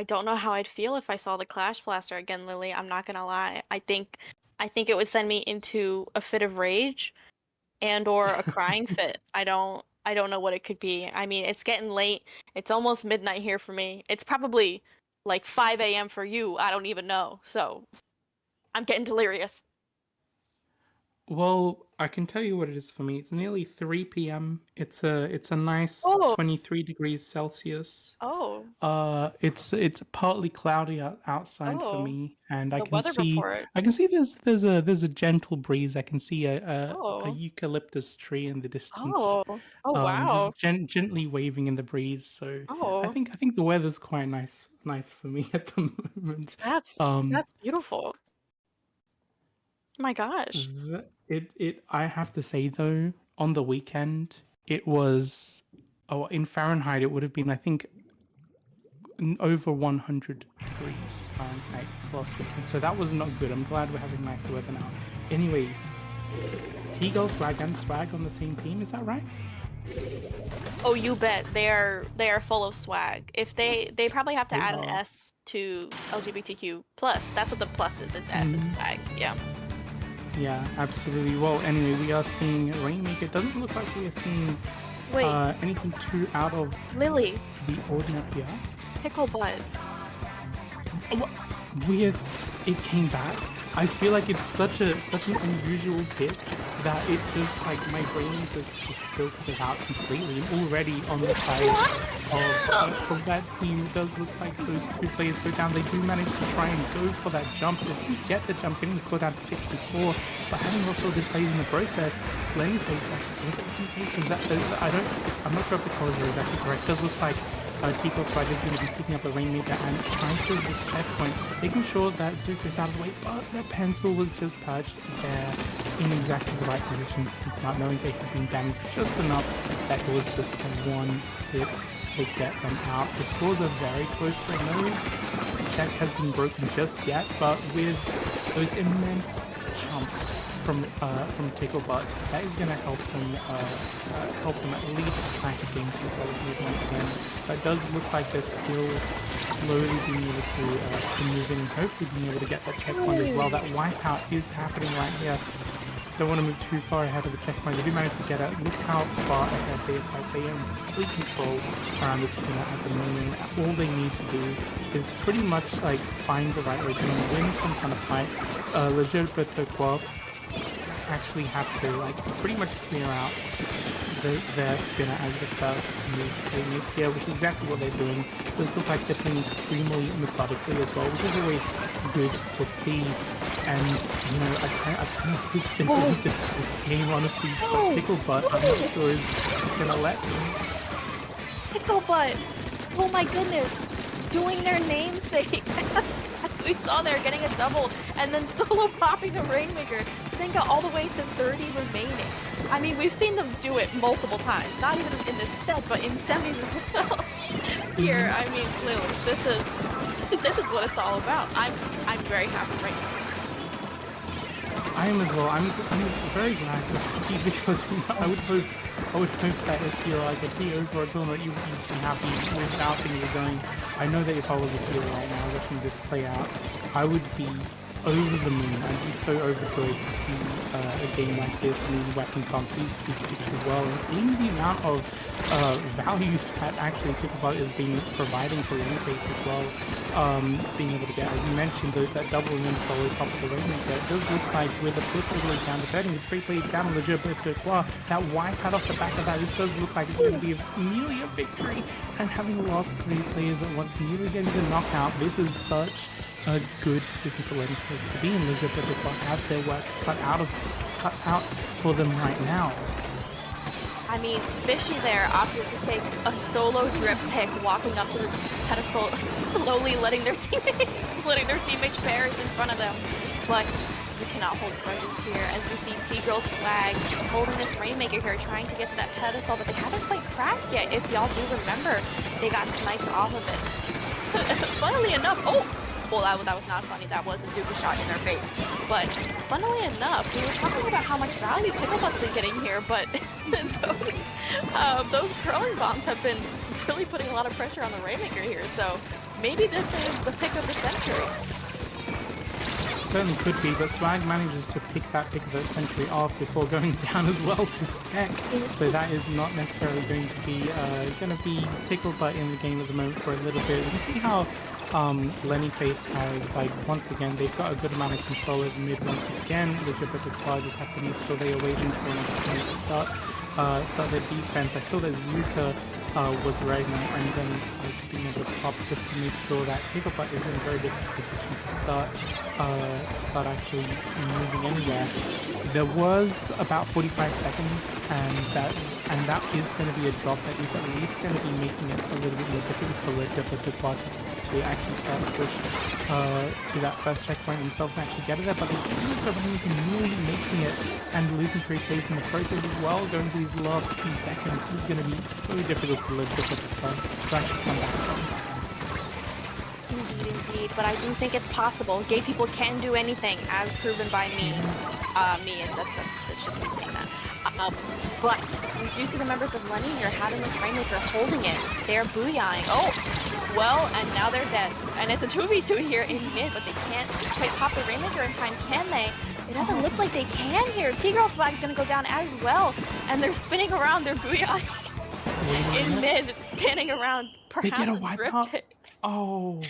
S4: don't know how I'd feel if I saw the Clash Blaster again, Lily. I'm not gonna lie. I think it would send me into a fit of rage and or a crying fit. I don't know what it could be. I mean, it's getting late. It's almost midnight here for me. It's probably like 5 a.m. for you. I don't even know. So I'm getting delirious.
S3: Well, I can tell you what it is for me. It's nearly 3 p.m. It's a nice
S4: Oh.
S3: 23 degrees Celsius.
S4: Oh.
S3: It's partly cloudy outside for
S4: Oh.
S3: me, and
S4: The weather report.
S3: I can see there's a gentle breeze. I can see a
S4: Oh.
S3: eucalyptus tree in the distance,
S4: Oh. Oh wow.
S3: just gently waving in the breeze. So I
S4: Oh.
S3: think the weather's quite nice for me at the moment.
S4: That's beautiful. Oh my gosh.
S3: I have to say though, on the weekend it was, in Fahrenheit it would have been, I think, over 100 degrees Fahrenheit last weekend, so that was not good. I'm glad we're having nicer weather now. Anyway, T-Girl Swag and Swag on the same team, is that right?
S4: Oh, you bet. They are full of swag. If they probably have to add an
S3: are.
S4: S to LGBTQ plus. That's what the plus is. It's S and swag. Yeah.
S3: Yeah, absolutely. Well, anyway, we are seeing Rainmaker. It doesn't look like we are seeing
S4: Wait,
S3: anything too out of
S4: Lily,
S3: the ordinary here.
S4: pickle butt.
S3: Weird, it came back. I feel like it's such an unusual pick that it just, like, my brain just filtered it out completely. And already on the side of that team, it does look like those two players go down. They do manage to try and go for that jump. They do get the jump, getting the score down to 64. But having lost all the plays in the process, Lennyface, I'm not sure if the colors are exactly correct. It does look like Tico Swag is going to be picking up the Rainmaker and trying to this checkpoint, making sure that Zuko's out of the way, but the pencil was just perched there in exactly the right position, not knowing they had been damaged just enough that it was just one hit to get them out. The scores are very close. No check has been broken just yet, but with those immense chumps from Ticklebutt, that is going to help them at least crack a game to once again. But it does look like they're still slowly being able to move in and hopefully being able to get that checkpoint as well. That wipeout is happening right here. Don't want to move too far ahead of the checkpoint. They do manage to get it. Look how far ahead they are. They are in complete control around this spinner at the moment. All they need to do is pretty much like find the right opening, win some kind of fight. Legit but the quah actually have to like pretty much clear out their spinner as the first move they need here, which is exactly what they're doing. It does look like they're playing extremely methodically as well, which is always good to see. And you know, I kind of hope they lose this game honestly. But Picklebutt, I'm not sure is gonna let them.
S4: Picklebutt! Oh my goodness! Doing their namesake! As we saw there, getting a double, and then solo popping the Rainmaker. Then got all the way to 30 remaining. I mean, we've seen them do it multiple times. Not even in this set, but in semis as well. Here, I mean, Lily, this is what it's all about. I'm very happy right now.
S3: I am as well. I'm very glad because I would hope that if you're like a PO for a tournament, you'd be happy with how things are going. I know that if I was a PO right now watching this play out, I would be over the moon. I'd be so overjoyed to see a game like this and weapon comp these picks as well, and seeing the amount of value that actually Picklebutt is being providing for Rainface as well. Being able to get, as you mentioned, that double and then solo top of the Rainmaker. It does look like with the flip all the way down to 30, with 3 plays down on the quah, that wipeout off the back of that, this does look like it's going to be nearly a victory. And having lost 3 players at once, nearly getting the knockout, this is such a good position for Lenny Face to be in. Liga, but they've got have their work cut out for them right now.
S4: I mean, Fishy there opted to take a solo drip pick, walking up to the pedestal, slowly letting their teammates perish in front of them. But you cannot hold grudges here, as you see T-Girl's flag holding this Rainmaker here, trying to get to that pedestal, but they haven't quite cracked yet. If y'all do remember, they got sniped off of it. Funnily enough, well, that was not funny. That was a Duke shot in their face. But funnily enough, we were talking about how much value Ticklebutt's been getting here, but those curling bombs have been really putting a lot of pressure on the Rainmaker here. So maybe this is the pick of the century.
S3: Certainly could be, but Swag manages to pick that pick of the century off before going down as well to Spec. So that is not necessarily going to be Ticklebutt in the game at the moment for a little bit. You see how Lenny Face has, like, once again, they've got a good amount of control over mid once again. The Quah just have to make sure they are waiting for an opportunity to start their defense. I saw that Zuka was regnant, and then being able to pop just to make sure that Ticklebutt is in a very different position to start actually moving anywhere. There was about 45 seconds, and that is going to be a drop that is at least going to be making it a little bit more difficult for Ticklebutt to actually start to push to that first checkpoint themselves and actually get it there, but they keep nearly making it and losing 3 plays in the process as well. Going to these last 2 seconds is going to be so difficult for Ticklebutt to actually come back from.
S4: Indeed, but I do think it's possible. Gay people can do anything, as proven by me. And that's just me saying that. But we do see the members of Lenny here having this Rainmaker holding it. They're booyahing. Oh, well, and now they're dead. And it's a 2v2 here in mid, but they can't quite pop the Rainmaker in time, can they? It doesn't look like they can here. T-Girl's flag is going to go down as well. And they're spinning around, they're booyahing in mid, spinning around. Perhaps
S3: they get a wipe up. Oh.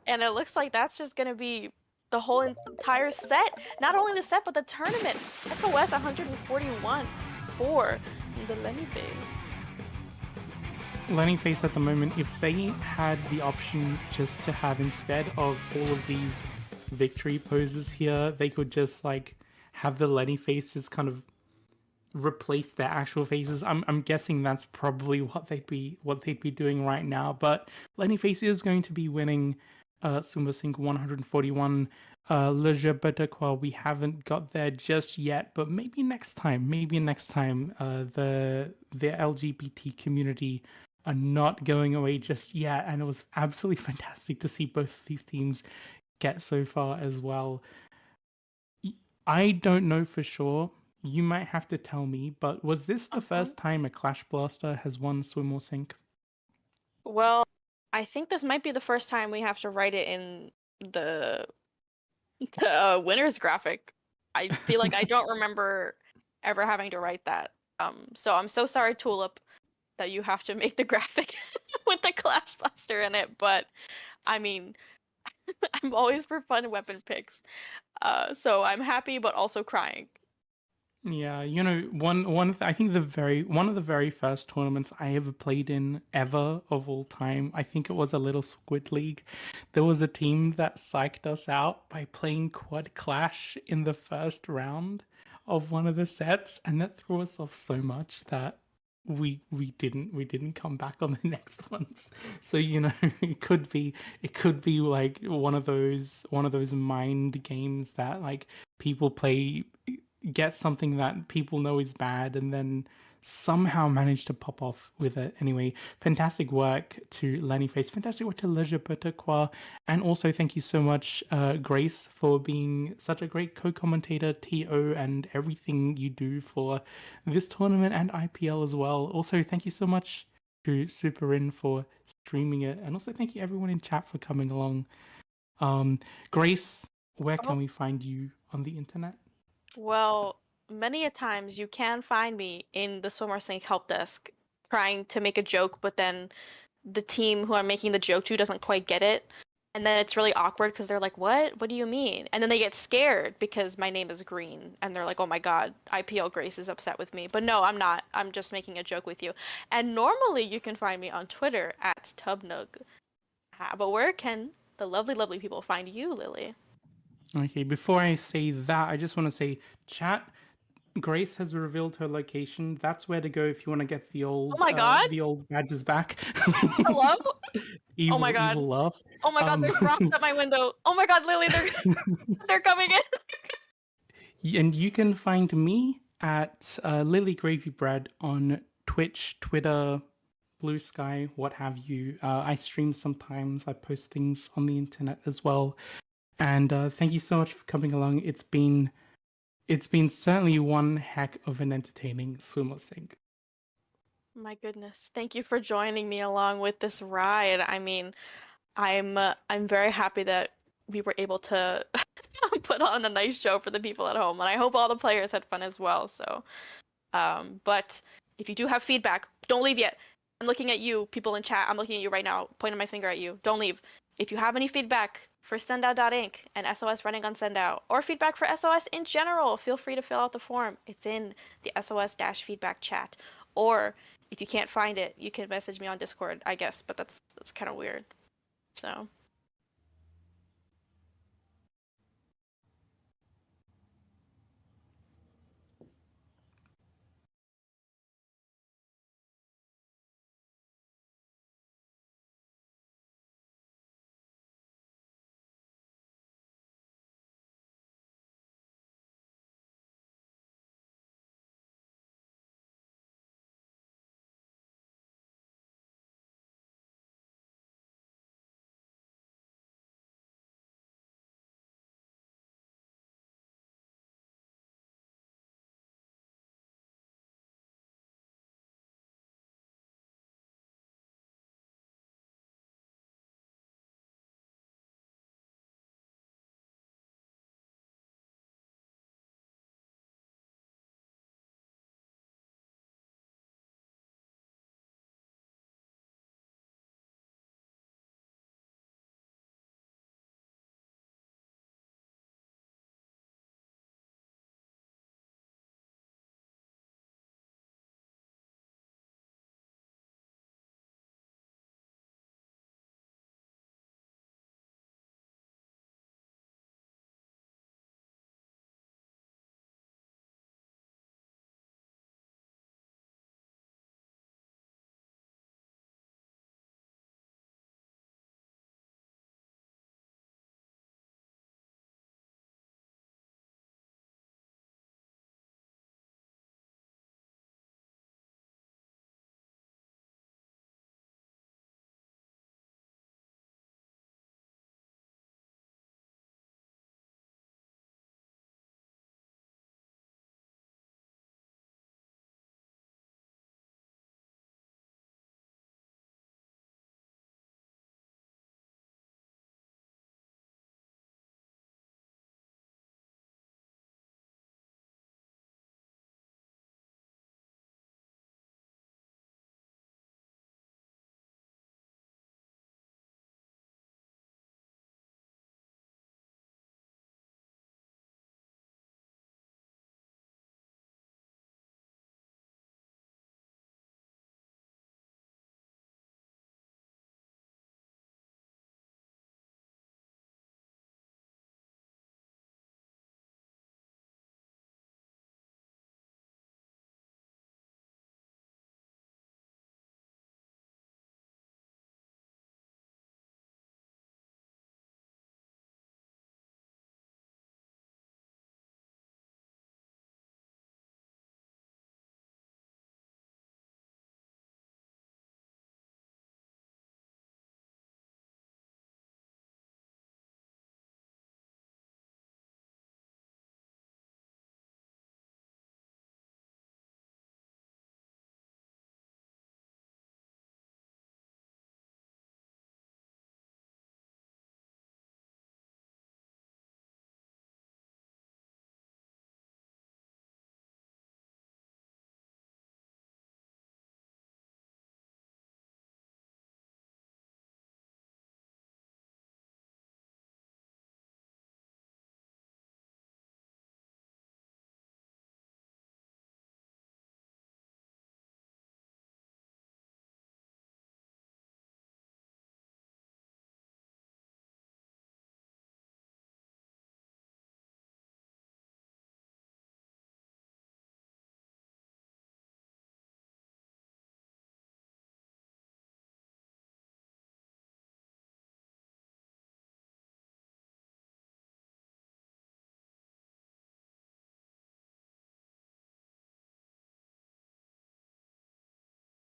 S4: And it looks like that's just going to be the whole entire set. Not only the set, but the tournament. SOS 141 for the Lenny Face.
S3: Lenny Face at the moment, if they had the option just to have, instead of all of these victory poses here, they could just like have the Lenny Face just kind of replace their actual faces. I'm guessing that's probably what they'd be doing right now. But Lenny Face is going to be winning Sumo Sync 141. Le Quah, we haven't got there just yet, but maybe next time. The LGBT community are not going away just yet, and it was absolutely fantastic to see both of these teams get so far as well. I don't know for sure. You might have to tell me, but was this the first time a Clash Blaster has won Swim or Sink?
S4: Well, I think this might be the first time we have to write it in the winner's graphic. I feel like I don't remember ever having to write that. So I'm so sorry, Tulip, that you have to make the graphic with the Clash Blaster in it. But I mean, I'm always for fun weapon picks. So I'm happy, but also crying.
S3: Yeah, you know, I think one of the very first tournaments I ever played in ever of all time, I think it was a little Squid League. There was a team that psyched us out by playing Quad Clash in the first round of one of the sets, and that threw us off so much that we didn't come back on the next ones. So, you know, it could be like one of those mind games that like people play, get something that people know is bad and then somehow manage to pop off with it. Anyway, fantastic work to Lenny Face, fantastic work to Leisure Quah, and also thank you so much, Grace, for being such a great co-commentator, TO, and everything you do for this tournament and IPL as well. Also, thank you so much to Superin for streaming it, and also thank you everyone in chat for coming along. Grace, where can we find you on the internet?
S4: Well, many a times you can find me in the Swimmer Sync help desk trying to make a joke, but then the team who I'm making the joke to doesn't quite get it. And then it's really awkward because they're like, what? What do you mean? And then they get scared because my name is Green. And they're like, oh my god, IPL Grace is upset with me. But no, I'm not. I'm just making a joke with you. And normally you can find me on Twitter at Tubnug. But where can the the lovely, lovely people find you, Lily?
S3: Okay, before I say that, I just want to say, chat. Grace has revealed her location. That's where to go if you want to get
S4: Oh my god!
S3: the old badges back.
S4: Hello? Oh my
S3: evil,
S4: god.
S3: evil laugh.
S4: Oh my god, there's rocks at my window. Oh my god, Lily, they're coming in.
S3: And you can find me at Lily Gravy Bread on Twitch, Twitter, Blue Sky, what have you. I stream sometimes. I post things on the internet as well. And thank you so much for coming along. It's been certainly one heck of an entertaining swimmer sync.
S4: My goodness. Thank you for joining me along with this ride. I mean, I'm very happy that we were able to put on a nice show for the people at home, and I hope all the players had fun as well. So, but if you do have feedback, don't leave yet. I'm looking at you, people in chat. I'm looking at you right now, pointing my finger at you. Don't leave. If you have any feedback for Sendout.inc and SOS running on Sendout, or feedback for SOS in general, feel free to fill out the form. It's in the SOS-feedback chat. Or if you can't find it, you can message me on Discord, I guess, but that's kind of weird. So